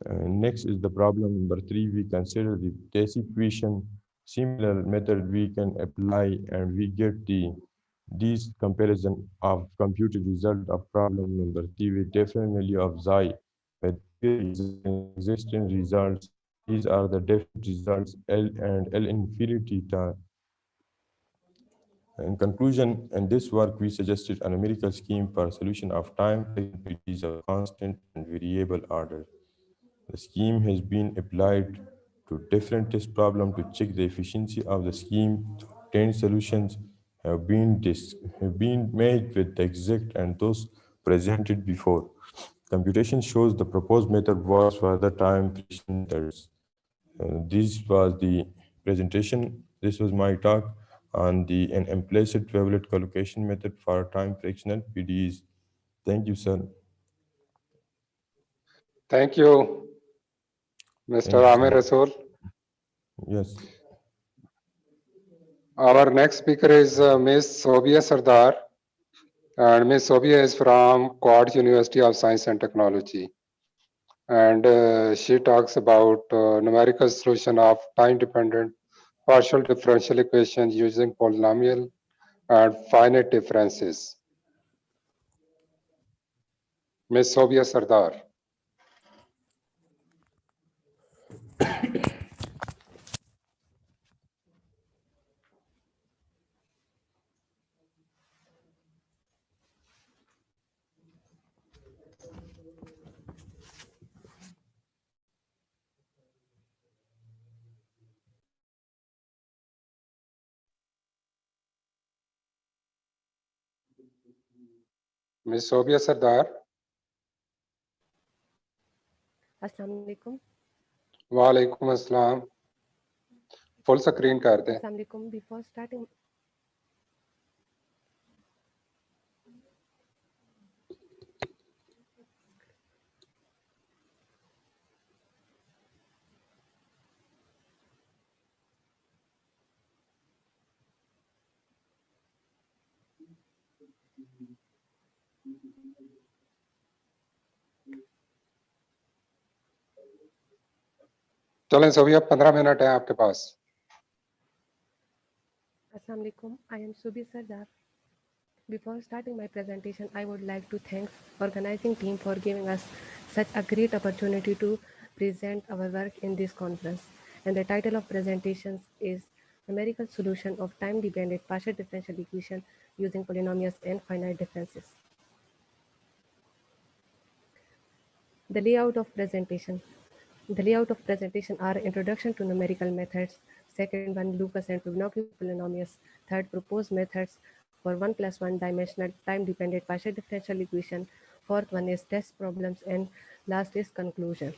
Next is the problem number 3. We consider the basic equation. Similar method we can apply and we get these comparison of computed result of problem number 3 with different value of xi with existing results. These are the different results L and L infinity time. In conclusion, in this work, we suggested a numerical scheme for solution of time PDs of constant and variable order. The scheme has been applied to different test problems to check the efficiency of the scheme. 10 solutions have been made with the exact and those presented before. Computation shows the proposed method works for the time prediction methods. This was the presentation. This was my talk on an implicit wavelet collocation method for time fractional PDEs. Thank you, sir. Thank you, Mr. Thank you, Amir sir. Rasool. Yes. Our next speaker is Ms. Sobia Sardar. And Ms. Sobia is from Quad University of Science and Technology. And she talks about numerical solution of time-dependent partial differential equations using polynomial and finite differences. Ms. Sobia Sardar. Ms. Sobia Sardar. अस्सलाम वालेकुम वालेकुम अस्सलाम. Full screen कर दें. अस्सलाम वालेकुम before starting चलें Sobia, 15 minute है आपके पास. अस्सलाम वालेकुम I am Subi Sardar. Before starting my presentation, I would like to thank organizing team for giving us such a great opportunity to present our work in this conference. And the title of presentations is Numerical Solution of Time-Dependent Partial Differential Equation using Polynomials and Finite Differences. The layout of presentation. The layout of presentation are introduction to numerical methods, second one Lucas and Fibonacci polynomials, third proposed methods for 1 plus 1 dimensional time-dependent partial differential equation, fourth one is test problems, and last is conclusion.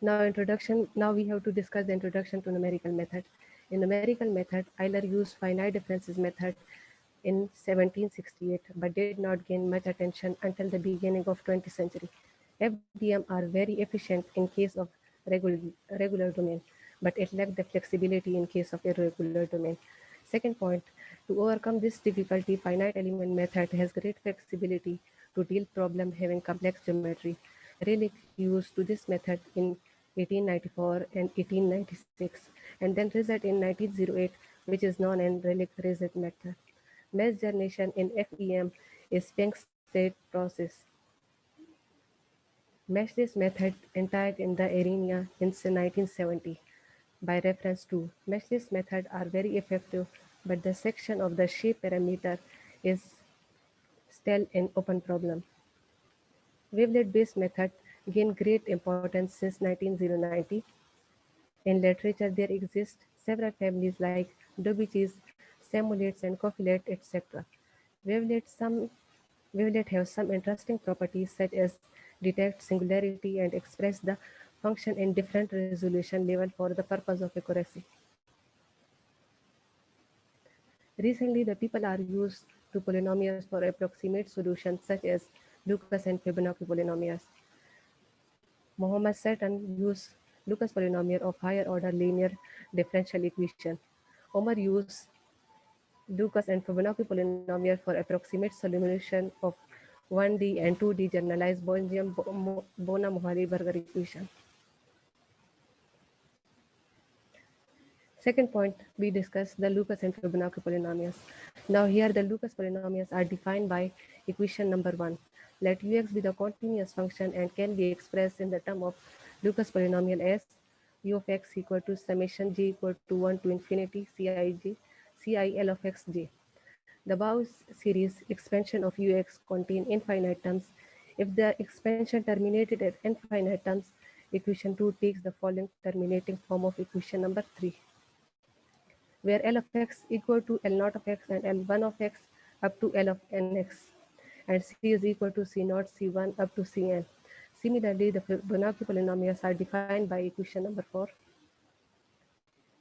Now we have to discuss the introduction to numerical method. In numerical method, Euler used finite differences method in 1768, but did not gain much attention until the beginning of 20th century. FDM are very efficient in case of regular domain, but it lacked the flexibility in case of irregular domain. Second point, to overcome this difficulty, finite element method has great flexibility to deal problem having complex geometry. Relic used to this method in 1894 and 1896, and then result in 1908, which is known as relic reset method. Mesh generation in FEM is Planck state process. Mesh this method entire in the arena in 1970. By reference to mesh this method are very effective, but the section of the shape parameter is still an open problem. Wavelet-based method gained great importance since 1990. In literature, there exist several families like Dobbich's, simulates, and copylate, etc. Wavelets have some interesting properties such as detect singularity and express the function in different resolution level for the purpose of accuracy. Recently, the people are used to polynomials for approximate solutions such as Lucas and Fibonacci polynomials. Mohammed Sutton used Lucas polynomial of higher order linear differential equation. Omar used Lucas and Fibonacci polynomial for approximate solution of 1D and 2D generalized Bonham-Mohari-Berger equation. Second point, we discussed the Lucas and Fibonacci polynomials. Now here the Lucas polynomials are defined by equation number 1. Let ux be the continuous function and can be expressed in the term of Lucas polynomial as u of x equal to summation j equal to 1 to infinity CIL of xj. The Bowes series expansion of ux contain infinite terms. If the expansion terminated at infinite terms, equation 2 takes the following terminating form of equation number 3, where L of x equal to L naught of x and L1 of x up to L of nx, and C is equal to C naught, C1 up to Cn. Similarly, the Fibonacci polynomials are defined by equation number 4.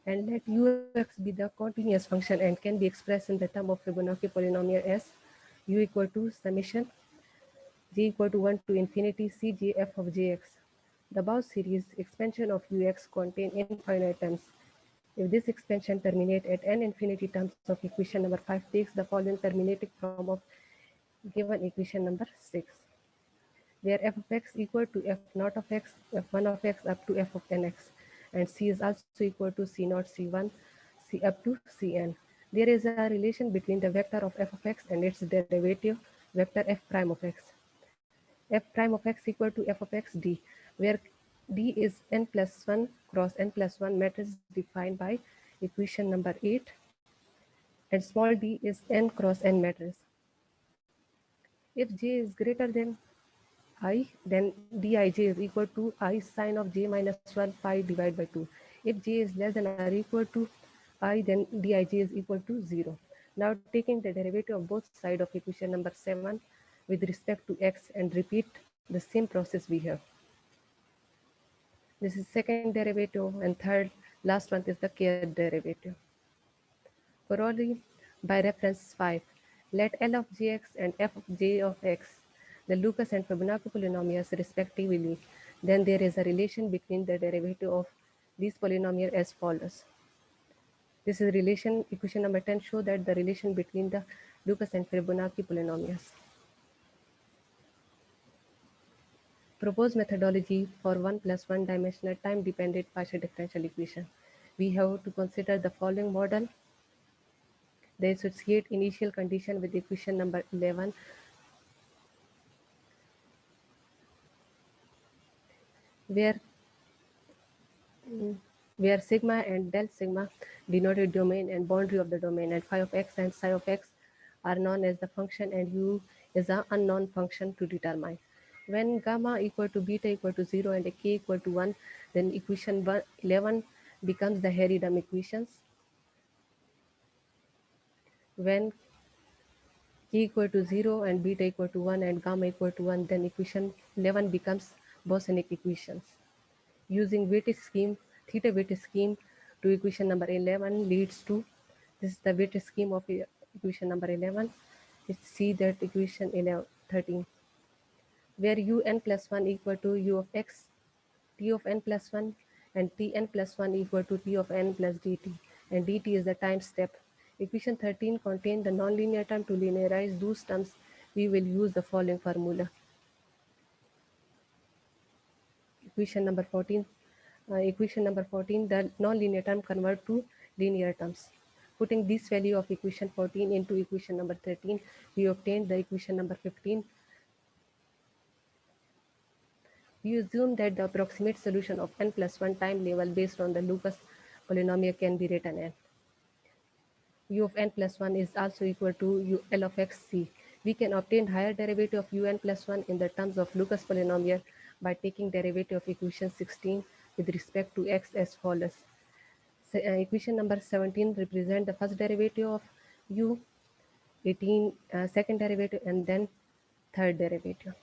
And let ux be the continuous function and can be expressed in the term of Fibonacci polynomial as u equal to summation j equal to 1 to infinity cjf of jx. The Bowes series expansion of ux contain infinite terms. If this expansion terminates at n infinity terms of equation number 5 takes the following terminating form of given equation number 6, where f of x equal to f naught of x, f1 of x up to f of nx, and c is also equal to c naught, c1, c up to cn. There is a relation between the vector of f of x and its derivative vector f prime of x. F prime of x equal to f of x d, where d is n plus 1 cross n plus 1 matrix defined by equation number 8, and small d is n cross n matrix. If j is greater than I, then dij is equal to I sine of j minus 1 pi divided by 2. If j is less than or equal to I, then dij is equal to 0. Now taking the derivative of both sides of equation number 7 with respect to x and repeat the same process we have. This is second derivative, and third, last one is the k derivative. Corollary by reference 5. Let L of jx and f of j of x, the Lucas and Fibonacci polynomials respectively, then there is a relation between the derivative of these polynomials as follows. This is relation, equation number 10 show that the relation between the Lucas and Fibonacci polynomials. Proposed methodology for 1 plus 1 dimensional time-dependent partial differential equation. We have to consider the following model. The associate initial condition with equation number 11, where sigma and del sigma denoted domain and boundary of the domain, and phi of x and psi of x are known as the function, and u is an unknown function to determine. When gamma equal to beta equal to 0 and k equal to 1, then equation 11 becomes the Harry-Dum equations. When k equal to 0 and beta equal to 1 and gamma equal to 1, then equation 11 becomes Bosonic equations. Using weighted scheme, theta weighted scheme to equation number 11 leads to, this is the weighted scheme of equation number 11. Let's see that equation 13, where un plus 1 equal to u of x, t of n plus 1, and tn plus 1 equal to t of n plus dt, and dt is the time step. Equation 13 contains the nonlinear term. To linearize those terms, we will use the following formula. Equation number 14, the nonlinear term convert to linear terms. Putting this value of equation 14 into equation number 13, we obtained the equation number 15. We assume that the approximate solution of n plus 1 time level based on the Lucas polynomial can be written as u of n plus 1 is also equal to L of x c. We can obtain higher derivative of un plus 1 in the terms of Lucas polynomial by taking derivative of equation 16 with respect to x as follows. So, equation number 17 represent the first derivative of u, 18 second derivative, and then third derivative.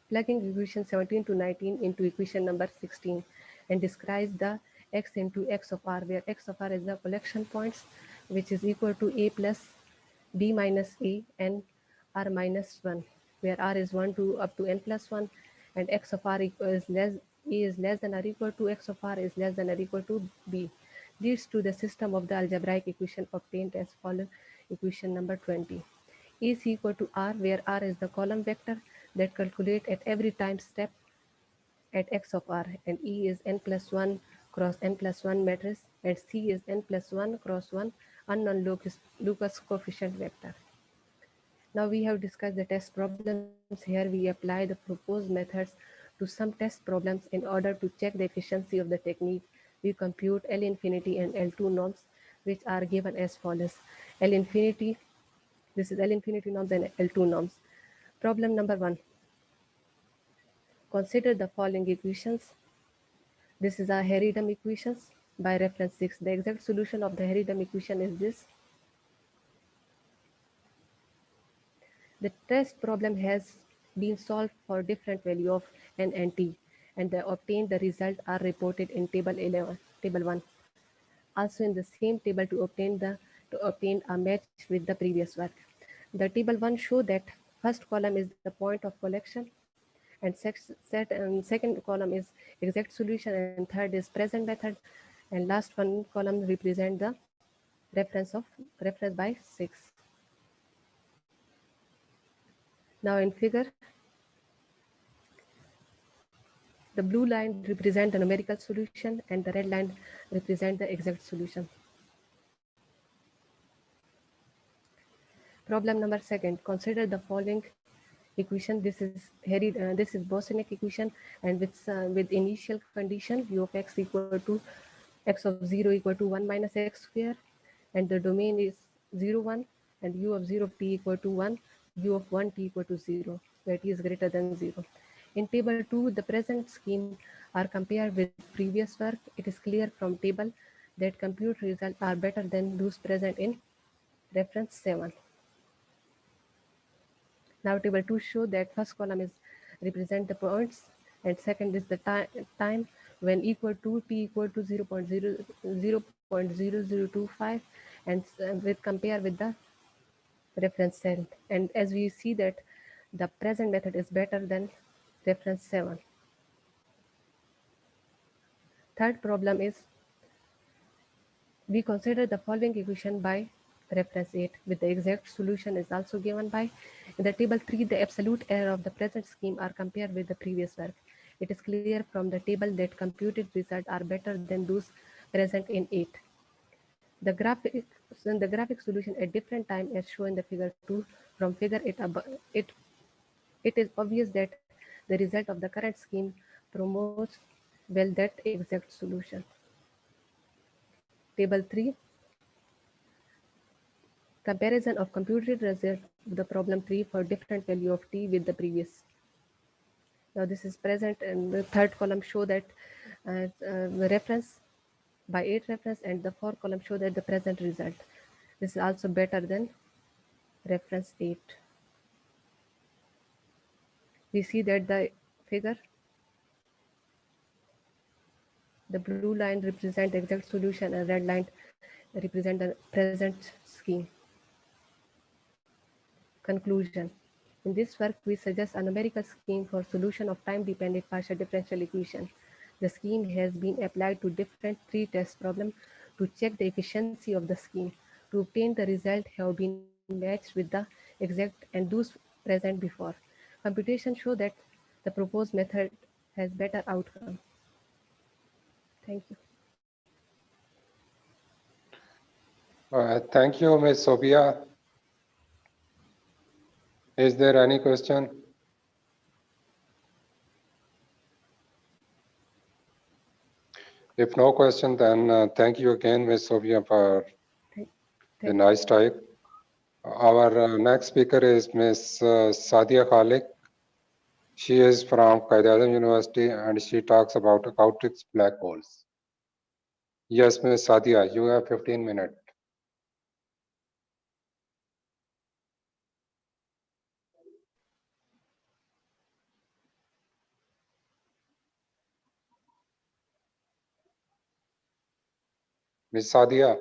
Plugging equation 17 to 19 into equation number 16 and describes the x into x of r, where x of r is the collection points, which is equal to a plus b minus a and r minus 1, where r is 1 to up to n plus 1, and x of r is less, a is less than or equal to x of r is less than or equal to b, leads to the system of the algebraic equation obtained as follows. Equation number 20. A is equal to r, where r is the column vector that calculate at every time step at x of r, and E is n plus 1 cross n plus 1 matrix, and C is n plus 1 cross 1 unknown Lucas coefficient vector. Now we have discussed the test problems. Here we apply the proposed methods to some test problems in order to check the efficiency of the technique. We compute L infinity and L2 norms, which are given as follows. L infinity, this is L infinity norms and L2 norms. Problem number 1. Consider the following equations. This is our Heredom equations by reference 6. The exact solution of the Heredom equation is this. The test problem has been solved for different value of n and t, and the obtained result are reported in table 1. Also in the same table to obtain a match with the previous work. The table 1 show that first column is the point of collection, and second column is exact solution, and third is present method, and last one column represent the reference by 6. Now in figure, the blue line represent the numerical solution and the red line represent the exact solution. Problem number 2. Consider the following equation. This is Bosniak equation, and with initial condition u of x equal to x of 0 equal to 1 minus x square, and the domain is 0, 1, and u of 0 t equal to 1, u of 1 t equal to 0, where t is greater than 0. In table 2, the present scheme are compared with previous work. It is clear from table that compute results are better than those present in reference 7. Now table 2 show that first column is represent the points, and second is the time when equal to t equal to 0.0025, and with compare with the reference 7. And as we see that the present method is better than reference 7. Third problem is we consider the following equation by reference 8 with the exact solution is also given by. In the table 3, the absolute error of the present scheme are compared with the previous work. It is clear from the table that computed results are better than those present in 8. The graphic solution at different time as shown in the figure 2. From figure it is obvious that the result of the current scheme promotes well that exact solution. Table 3. Comparison of computed result of the problem 3 for different value of t with the previous. Now this is present, and the third column show that the reference by 8 reference, and the fourth column show that the present result. This is also better than reference 8. We see that the figure, the blue line represent the exact solution and red line represent the present scheme. Conclusion. In this work, we suggest a numerical scheme for solution of time-dependent partial differential equation. The scheme has been applied to different 3 test problems to check the efficiency of the scheme. To obtain the result have been matched with the exact and those present before. Computation show that the proposed method has better outcome. Thank you. Thank you, Ms. Sobia. Is there any question? If no question, then thank you again, Ms. Sobia, for the nice talk. Our next speaker is Ms. Sadia Khalik. She is from Qaid-e-Azam University and she talks about acoustic black holes. Yes, Ms. Sadia, you have 15 minutes. Ms. Sadia.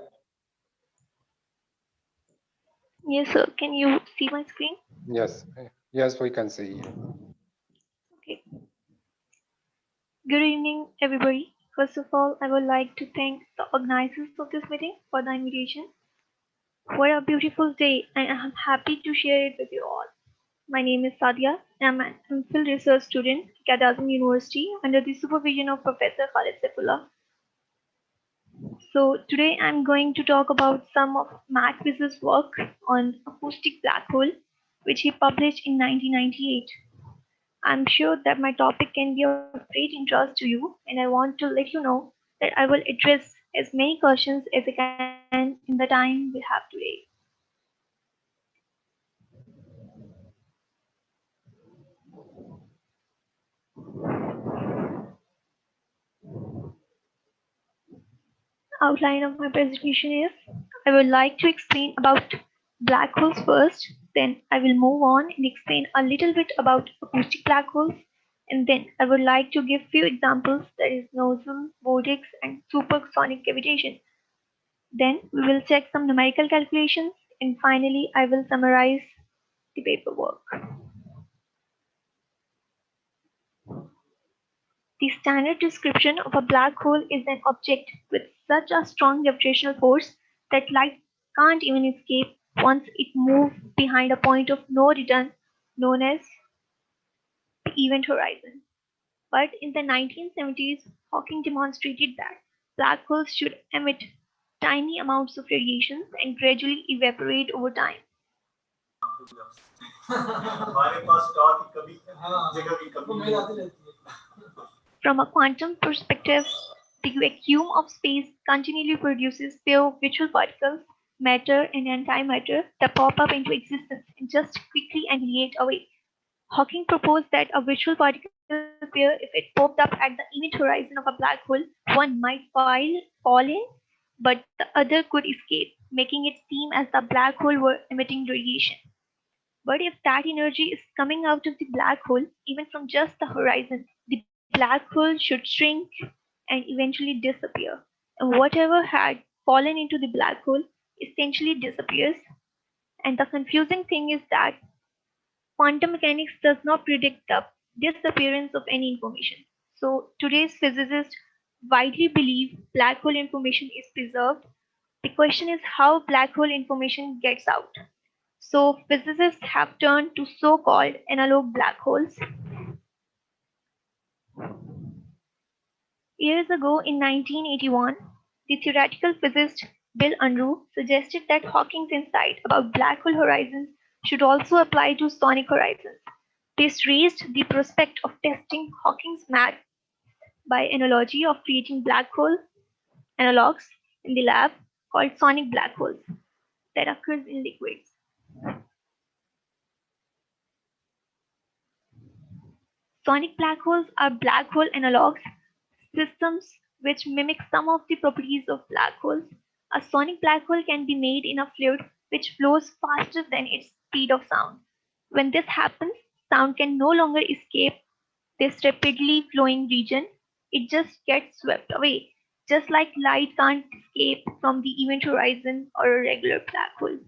Yes, sir. Can you see my screen? Yes, yes, we can see you. Okay. Good evening, everybody. First of all, I would like to thank the organizers of this meeting for the invitation. What a beautiful day, and I'm happy to share it with you all. My name is Sadia, and I'm an MPhil research student at Azam University under the supervision of Professor Khalid Saifullah. So today I'm going to talk about some of Matt Wies's work on acoustic black hole, which he published in 1998. I'm sure that my topic can be of great interest to you, and I want to let you know that I will address as many questions as I can in the time we have today. Outline of my presentation is I would like to explain about black holes first, then I will move on and explain a little bit about acoustic black holes, and then I would like to give few examples, that is nozzle, vortex, and supersonic cavitation. Then we will check some numerical calculations, and finally I will summarize the paperwork. The standard description of a black hole is an object with such a strong gravitational force that light can't even escape once it moves behind a point of no return known as the event horizon. But in the 1970s, Hawking demonstrated that black holes should emit tiny amounts of radiation and gradually evaporate over time. From a quantum perspective, the vacuum of space continually produces pair of virtual particles, matter and antimatter, that pop up into existence and just quickly annihilate away. Hawking proposed that a virtual particle pair, if it popped up at the event horizon of a black hole, one might fall in, but the other could escape, making it seem as the black hole were emitting radiation. But if that energy is coming out of the black hole, even from just the horizon, the black hole should shrink and eventually disappear. And whatever had fallen into the black hole essentially disappears. And the confusing thing is that quantum mechanics does not predict the disappearance of any information. So today's physicists widely believe black hole information is preserved. The question is how black hole information gets out. So physicists have turned to so-called analog black holes. Years ago in 1981, the theoretical physicist Bill Unruh suggested that Hawking's insight about black hole horizons should also apply to sonic horizons. This raised the prospect of testing Hawking's math by analogy of creating black hole analogs in the lab called sonic black holes that occurs in liquids. Sonic black holes are black hole analogs, systems which mimic some of the properties of black holes. A sonic black hole can be made in a fluid which flows faster than its speed of sound. When this happens, sound can no longer escape this rapidly flowing region. It just gets swept away, just like light can't escape from the event horizon or a regular black hole.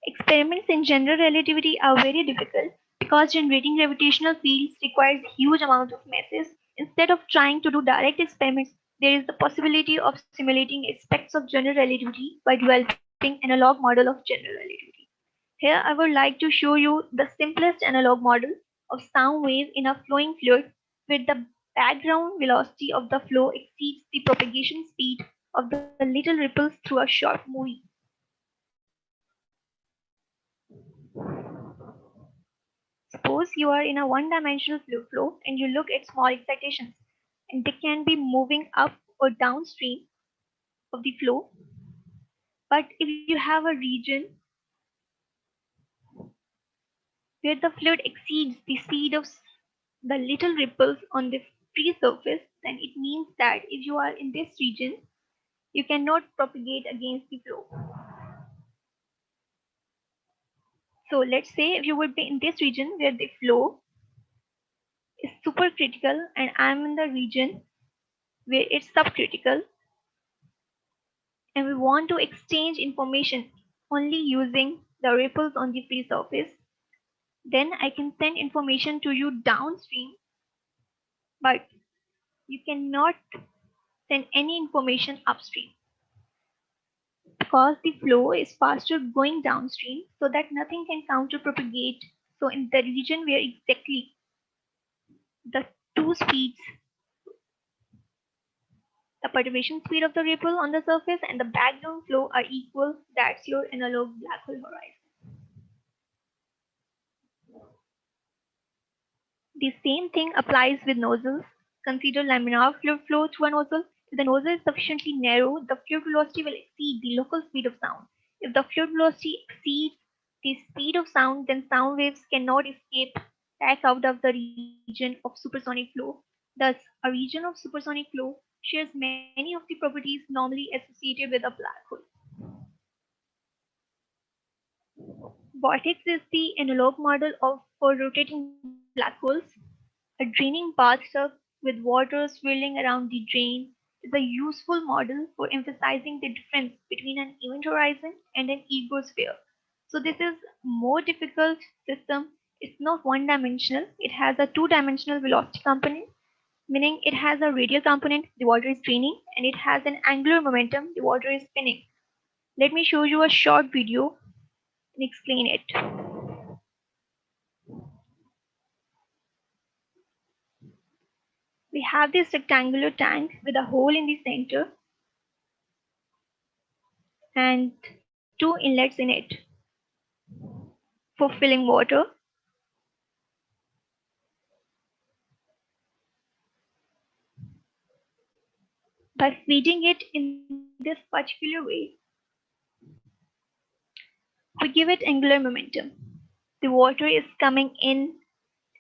Experiments in general relativity are very difficult because generating gravitational fields requires huge amount of masses. Instead of trying to do direct experiments, there is the possibility of simulating aspects of general relativity by developing analog model of general relativity. Here I would like to show you the simplest analog model of sound wave in a flowing fluid where the background velocity of the flow exceeds the propagation speed of the little ripples through a short movie. Suppose you are in a one-dimensional flow and you look at small excitations, and they can be moving up or downstream of the flow. But if you have a region where the fluid exceeds the speed of the little ripples on the free surface, then it means that if you are in this region, you cannot propagate against the flow. So let's say if you would be in this region where the flow is supercritical and I'm in the region where it's subcritical, and we want to exchange information only using the ripples on the free surface, then I can send information to you downstream, but you cannot send any information upstream because the flow is faster going downstream so that nothing can counter propagate. So in the region where exactly the two speeds, the perturbation speed of the ripple on the surface and the background flow are equal, that's your analog black hole horizon. The same thing applies with nozzles. Consider laminar fluid flow through a nozzle. If the nozzle is sufficiently narrow, the fluid velocity will exceed the local speed of sound. If the fluid velocity exceeds the speed of sound, then sound waves cannot escape back out of the region of supersonic flow. Thus, a region of supersonic flow shares many of the properties normally associated with a black hole. Vortex is the analog model for rotating black holes. A draining bathtub with water swirling around the drain is a useful model for emphasizing the difference between an event horizon and an egosphere. So this is more difficult system. It's not one dimensional. It has a two-dimensional velocity component, meaning it has a radial component, the water is draining, and it has an angular momentum, the water is spinning. Let me show you a short video and explain it. We have this rectangular tank with a hole in the center and two inlets in it for filling water. By feeding it in this particular way, we give it angular momentum. The water is coming in,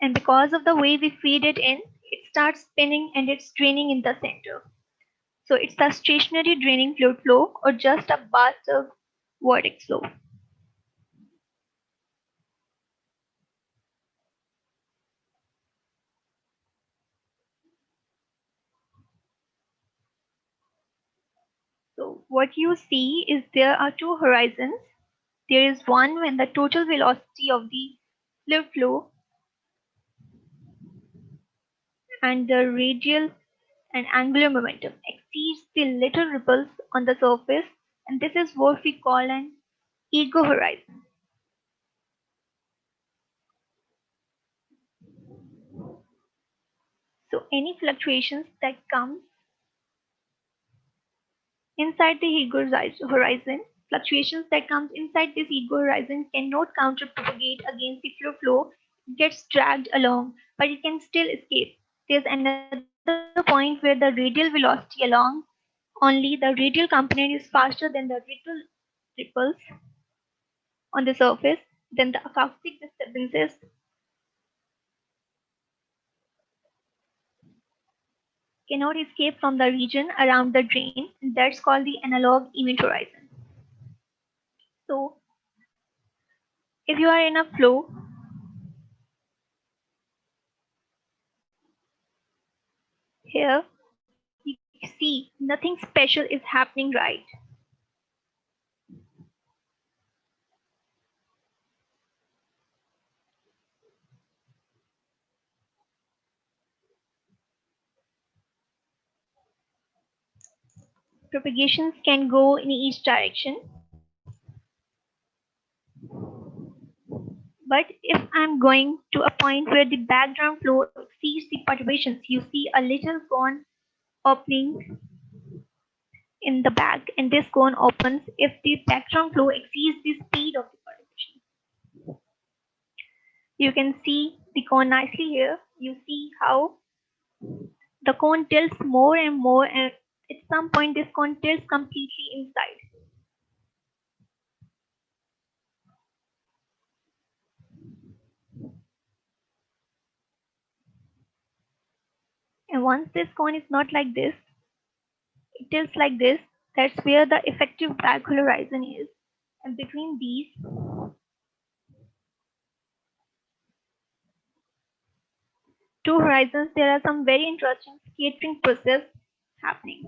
and because of the way we feed it in, it starts spinning and it's draining in the center. So it's a stationary draining fluid flow or just a bathtub vortex flow. So what you see is there are two horizons. There is one when the total velocity of the fluid flow and the radial and angular momentum exceeds the little ripples on the surface, and this is what we call an ego horizon. So any fluctuations that come inside the ego horizon, fluctuations that comes inside this ego horizon cannot counter propagate against the flow, gets dragged along, but it can still escape. There's another point where the radial velocity along, only the radial component is faster than the ripples on the surface, then the acoustic disturbances cannot escape from the region around the drain, and that's called the analog event horizon. So if you are in a flow, here you see nothing special is happening, right? Propagations can go in each direction. But if I'm going to a point where the background flow exceeds the perturbations, you see a little cone opening in the back, and this cone opens if the background flow exceeds the speed of the perturbation. You can see the cone nicely here. You see how the cone tilts more and more, and at some point this cone tilts completely inside. once this cone is not like this, it is like this, that's where the effective black hole horizon is. And between these two horizons, there are some very interesting scattering process happening.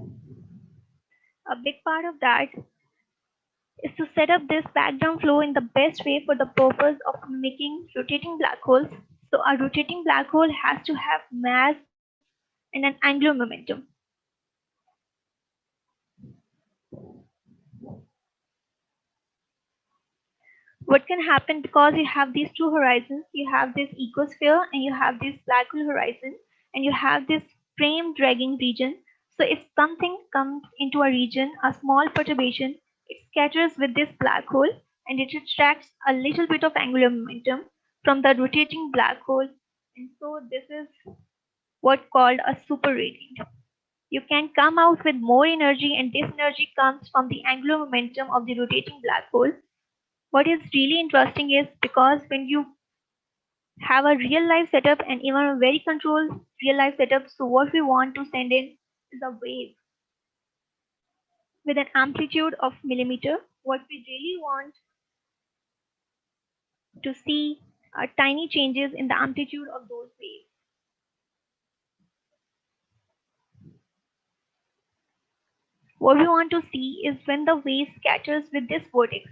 A big part of that is to set up this background flow in the best way for the purpose of mimicking rotating black holes. So a rotating black hole has to have mass and an angular momentum. What can happen, because you have these two horizons, you have this ecosphere and you have this black hole horizon, and you have this frame dragging region. So if something comes into a region, a small perturbation, it scatters with this black hole and it attracts a little bit of angular momentum from the rotating black hole. And so this is what's called a super radiant. You can come out with more energy, and this energy comes from the angular momentum of the rotating black hole. What is really interesting is, because when you have a real life setup and even a very controlled real life setup, so what we want to send in is a wave with an amplitude of millimeter. What we really want to see are tiny changes in the amplitude of those waves. What we want to see is when the wave scatters with this vortex,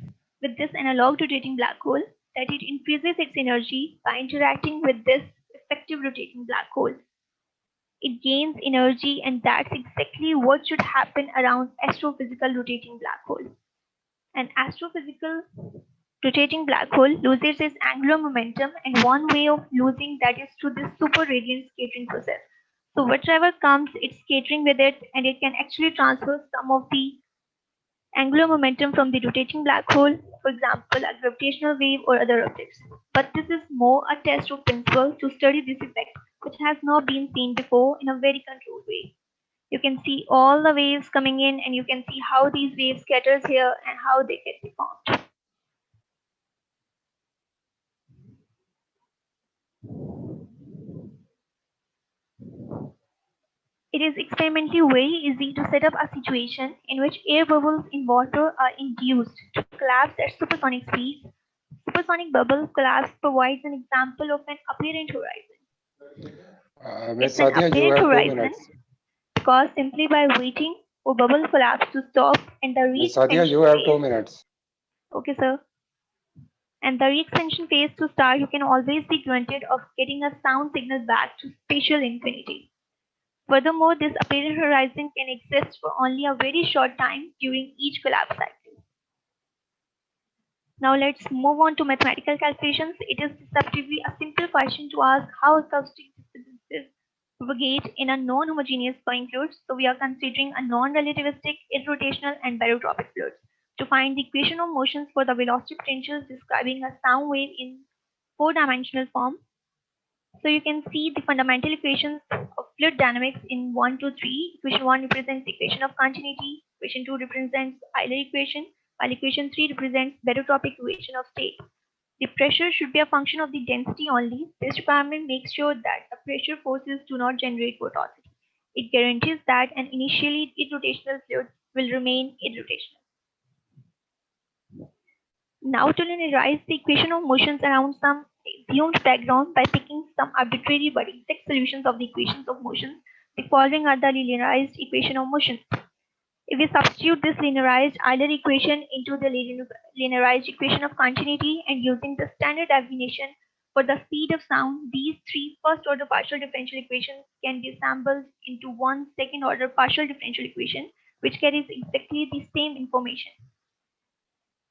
with this analog rotating black hole, that it increases its energy by interacting with this effective rotating black hole. It gains energy, and that's exactly what should happen around astrophysical rotating black hole. An astrophysical rotating black hole loses its angular momentum, and one way of losing that is through this super radiant scattering process. So whatever comes, it's scattering with it, and it can actually transfer some of the angular momentum from the rotating black hole, for example, a gravitational wave or other objects. But this is more a test of principle to study this effect, which has not been seen before in a very controlled way. You can see all the waves coming in, and you can see how these waves scatters here and how they get deformed. It is experimentally very easy to set up a situation in which air bubbles in water are induced to collapse at supersonic speeds. Supersonic bubble collapse provides an example of an apparent horizon. Ms. It's an Sadia, you apparent have 2 horizon minutes. because simply by waiting for bubble collapse to stop and the Ms. Sadia, you re-expansion have 2 phase. minutes. Okay, sir. And the re-expansion phase to start, you can always be granted of getting a sound signal back to spatial infinity. Furthermore, this apparent horizon can exist for only a very short time during each collapse cycle. Now let's move on to mathematical calculations. It is deceptively a simple question to ask how acoustic disturbances propagate in a non-homogeneous flowing fluid. So we are considering a non-relativistic, irrotational, and barotropic fluids to find the equation of motions for the velocity potentials describing a sound wave in four-dimensional form. So you can see the fundamental equations of fluid dynamics in 1, 2, 3. Equation 1 represents the equation of continuity. Equation 2 represents Euler equation, while equation 3 represents barotropic equation of state. The pressure should be a function of the density only. This requirement makes sure that the pressure forces do not generate vorticity. It guarantees that an initially irrotational fluid will remain irrotational. Now to linearize the equation of motions around some assumed background by picking some arbitrary but exact solutions of the equations of motions, the following are the linearized equation of motion. If we substitute this linearized Euler equation into the linearized equation of continuity and using the standard definition for the speed of sound, these three first-order partial differential equations can be assembled into one second-order partial differential equation, which carries exactly the same information.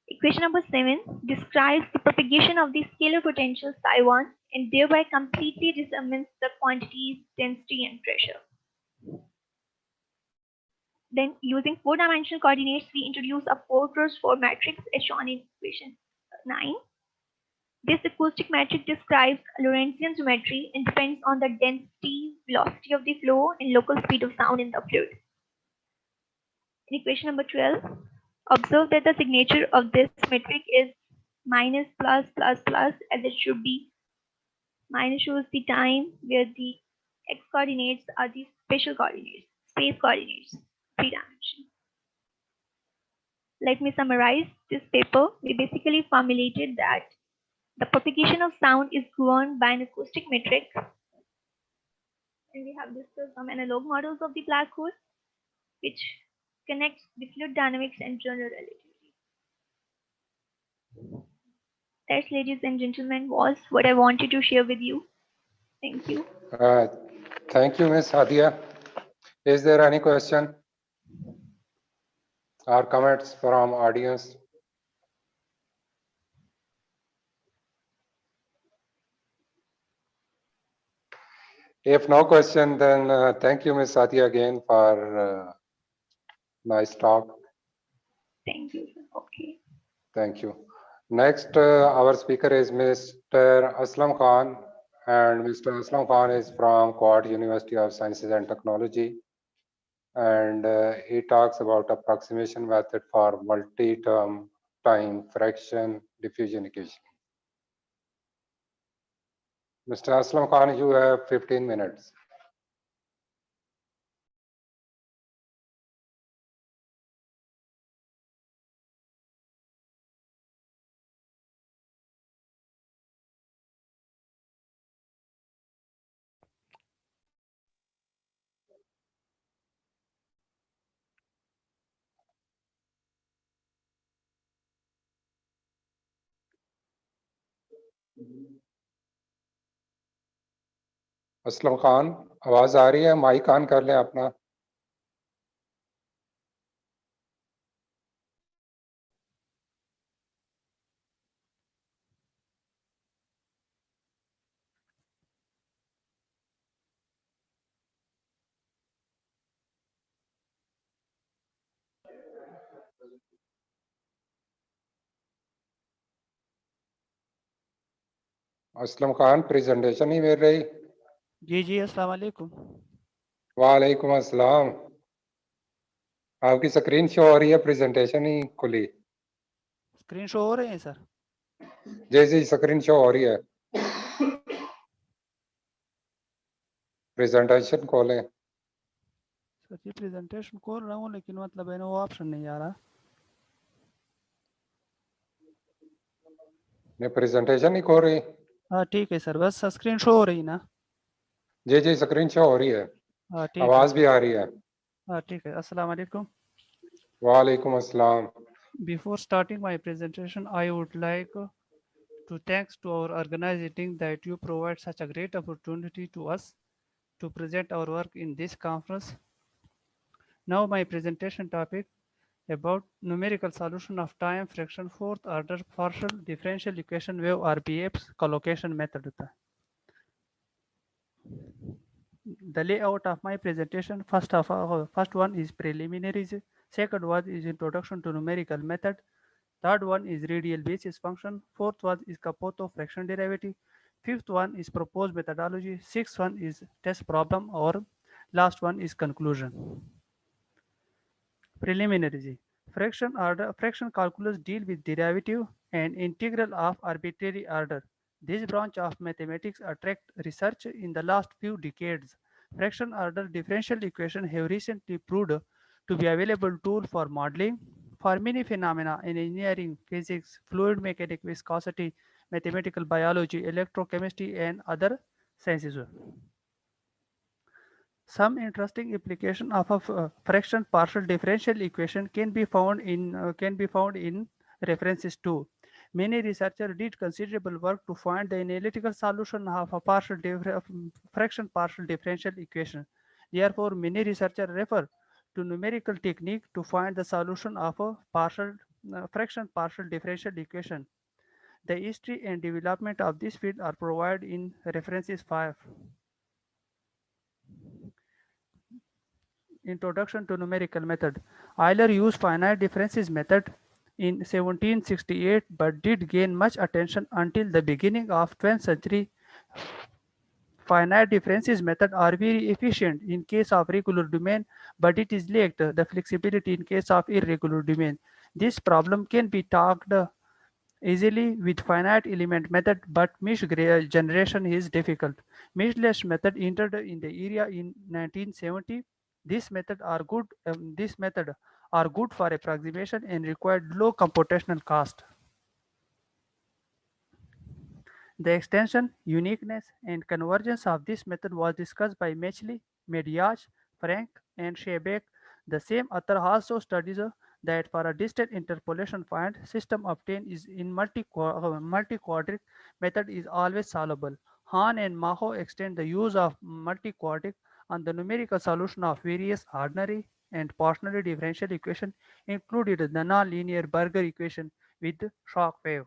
Equation number 7 describes the propagation of the scalar potential psi1 and thereby completely determines the quantities, density, and pressure. Then, using four-dimensional coordinates, we introduce a 4x4 matrix as shown in equation 9. This acoustic matrix describes Lorentzian geometry and depends on the density, velocity of the flow, and local speed of sound in the fluid. In equation number 12, observe that the signature of this metric is minus plus plus plus, as it should be. Minus shows the time where the x coordinates are the spatial coordinates, space coordinates, 3 dimension. Let me summarize this paper. We basically formulated that the propagation of sound is governed by an acoustic metric. And we have discussed some analog models of the black hole, which connects the fluid dynamics and general relativity. That, ladies and gentlemen, was what I wanted to share with you. Thank you. Thank you, Ms. Hadia. Is there any question or comments from audience? If no question, then thank you, Ms. Hadia, again for nice talk. Thank you. Okay. Thank you. Next, our speaker is Mr. Aslam Khan, and Mr. Aslam Khan is from Quad University of Sciences and Technology, and he talks about approximation method for multi-term time fraction diffusion equation. Mr. Aslam Khan, you have 15 minutes. Aslam Khan, आवाज आ रही है? Mic on कर लें अपना। Aslam Khan, presentation नहीं मिल रही। जी जी, अस्सलाम वालेकुम। वालेकुम अस्सलाम। आपकी स्क्रीन शो हो रही है, प्रेजेंटेशन ही खुली। स्क्रीन शो हो रहे हैं सर? जी जी, स्क्रीन शो हो रही है। प्रेजेंटेशन खोलें। सर जी प्रेजेंटेशन खोल रहा हूँ, लेकिन मतलब है ना वो ऑप्शन नहीं आ रहा। नहीं, प्रेजेंटेशन नहीं खोल रही। हाँ ठीक है सर, बस स्क्रीन शो हो रही ना? जी जी, स्क्रीन शो हो रही है। हाँ ठीक है। आवाज भी आ रही है। हाँ ठीक है। अस्सलाम वालेकुम। वालेकुम अस्सलाम। Before starting my presentation, I would like to thanks to our organizing that you provide such a great opportunity to us to present our work in this conference. Now my presentation topic about numerical solution of time fraction fourth order partial differential equation wave RBF's collocation method होता है। The layout of my presentation, first one is preliminaries, second one is introduction to numerical method, third one is radial basis function, fourth one is Kapotov fraction derivative, fifth one is proposed methodology, sixth one is test problem, or last one is conclusion. Preliminaries. Fraction calculus deal with derivative and integral of arbitrary order. This branch of mathematics attract research in the last few decades. Fraction order differential equations have recently proved to be available tool for modeling for many phenomena in engineering, physics, fluid mechanics, viscosity, mathematical biology, electrochemistry, and other sciences. Some interesting application of a fraction partial differential equation can be found in references too. Many researchers did considerable work to find the analytical solution of a fraction partial differential equation. Therefore, many researchers refer to numerical technique to find the solution of a fraction partial differential equation. The history and development of this field are provided in references 5. Introduction to numerical method. Euler used finite differences method in 1768 but did gain much attention until the beginning of 20th century. Finite differences method are very efficient in case of regular domain, but it is lacked the flexibility in case of irregular domain. This problem can be tackled easily with finite element method, but mesh generation is difficult. Meshless method entered in the area in 1970. This method are good. This method are good for approximation and required low computational cost. The extension, uniqueness, and convergence of this method was discussed by Mechley, Mediage, Frank, and Shebeck. The same author also studies that for a distant interpolation point, system obtained is in multi-quadric method is always solvable. Hahn and Maho extend the use of multi-quadric on the numerical solution of various ordinary and partially differential equation, included the nonlinear Burger equation with shock wave.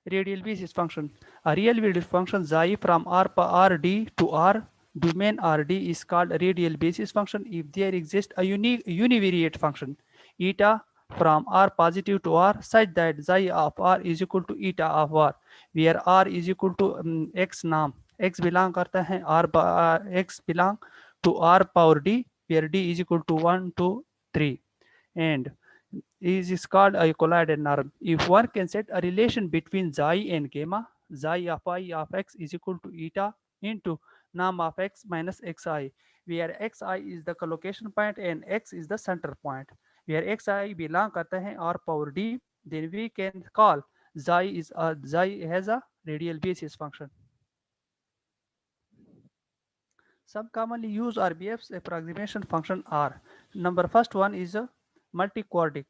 Radial basis function. A real basis function xi from Rd to R domain Rd is called a radial basis function if there exists a unique univariate function eta from R positive to R such that xi of R is equal to eta of R, where R is equal to x नाम x belong करता है x belong to R power d, where d is equal to 1 to 3, and is called a collider norm. If one can set a relation between xi and gamma, xi of I of x is equal to eta into norm of x minus xi, where xi is the collocation point and x is the center point, where xi belong करता है r power d, then we can call xi has a radial basis function. Some commonly used RBF's approximation function are: number first one is a multi-quadratic.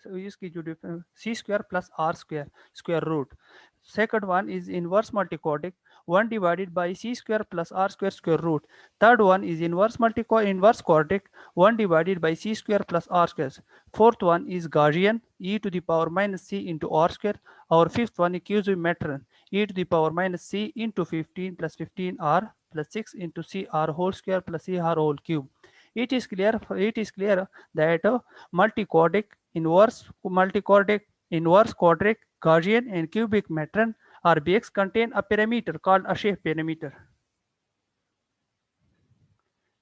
So इसकी जो c square plus r square square root. Second one is inverse multi-quadratic, 1 divided by c square plus r square square root. Third one is inverse quadratic, 1 divided by c square plus r square. Fourth one is Gaussian, e to the power minus c into r square. Our fifth one is Cusick-Matron, e to the power minus c into 15 plus 15r plus 6 into cr whole square plus cr whole cube. It is clear that multi-quadratic, inverse quadratic, Gaussian, and cubic matron RBX contain a parameter called a shape parameter.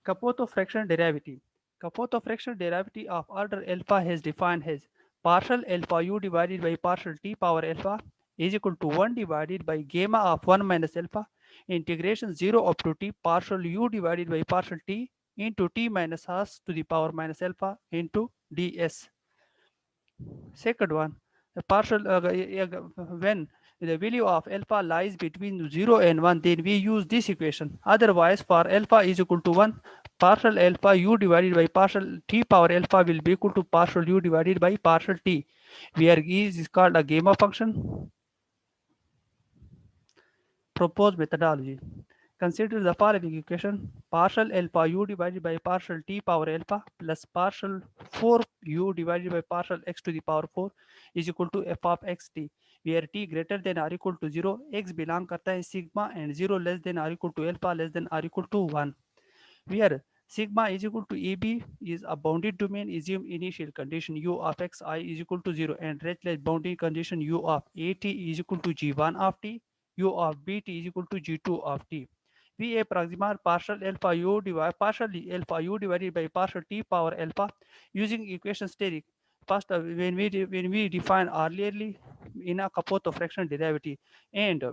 Kapotov fraction derivative. Kapotov fraction derivative of order alpha has defined as partial alpha u divided by partial t power alpha is equal to 1 divided by gamma of 1 minus alpha integration 0 up to t partial u divided by partial t into t minus half to the power minus alpha into ds. Second one, the partial when the value of alpha lies between 0 and 1, then we use this equation. Otherwise, for alpha is equal to 1, partial alpha u divided by partial t power alpha will be equal to partial u divided by partial t, where e is called a gamma function. Proposed methodology. Consider the following equation: partial alpha u divided by partial t power alpha plus partial 4 u divided by partial x to the power 4 is equal to f of xt, where t greater than or equal to 0, x belong करता है sigma, and 0 less than or equal to alpha less than or equal to 1, where sigma is equal to ab is a bounded domain. Assume initial condition u of xi is equal to 0 and Dirichlet boundary condition u of at is equal to g1 of t, u of bt is equal to g2 of t. We approximate partially alpha u divided by partial t power alpha using equation steric. First, when we define earlierly in a Kapotov fraction derivative, and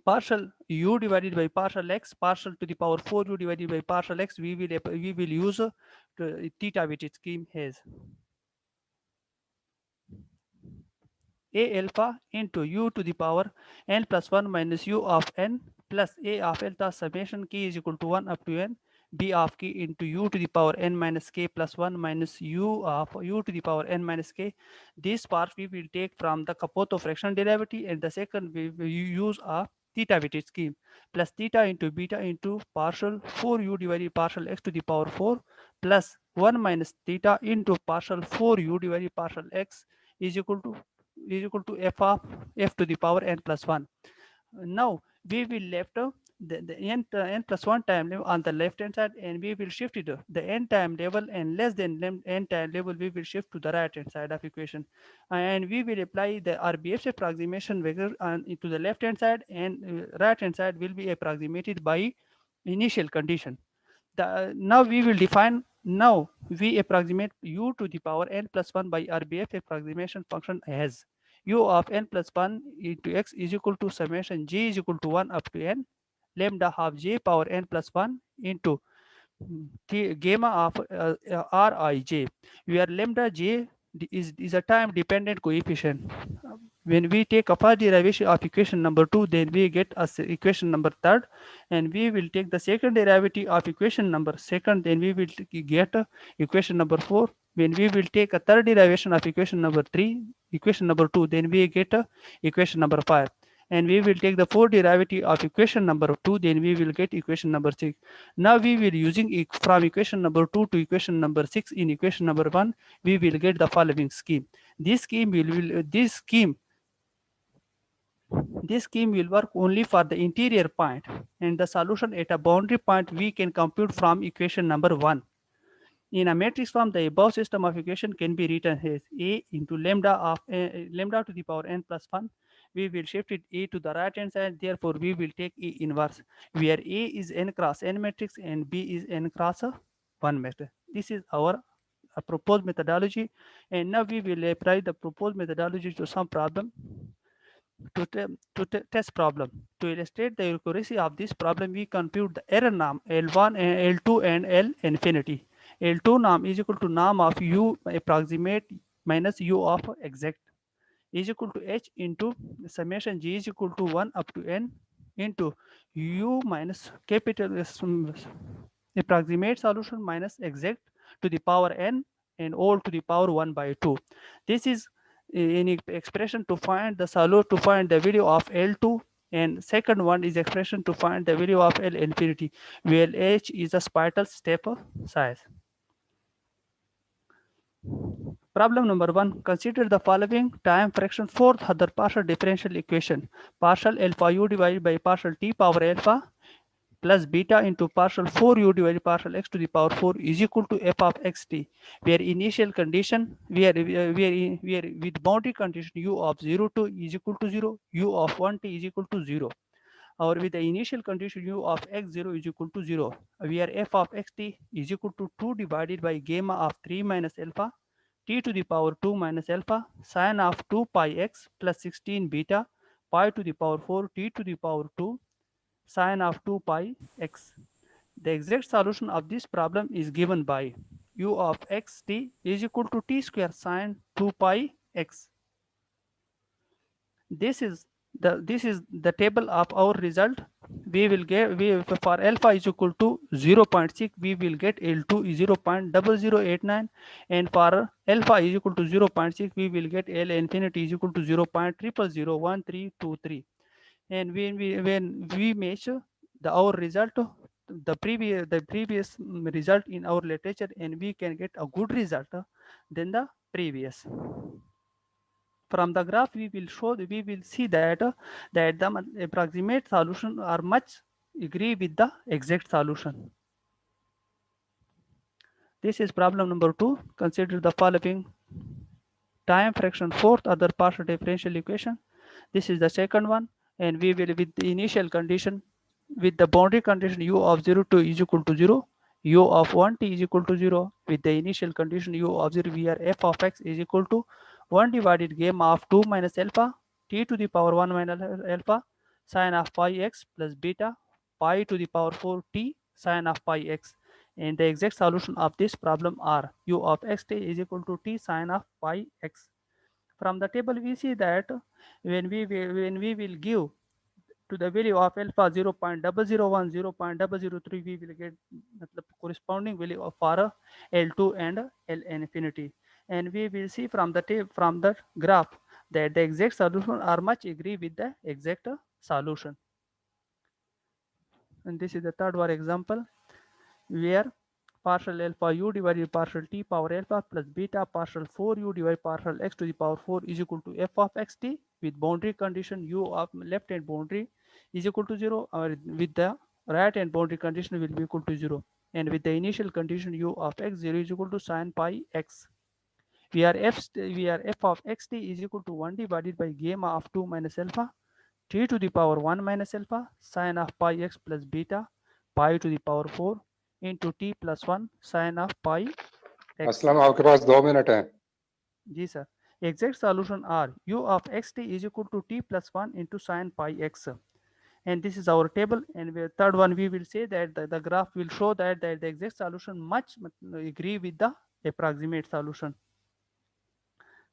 partial u divided by partial x partial to the power 4 u divided by partial x, we will use theta, which scheme has a alpha into u to the power n plus 1 minus u of n plus a of alpha summation k is equal to 1 up to n b of k into u to the power n minus k plus 1 minus u of u to the power n minus k. This part we will take from the Kapotov fraction derivative, and the second we will use a theta weighted scheme plus theta into beta into partial 4u divided partial x to the power 4 plus 1 minus theta into partial 4u divided partial x is equal to f of f to the power n plus 1. Now we will left the n plus 1 time level on the left hand side, and we will shift it the n time level, and less than n time level we will shift to the right hand side of equation, and we will apply the RBF approximation vector into the left hand side, and right hand side will be approximated by initial condition. Now we will define Now we approximate u to the power n plus 1 by RBF approximation function as u of n plus 1 into x is equal to summation j is equal to 1 up to n lambda half j power n plus 1 into the gamma of Rij, where lambda j is a time dependent coefficient. When we take a first derivation of equation number 2, then we get as equation number 3, and we will take the second derivative of equation number 2, then we will get equation number 4. When we will take a third derivation of equation number 3, equation number 2, then we get equation number 5. And we will take the fourth derivative of equation number 2, then we will get equation number 6. Now we will using from equation number 2 to equation number 6 in equation number 1, we will get the following scheme. This scheme will work only for the interior point, and the solution at a boundary point we can compute from equation number 1. In a matrix form, the above system of equation can be written as A into lambda to the power n plus 1. We will shift it A to the right hand side, therefore we will take A inverse, where A is n cross n matrix and B is n cross 1 matrix. This is our proposed methodology, and now we will apply the proposed methodology to some problem. To test problem. To illustrate the accuracy of this problem, we compute the error norm L1 and L2 and L infinity. L2 norm is equal to norm of U approximate minus U of exact is equal to H into summation G is equal to 1 up to N into U minus capital approximate solution minus exact to the power N and all to the power 1 by 2. This is an expression to find the solution, to find the value of L2, and second one is expression to find the value of L infinity, where H is a spiral step size. Problem number 1. Consider the following time fraction fourth other partial differential equation. Partial alpha u divided by partial t power alpha plus beta into partial 4u divided partial x to the power 4 is equal to f of xt, where initial condition, where with boundary condition u of 0 to is equal to 0, u of 1t is equal to 0, or with the initial condition u of x0 is equal to 0, where f of xt is equal to 2 divided by gamma of 3 minus alpha t to the power 2 minus alpha sine of 2 pi x plus 16 beta pi to the power 4 t to the power 2 sine of 2 pi x. The exact solution of this problem is given by u of xt is equal to t square sine 2 pi x. This is the table of our result. We will get, for alpha is equal to 0.6, we will get L2 is 0.0089, and for alpha is equal to 0.6, we will get L infinity is equal to 0.001323. And when we measure our result, the previous result in our literature, and we can get a good result than the previous. From the graph we will see that the approximate solution are much agree with the exact solution. This is problem number 2. Consider the following time fraction fourth other partial differential equation. This is the second one, and we will, with the initial condition, with the boundary condition u of 0 to is equal to 0, u of 1t is equal to 0, with the initial condition u of 0, where f of x is equal to 1 divided gamma of 2 minus alpha t to the power 1 minus alpha sine of pi x plus beta pi to the power 4 t sine of pi x. And the exact solution of this problem are u of xt is equal to t sine of pi x. From the table we see that when we will give to the value of alpha 0.001, 0.003, we will get the corresponding value of for L2 and L infinity. And we will see from the graph that the exact solution are much agree with the exact solution. And this is the third one example, where partial alpha u divided by partial t power alpha plus beta partial 4u divided by partial x to the power 4 is equal to f of xt, with boundary condition u of left hand boundary is equal to 0, or with the right hand boundary condition will be equal to 0, and with the initial condition u of x0 is equal to sine pi x. We are f of xt is equal to 1 divided by gamma of 2 minus alpha t to the power 1 minus alpha sine of pi x plus beta pi to the power 4 into t plus 1 sin of pi x. Aslam आपके पास 2 minute हैं. जी sir. Exact solution are u of xt is equal to t plus 1 into sin pi x. And this is our table, and the third one we will say that the graph will show that the exact solution much agree with the approximate solution.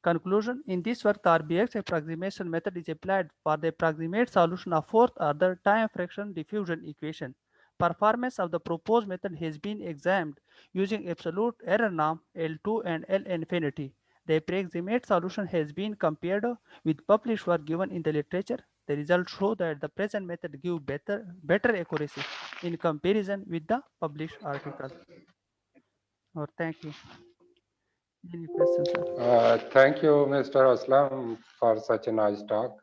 Conclusion: in this work, the RBX approximation method is applied for the approximate solution of fourth order time fraction diffusion equation. Performance of the proposed method has been examined using absolute error norm L2 and L infinity. The approximate solution has been compared with published work given in the literature. The results show that the present method gives better accuracy in comparison with the published article. Or thank you. Any questions, sir? Thank you, Mr. Aslam, for such a nice talk.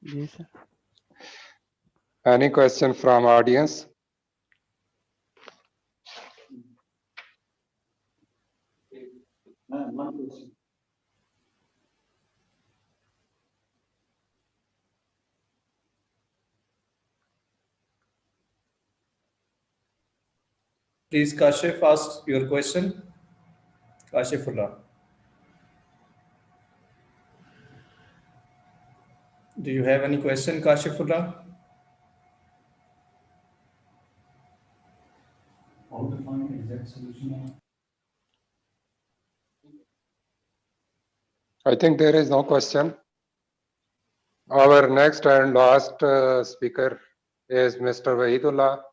Yes, sir. Any question from audience? Please, Kashif, ask your question. Kashifullah. Do you have any question, Kashifullah? How to find exact solution? I think there is no question. Our next and last speaker is Mr. Wahidullah.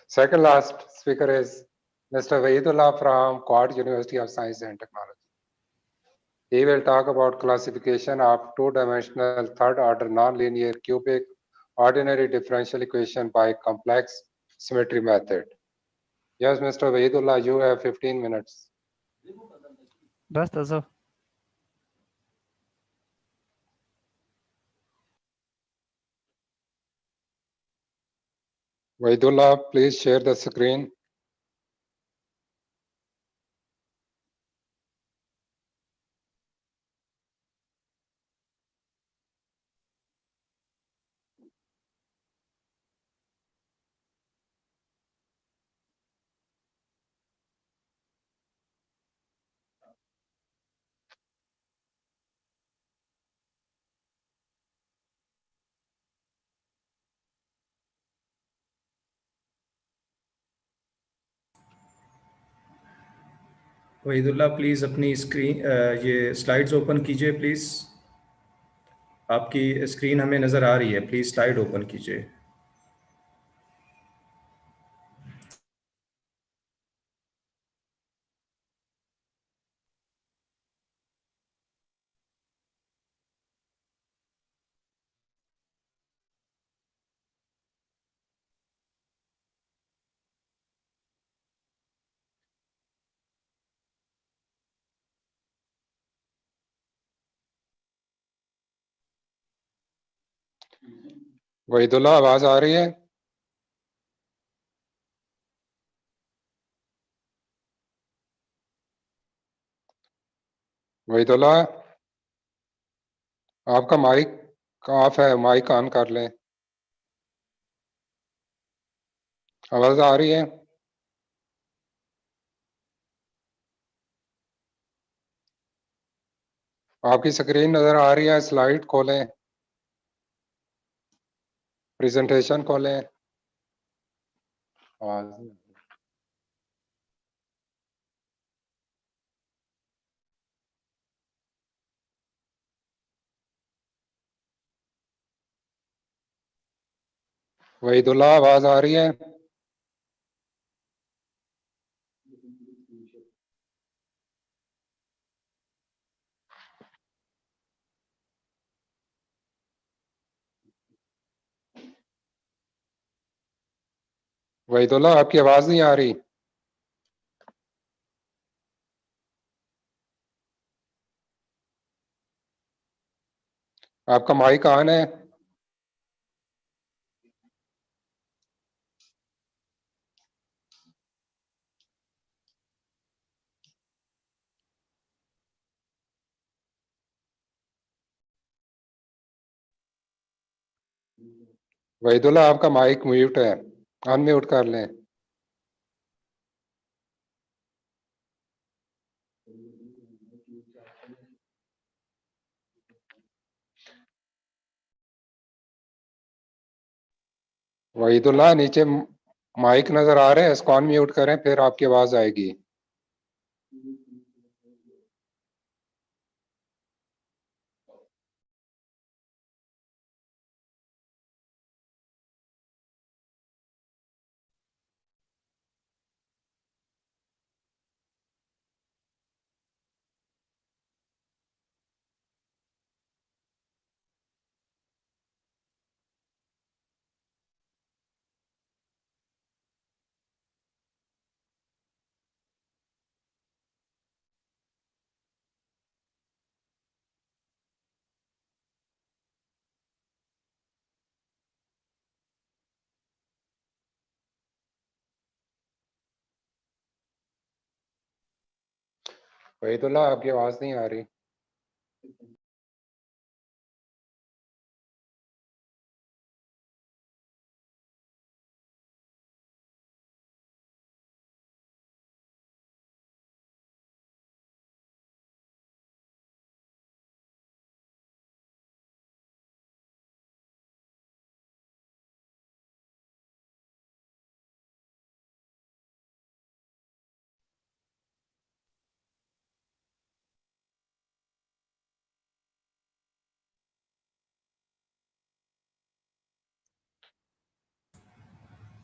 Second last speaker is Mr. Wahidullah from Quad University of Science and Technology. He will talk about classification of two-dimensional third-order nonlinear cubic ordinary differential equation by complex symmetry method. Yes, Mr. Wahidullah, you have 15 minutes. Best also. Wahidullah, please share the screen. Wahidullah please अपनी screen ये slides open कीजिए please. आपकी screen हमें नज़र आ रही है, please slide open कीजिए. वहीदुल्ला, आवाज आ रही है? वहीदुल्ला, आपका माइक ऑफ है, माइक ऑन कर लें. आवाज आ रही है? आपकी स्क्रीन नजर आ रही है, स्लाइड खोलें, प्रेजेंटेशन खोलें. वहीदुल्ला, आवाज आ रही है? वहीदुल्ला, आपकी आवाज नहीं आ रही. आपका माइक ऑन है? वहीदुल्ला आपका माइक म्यूट है, अनम्यूट कर लें। वहीदुल्ला नीचे माइक नजर आ रहे हैं, इसको अनम्यूट करें, फिर आपकी आवाज आएगी। वहीदुल्ला आपकी आवाज नहीं आ रही।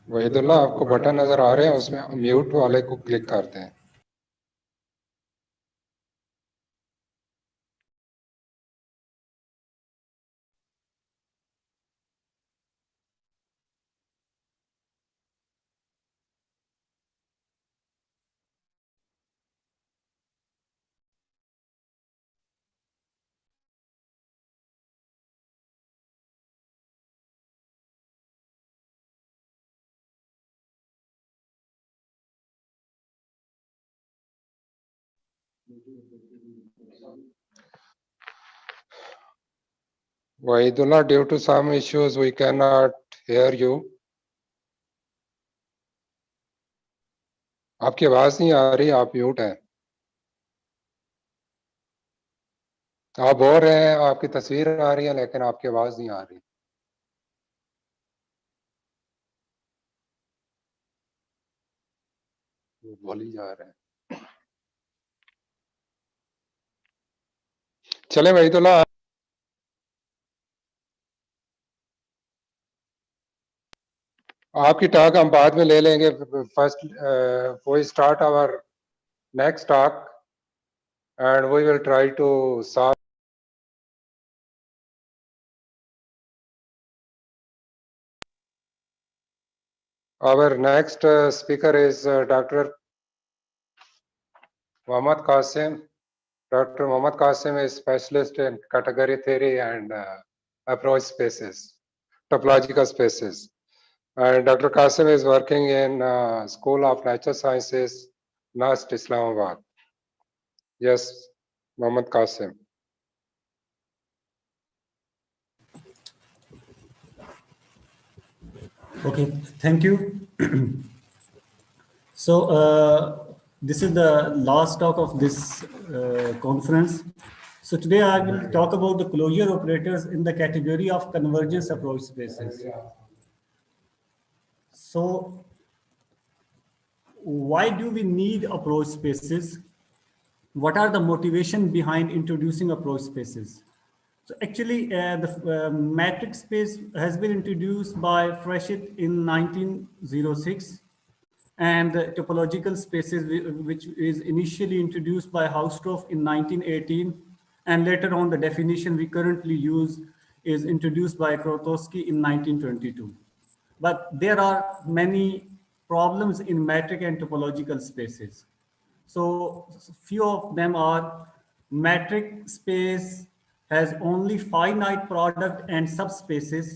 वहीदुल्ला आपको बटन नजर आ रहे हैं, उसमें म्यूट वाले को क्लिक करते हैं। Wahidullah, due to some issues, we cannot hear you. आपकी आवाज नहीं आ रही, आप म्यूट हैं। आप बोल रहे हैं, आपकी तस्वीर आ रही है, लेकिन आपकी आवाज नहीं आ रही। बोल ही जा रहे हैं। चले वहीदुल्ला, आपकी टॉक हम बाद में ले लेंगे। First we start our next talk and we will try to solve. Our next speaker is Dr. Mohammad Qasim. Dr. Mohammad Qasim is specialist in category theory and approach spaces, topological spaces. And Dr. Qasim is working in School of Natural Sciences, NUST, Islamabad. Yes, Mohammad Qasim. Okay, thank you. So this is the last talk of this conference. So today I will talk about the closure operators in the category of convergence approach spaces. So why do we need approach spaces? What are the motivation behind introducing approach spaces? So actually, the matrix space has been introduced by Freshit in 1906, and topological spaces, which is initially introduced by Hausdorff in 1918, and later on the definition we currently use is introduced by Krotowski in 1922. But there are many problems in metric and topological spaces. So few of them are: metric space has only finite product and subspaces,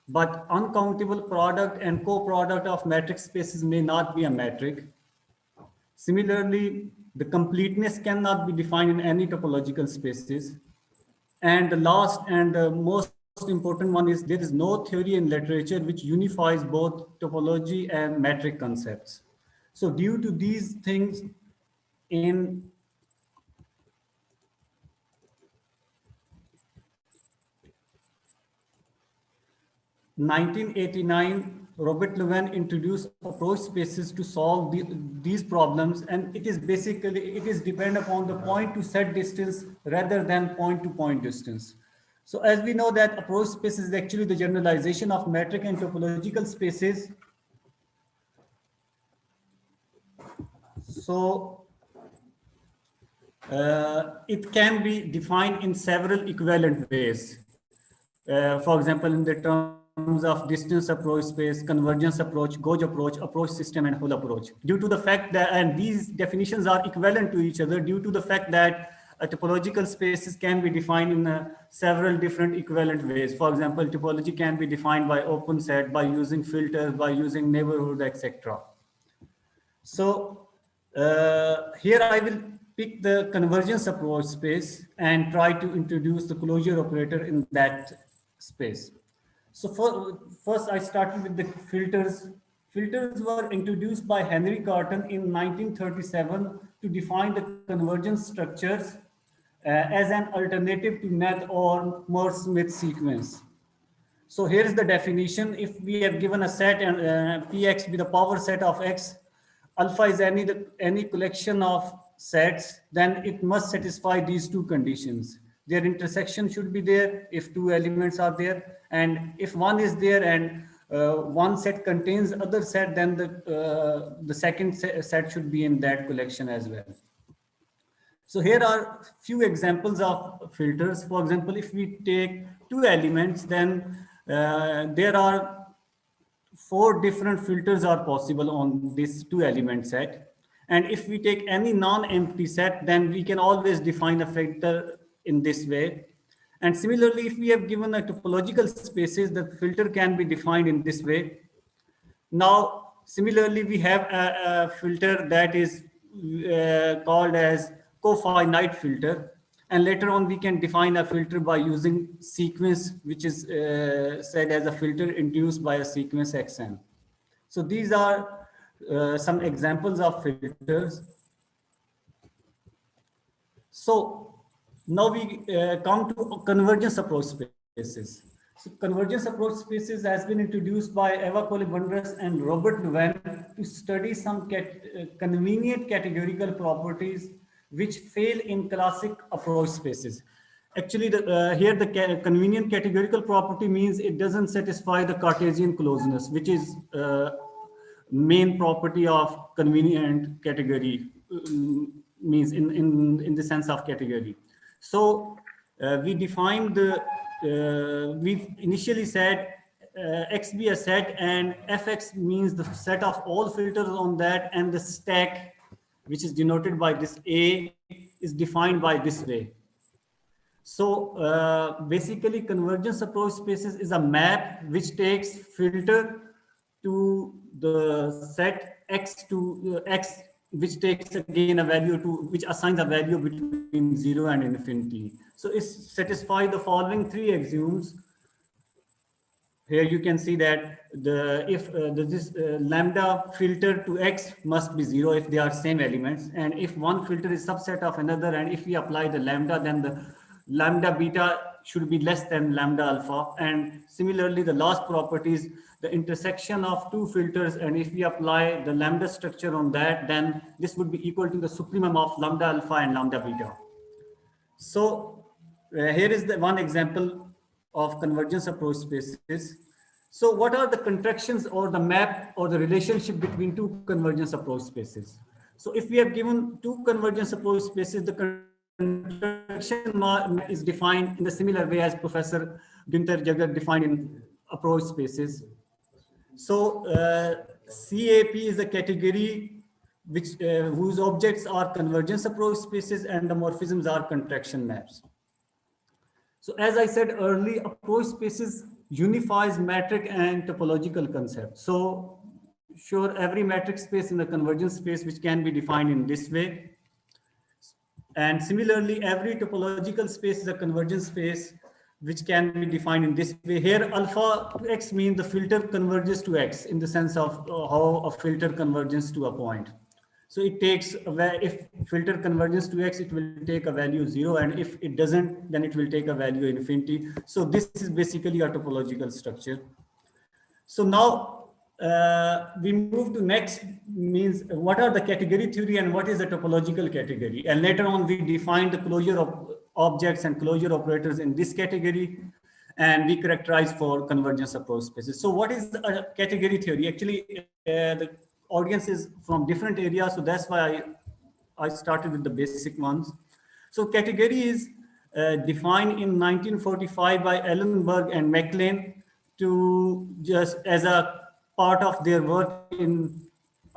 but uncountable product and co-product of metric spaces may not be a metric. Similarly, the completeness cannot be defined in any topological spaces. And the last and the most important one is there is no theory in literature which unifies both topology and metric concepts. So due to these things, in 1989, Robert Levin introduced approach spaces to solve these problems, and it is depend upon the point to set distance rather than point to point distance. So as we know that approach space is actually the generalization of metric and topological spaces. So it can be defined in several equivalent ways. For example, in the terms of distance approach space, convergence approach, gauge approach system, and Hull approach. Due to the fact that, and these definitions are equivalent to each other due to the fact that topological spaces can be defined in several different equivalent ways. For example, topology can be defined by open set, by using filters, by using neighborhood, etc. So here I will pick the convergence approach space and try to introduce the closure operator in that space. So first I started with the filters. Filters were introduced by Henry Cartan in 1937 to define the convergence structures as an alternative to NET or Merge-Smith sequence. So here is the definition. If we have given a set and Px with a power set of X, alpha is any collection of sets, then it must satisfy these two conditions. Their intersection should be there if two elements are there. And if one is there and one set contains other set, then the second set should be in that collection as well. So here are few examples of filters. For example, if we take two elements, then there are 4 different filters are possible on this 2 element set. And if we take any non-empty set, then we can always define a filter in this way. And similarly, if we have given a topological spaces, the filter can be defined in this way. Now, similarly, we have a filter that is called as cofinite filter. And later on, we can define a filter by using sequence, which is said as a filter induced by a sequence Xn. So these are some examples of filters. So now we come to convergence approach spaces. So convergence approach spaces has been introduced by Eva Colibundres and Robert Levin to study some convenient categorical properties which fail in classic approach spaces. Actually, here the convenient categorical property means it doesn't satisfy the Cartesian closeness, which is main property of convenient category, means in the sense of category. So we defined we initially said X be a set and Fx means the set of all filters on that, and the stack, which is denoted by this A, is defined by this way. So basically convergence approach spaces is a map which takes filter to the set X to X, which takes again a value to, which assigns a value between 0 and infinity. So it satisfies the following 3 axioms. Here you can see that this lambda filter to X must be 0 if they are same elements. And if one filter is subset of another, and if we apply the lambda, then the lambda beta should be less than lambda alpha. And similarly, the last property is the intersection of 2 filters. And if we apply the lambda structure on that, then this would be equal to the supremum of lambda alpha and lambda beta. So here is the one example of convergence approach spaces. So what are the contractions or the map or the relationship between 2 convergence approach spaces? So if we have given 2 convergence approach spaces, the contraction is defined in the similar way as Professor Günther Jaeger defined in approach spaces. So CAP is a category which whose objects are convergence approach spaces and the morphisms are contraction maps. So as I said earlier, approach spaces unifies metric and topological concepts. So sure, every metric space in the convergence space which can be defined in this way. And similarly, every topological space is a convergence space which can be defined in this way. Here, alpha to x means the filter converges to x in the sense of how a filter converges to a point. So it takes, if filter converges to x, it will take a value 0. And if it doesn't, then it will take a value infinity. So this is basically a topological structure. So now we move to next, means what are the category theory and what is a topological category? And later on, we define the closure of objects and closure operators in this category, and we characterize for convergence approach spaces. So what is a category theory? Actually, the audience is from different areas, so that's why I started with the basic ones. So category is defined in 1945 by Ellenberg and MacLean to just as a part of their work in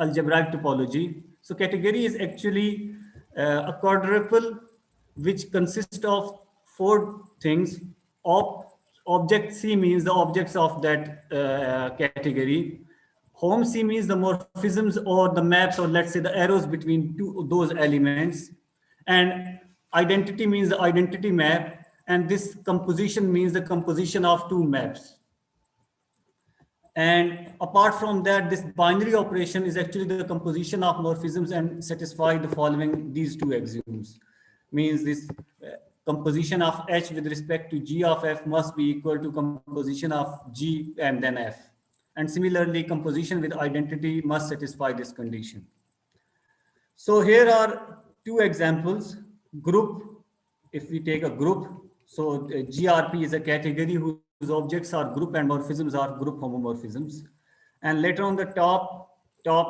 algebraic topology. So category is actually a quadruple which consists of 4 things. Object C means the objects of that category. Home C means the morphisms or the maps, or let's say the arrows between those elements. And identity means the identity map. And this composition means the composition of 2 maps. And apart from that, this binary operation is actually the composition of morphisms and satisfy the following, these 2 axioms. Means this composition of H with respect to G of F must be equal to composition of G and then F. And similarly, composition with identity must satisfy this condition. So here are 2 examples. Group, if we take a group, so GRP is a category whose objects are group and morphisms are group homomorphisms. And later on the top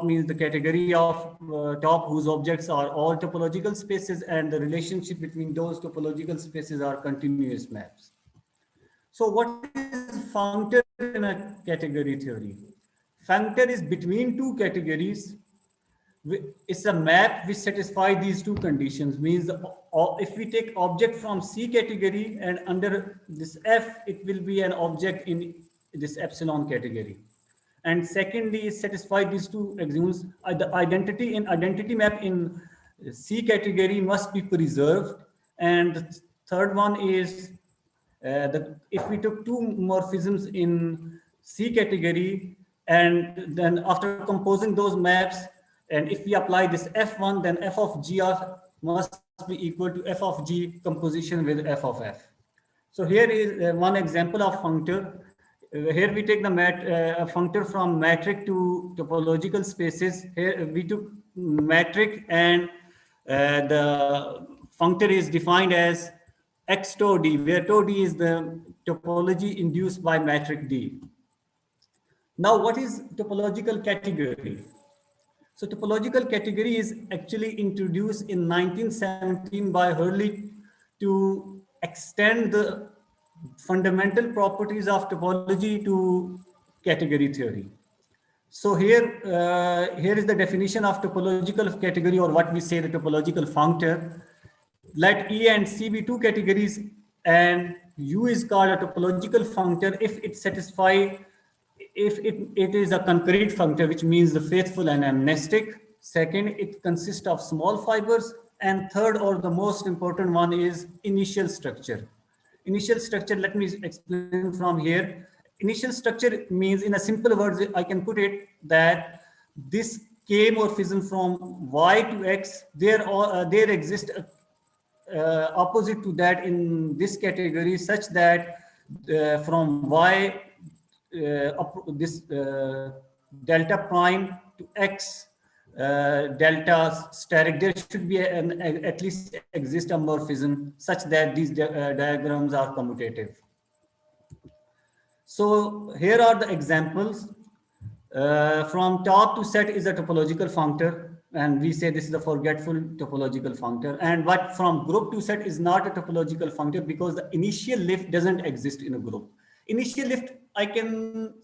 means the category of top whose objects are all topological spaces, and the relationship between those topological spaces are continuous maps. So what is functor in a category theory? Functor is between 2 categories. It's a map which satisfies these 2 conditions. Means if we take object from C category and under this F, it will be an object in this epsilon category. And secondly, satisfy these 2 axioms. The identity in identity map in C category must be preserved. And the third one is if we took 2 morphisms in C category, and then after composing those maps, and if we apply this F1, then F of G of must be equal to F of G composition with F of F. So here is one example of functor. Here we take the functor from metric to topological spaces. Here we took metric, and the functor is defined as X tau D, where tau D is the topology induced by metric D. Now, what is topological category? So topological category is actually introduced in 1917 by Hurley to extend the fundamental properties of topology to category theory. So here is the definition of topological category, or what we say the topological functor. Let E and C be 2 categories, and U is called a topological functor if it satisfies, if it is a concrete functor, which means the faithful and amnestic. Second, it consists of small fibers. And third, or the most important one, is initial structure. Initial structure, let me explain from here. Initial structure means, in a simple words, I can put it that this K morphism from Y to X, there exists opposite to that in this category, such that from Y this delta prime to X delta steric, there should be at least exist a morphism such that these diagrams are commutative. So here are the examples. From top to set is a topological functor, and we say this is a forgetful topological functor. And what from group to set is not a topological functor, because the initial lift doesn't exist in a group. Initial lift, I can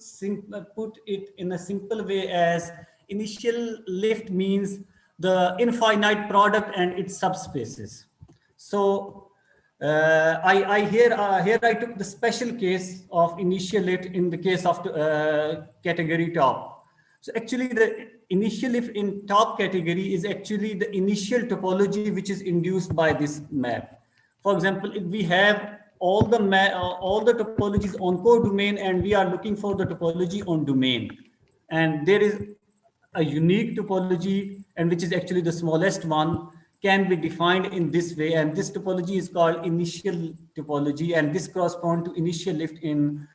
put it in a simple way as initial lift means the infinite product and its subspaces. So here I took the special case of initial lift in the case of category top. So actually the initial lift in top category is actually the initial topology which is induced by this map. For example, if we have all the topologies on codomain, and we are looking for the topology on domain. And there is a unique topology, and which is actually the smallest one, can be defined in this way. And this topology is called initial topology, and this corresponds to initial lift in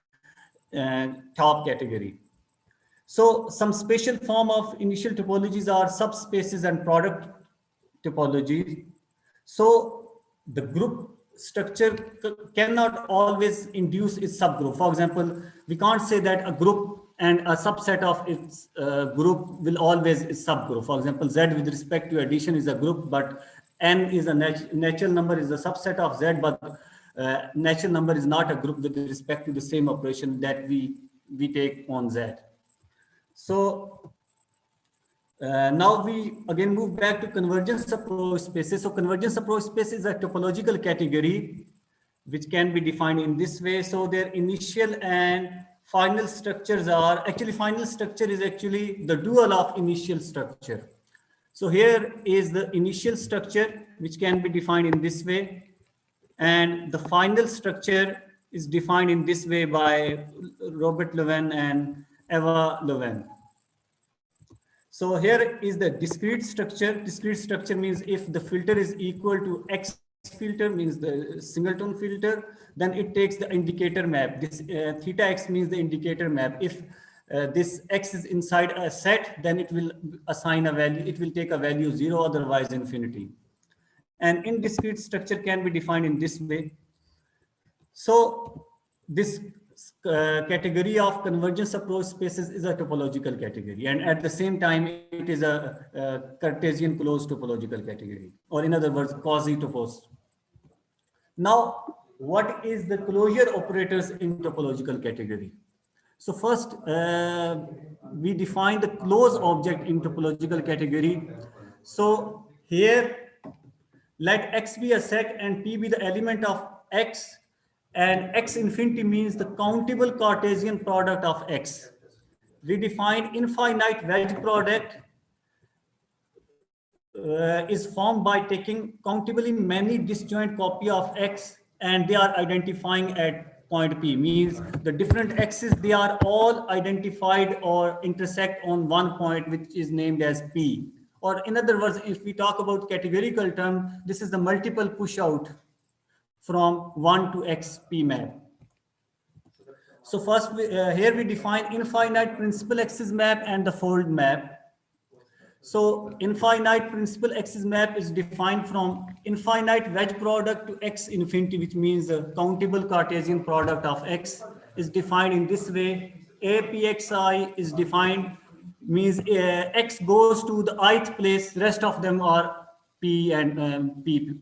top category. So some special form of initial topologies are subspaces and product topologies. So the group structure cannot always induce its subgroup. For example, we can't say that a group and a subset of its group will always is subgroup. For example, Z with respect to addition is a group, but N is a natural number, is a subset of Z, but natural number is not a group with respect to the same operation that we take on Z. So now we again move back to convergence approach spaces. So convergence approach space is a topological category which can be defined in this way. So their initial and final structures are actually, final structure is actually the dual of initial structure. So here is the initial structure which can be defined in this way, and the final structure is defined in this way by Robert Levin and Eva Levin. So here is the discrete structure. Discrete structure means if the filter is equal to X filter, means the singleton filter, then it takes the indicator map. This theta X means the indicator map. If this X is inside a set, then it will assign a value, it will take a value 0, otherwise infinity. And indiscrete structure can be defined in this way. So this category of convergence approach spaces is a topological category, and at the same time it is a Cartesian closed topological category, or in other words, quasi-topos. Now, what is the closure operators in topological category? So first, we define the closed object in topological category. So here, let X be a set and P be the element of X, and X infinity means the countable Cartesian product of X. We define infinite wedge product is formed by taking countably many disjoint copy of X, and they are identifying at point P, means the different X's, they are all identified or intersect on one point which is named as P. Or in other words, if we talk about categorical term, this is the multiple push out from 1 to X P map. So first, here we define infinite principal axis map and the fold map. So infinite principal axis map is defined from infinite wedge product to X infinity, which means the countable Cartesian product of X is defined in this way. APXI is defined, means X goes to the ith place, rest of them are P and P.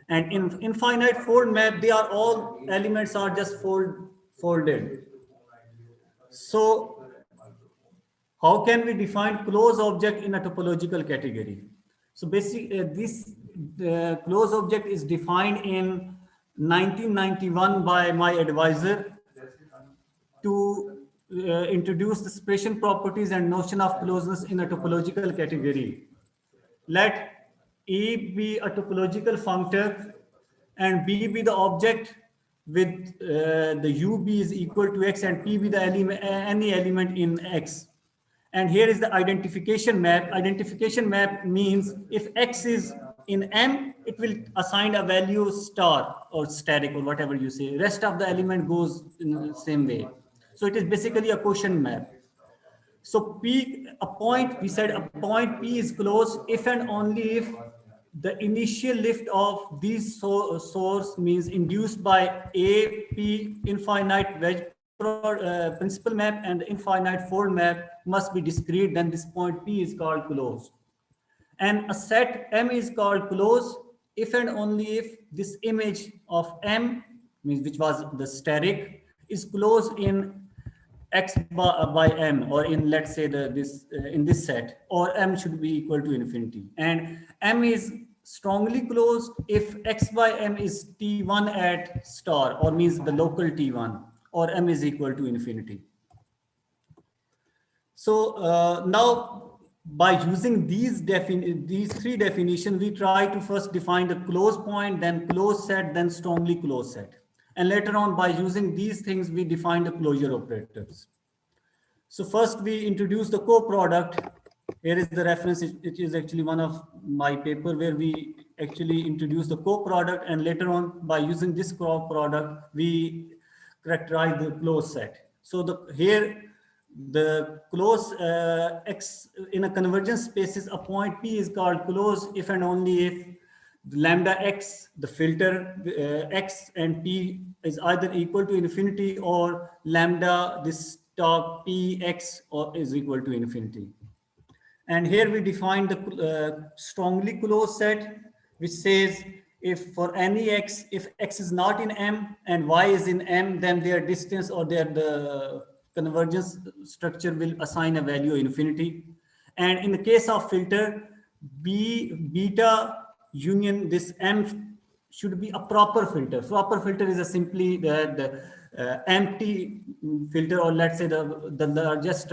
And in infinite fold map, they are all elements are just folded. So how can we define closed object in a topological category? So basically, this closed object is defined in 1991 by my advisor to introduce the separation properties and notion of closeness in a topological category. Let E be a topological functor and B be the object with the UB is equal to X, and P be the element, any element in X. And here is the identification map. Identification map means if X is in M, it will assign a value star or static or whatever you say. Rest of the element goes in the same way. So it is basically a quotient map. So P, a point, we said a point P is closed if and only if the initial lift of these source means induced by A, P, infinite wedge principal map and the infinite fold map must be discrete, then this point P is called closed. And a set M is called closed if and only if this image of M, means which was the steric, is closed in X by M, or in, let's say, in this set, or M should be equal to infinity. And M is strongly closed if X by M is T1 at star, or means the local T1, or M is equal to infinity. So now by using these three definitions, we try to first define the closed point, then closed set, then strongly closed set. And later on, by using these things, we define the closure operators. So first we introduce the co-product. Here is the reference. It is actually one of my paper where we actually introduce the co-product, and later on by using this co-product, we characterize the closed set. So here the close X in a convergence spaces, a point P is called closed if and only if lambda X, the filter X and P is either equal to infinity or lambda this top Px or is equal to infinity. And here we define the strongly closed set, which says if for any X, if X is not in M and Y is in M, then their distance or the convergence structure will assign a value infinity. And in the case of filter, beta union this M should be a proper filter. Proper filter is simply the empty filter, or let's say the largest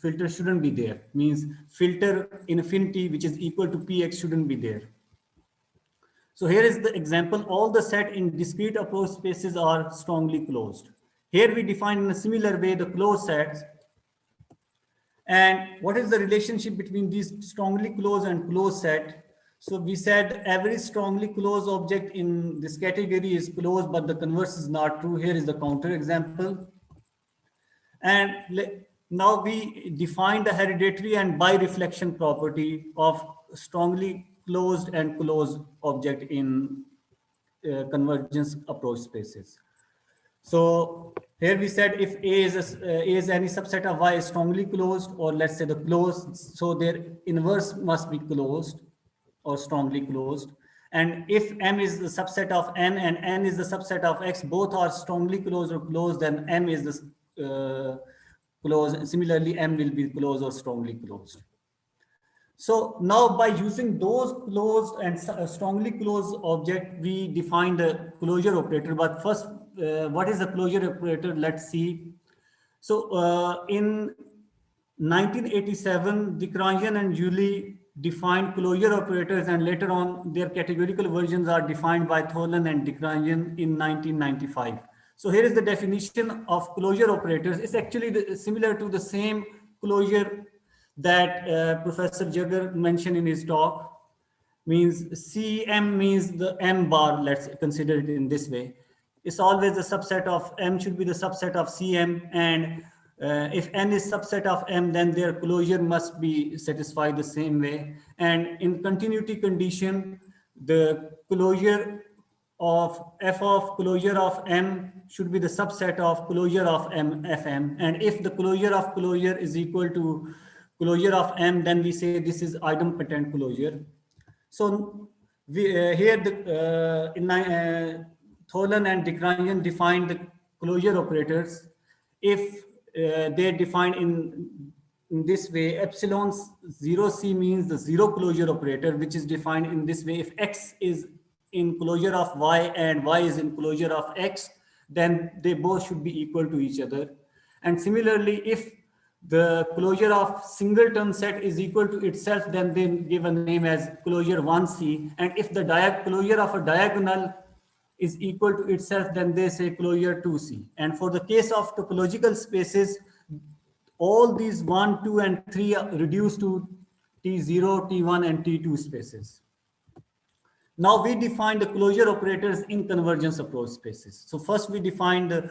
filter shouldn't be there. Means filter infinity, which is equal to Px, shouldn't be there. So here is the example. All the set in discrete approach spaces are strongly closed. Here we define in a similar way the closed sets. And what is the relationship between these strongly closed and closed set? So we said every strongly closed object in this category is closed, but the converse is not true. Here is the counter example. And now we define the hereditary and bireflection property of strongly closed and closed object in convergence approach spaces. So here we said if A is any subset of Y is strongly closed, or let's say the closed, so their inverse must be closed or strongly closed. And if M is the subset of N and N is the subset of X, both are strongly closed or closed, then M is the closed. Similarly, M will be closed or strongly closed. So now by using those closed and strongly closed object, we define the closure operator. But first, what is the closure operator? Let's see. So in 1987, Dikranjan and Julie defined closure operators, and later on their categorical versions are defined by Tholen and Dikranjan in 1995. So here is the definition of closure operators. It's actually similar to the same closure that Professor Jagger mentioned in his talk. Means CM means the M bar, let's consider it in this way. It's always the subset of M should be the subset of CM, and if N is subset of M, then their closure must be satisfied the same way. And in continuity condition, the closure of F of closure of M should be the subset of closure of M Fm. And if the closure of closure is equal to closure of M, then we say this is idempotent closure. So we, here Tholen and Dikranjan defined the closure operators. If they define in this way, epsilon 0c means the zero closure operator, which is defined in this way. If X is in closure of Y and Y is in closure of X, then they both should be equal to each other. And similarly, if the closure of singleton set is equal to itself, then they give a name as closure 1C. And if the closure of a diagonal is equal to itself, then they say closure 2C. And for the case of topological spaces, all these 1, 2, and 3 are reduced to T0, T1, and T2 spaces. Now we define the closure operators in convergence approach spaces. So first we define the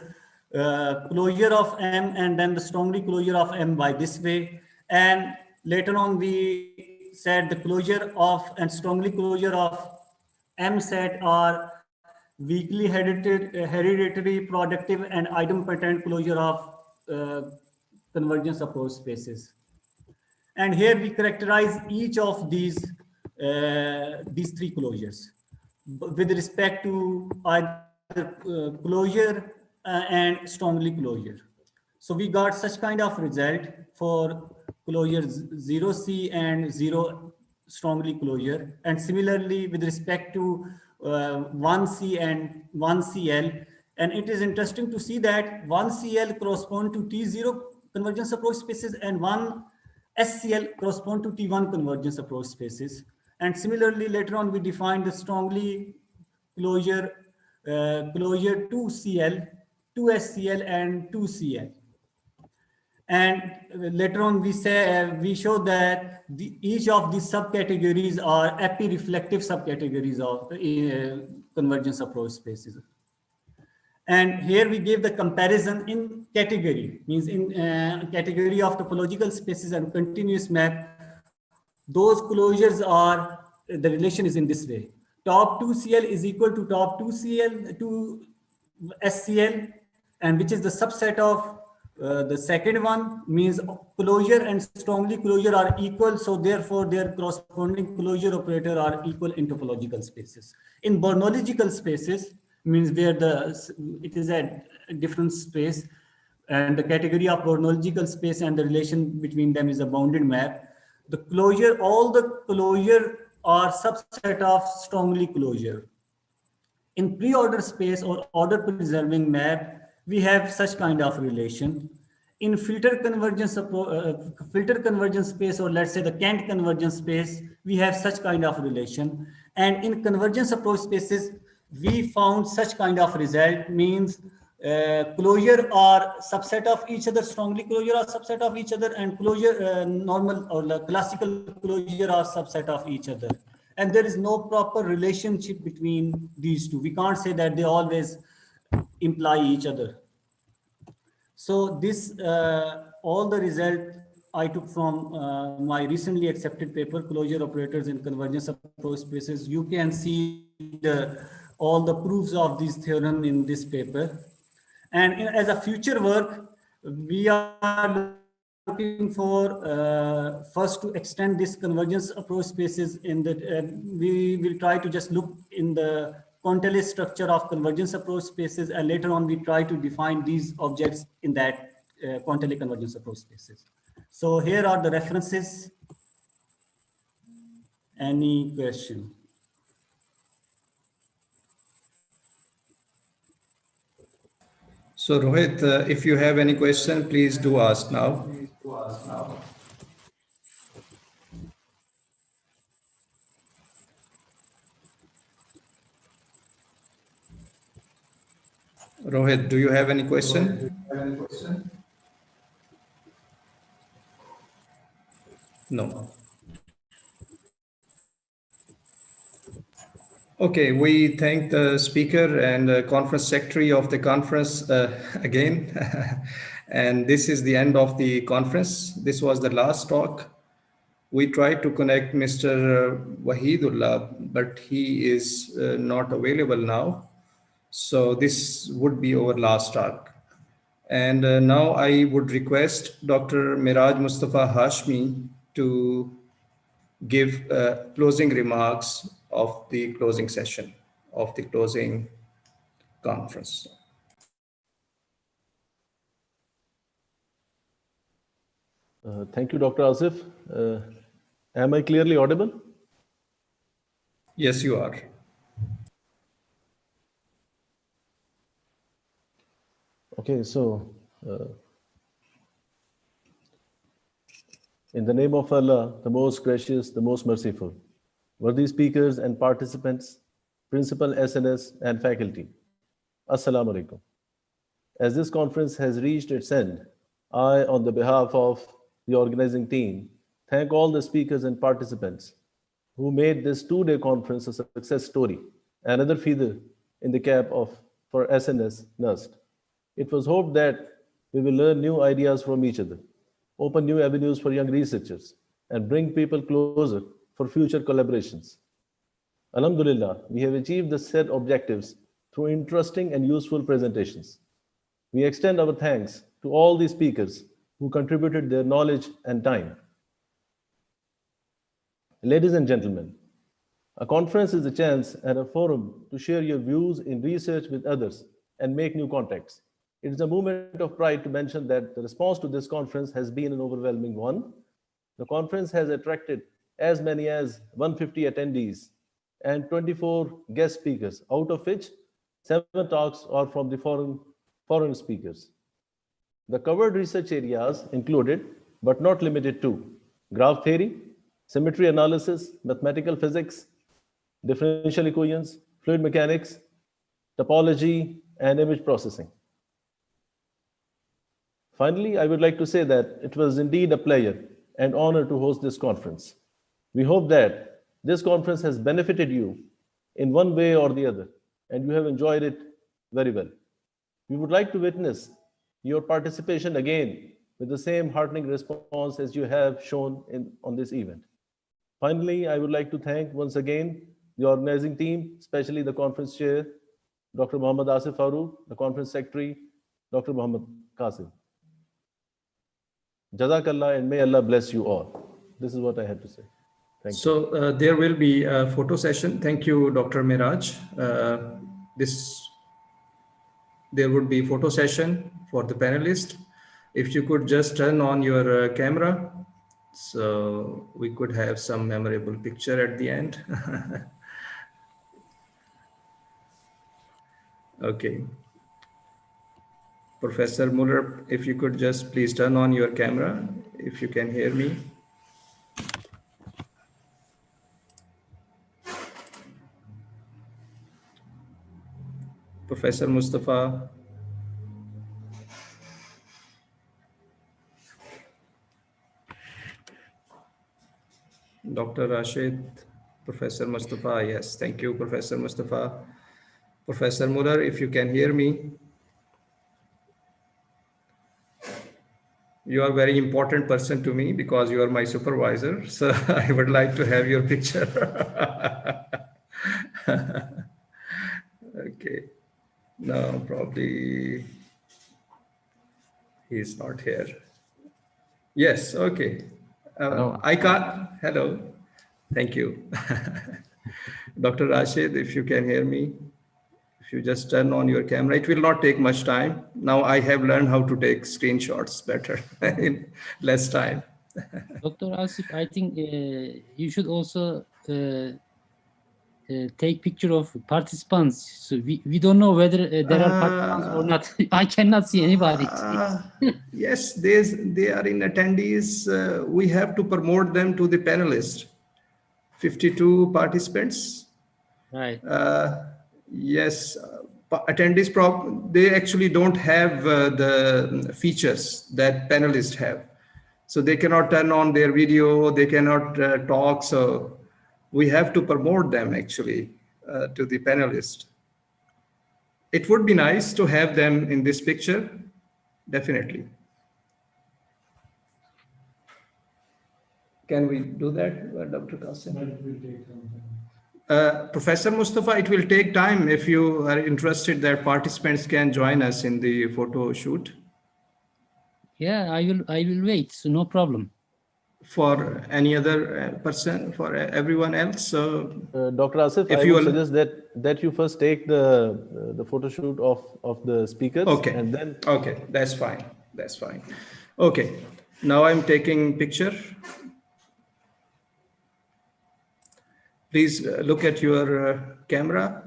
closure of M and then the strongly closure of M by this way. And later on we said the closure of and strongly closure of M set are weakly hereditary, productive, and idempotent closure of convergence approach spaces. And here we characterize each of these three closures with respect to either closure and strongly closure. So we got such kind of result for closure 0C and 0 strongly closure. And similarly with respect to 1C and 1CL. And it is interesting to see that 1CL correspond to T0 convergence approach spaces and 1SCL correspond to T1 convergence approach spaces. And similarly, later on, we defined the strongly closure closure 2Cl, 2SCl, and 2Cl. And later on, we show that each of these subcategories are epi-reflective subcategories of convergence approach spaces. And here we gave the comparison in category, means in category of topological spaces and continuous map. Those closures are, the relation is in this way. Top 2Cl is equal to top 2Cl to SCl, and which is the subset of the second one, means closure and strongly closure are equal. So therefore their corresponding closure operator are equal in topological spaces. In Bernoulligical spaces, means where it is a different space, and the category of Bernoulligical space and the relation between them is a bounded map. The closure, all the closure are subset of strongly closure. In pre-order space or order preserving map, we have such kind of relation. In filter convergence space, or let's say the Kant convergence space, we have such kind of relation. And in convergence approach spaces, we found such kind of result, means closure are subset of each other, strongly closure are subset of each other, and closure normal or the classical closure are subset of each other. And there is no proper relationship between these two. We can't say that they always imply each other. So this, all the result I took from my recently accepted paper, Closure Operators in Convergence Approach Spaces. You can see all the proofs of this theorem in this paper. And as a future work, we are looking for first to extend this convergence approach spaces in the, we will try to just look in the quantile structure of convergence approach spaces, and later on we try to define these objects in that quantile convergence approach spaces. So here are the references. Any question? So Rohit, if you have any question, please do ask now. Rohit, do you have any question? No. Okay, we thank the speaker and the conference secretary of the conference again. And this is the end of the conference. This was the last talk. We tried to connect Mr. Wahidullah, but he is not available now. So this would be our last talk. And now I would request Dr. Miraj Mustafa Hashmi to give closing remarks of the closing session of the closing conference. Thank you, Dr. Asif. Am I clearly audible? Yes, you are. Okay, so in the name of Allah, the most gracious, the most merciful, worthy speakers and participants, principal SNS and faculty, Assalamu alaikum. As this conference has reached its end, I, on the behalf of the organizing team, thank all the speakers and participants who made this two-day conference a success story, another feather in the cap for SNS NUST. It was hoped that we will learn new ideas from each other, open new avenues for young researchers, and bring people closer for future collaborations. Alhamdulillah, we have achieved the set objectives through interesting and useful presentations. We extend our thanks to all the speakers who contributed their knowledge and time. Ladies and gentlemen, a conference is a chance and a forum to share your views in research with others and make new contacts. It is a moment of pride to mention that the response to this conference has been an overwhelming one. The conference has attracted as many as 150 attendees and 24 guest speakers, out of which 7 talks are from the foreign speakers. The covered research areas included, but not limited to, graph theory, symmetry analysis, mathematical physics, differential equations, fluid mechanics, topology, and image processing. Finally, I would like to say that it was indeed a pleasure and honor to host this conference. We hope that this conference has benefited you in one way or the other, and you have enjoyed it very well. We would like to witness your participation again with the same heartening response as you have shown on this event. Finally, I would like to thank once again the organizing team, especially the conference chair, Dr. Muhammad Asif Farooq, the conference secretary, Dr. Muhammad Qasim. Jazakallah, and may Allah bless you all. This is what I had to say. Thank you. So there will be a photo session. Thank you, Dr. Miraj. There would be photo session for the panelists. If you could just turn on your camera, so we could have some memorable picture at the end. Okay. Professor Muller, if you could just please turn on your camera, if you can hear me. Professor Mustafa. Dr. Rashid, Professor Mustafa, yes, thank you, Professor Mustafa. Professor Muller, if you can hear me. You are a very important person to me because you are my supervisor. So I would like to have your picture. Okay. No, probably he's not here. Yes, okay. I can't. Hello. Thank you. Dr. Rashid, if you can hear me, if you just turn on your camera, it will not take much time. Now I have learned how to take screenshots better in less time. Dr. Asif, I think you should also take picture of participants. So we don't know whether there are participants or not. I cannot see anybody. Yes, they are in attendees. We have to promote them to the panelists. 52 participants. Right. Yes, attendees, they actually don't have the features that panelists have. So they cannot turn on their video, they cannot talk. So we have to promote them actually to the panelists. It would be nice to have them in this picture, definitely. Can we do that, Dr. Qasim? It will take some time. Professor Mustafa, it will take time if you are interested that participants can join us in the photo shoot. Yeah, I will wait, so no problem. For any other person, for everyone else? Dr. Asif, I would suggest that you first take the photo shoot of the speakers. Okay. And then. Okay, that's fine. That's fine. Okay, now I'm taking picture. Please look at your camera.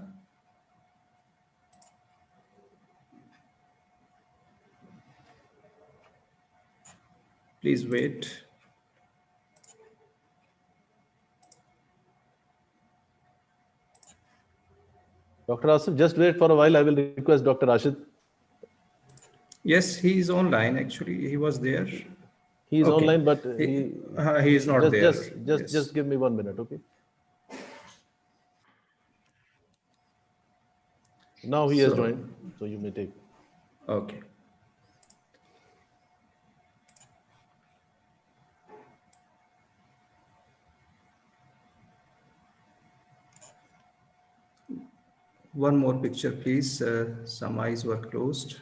Please wait. Dr. Asif, just wait for a while. I will request Dr. Rashid. Yes, he is online. Actually, he was there. He is online, but he is not there. Just give me 1 minute, okay? Now he has joined, so you may take. Okay. One more picture, please. Some eyes were closed.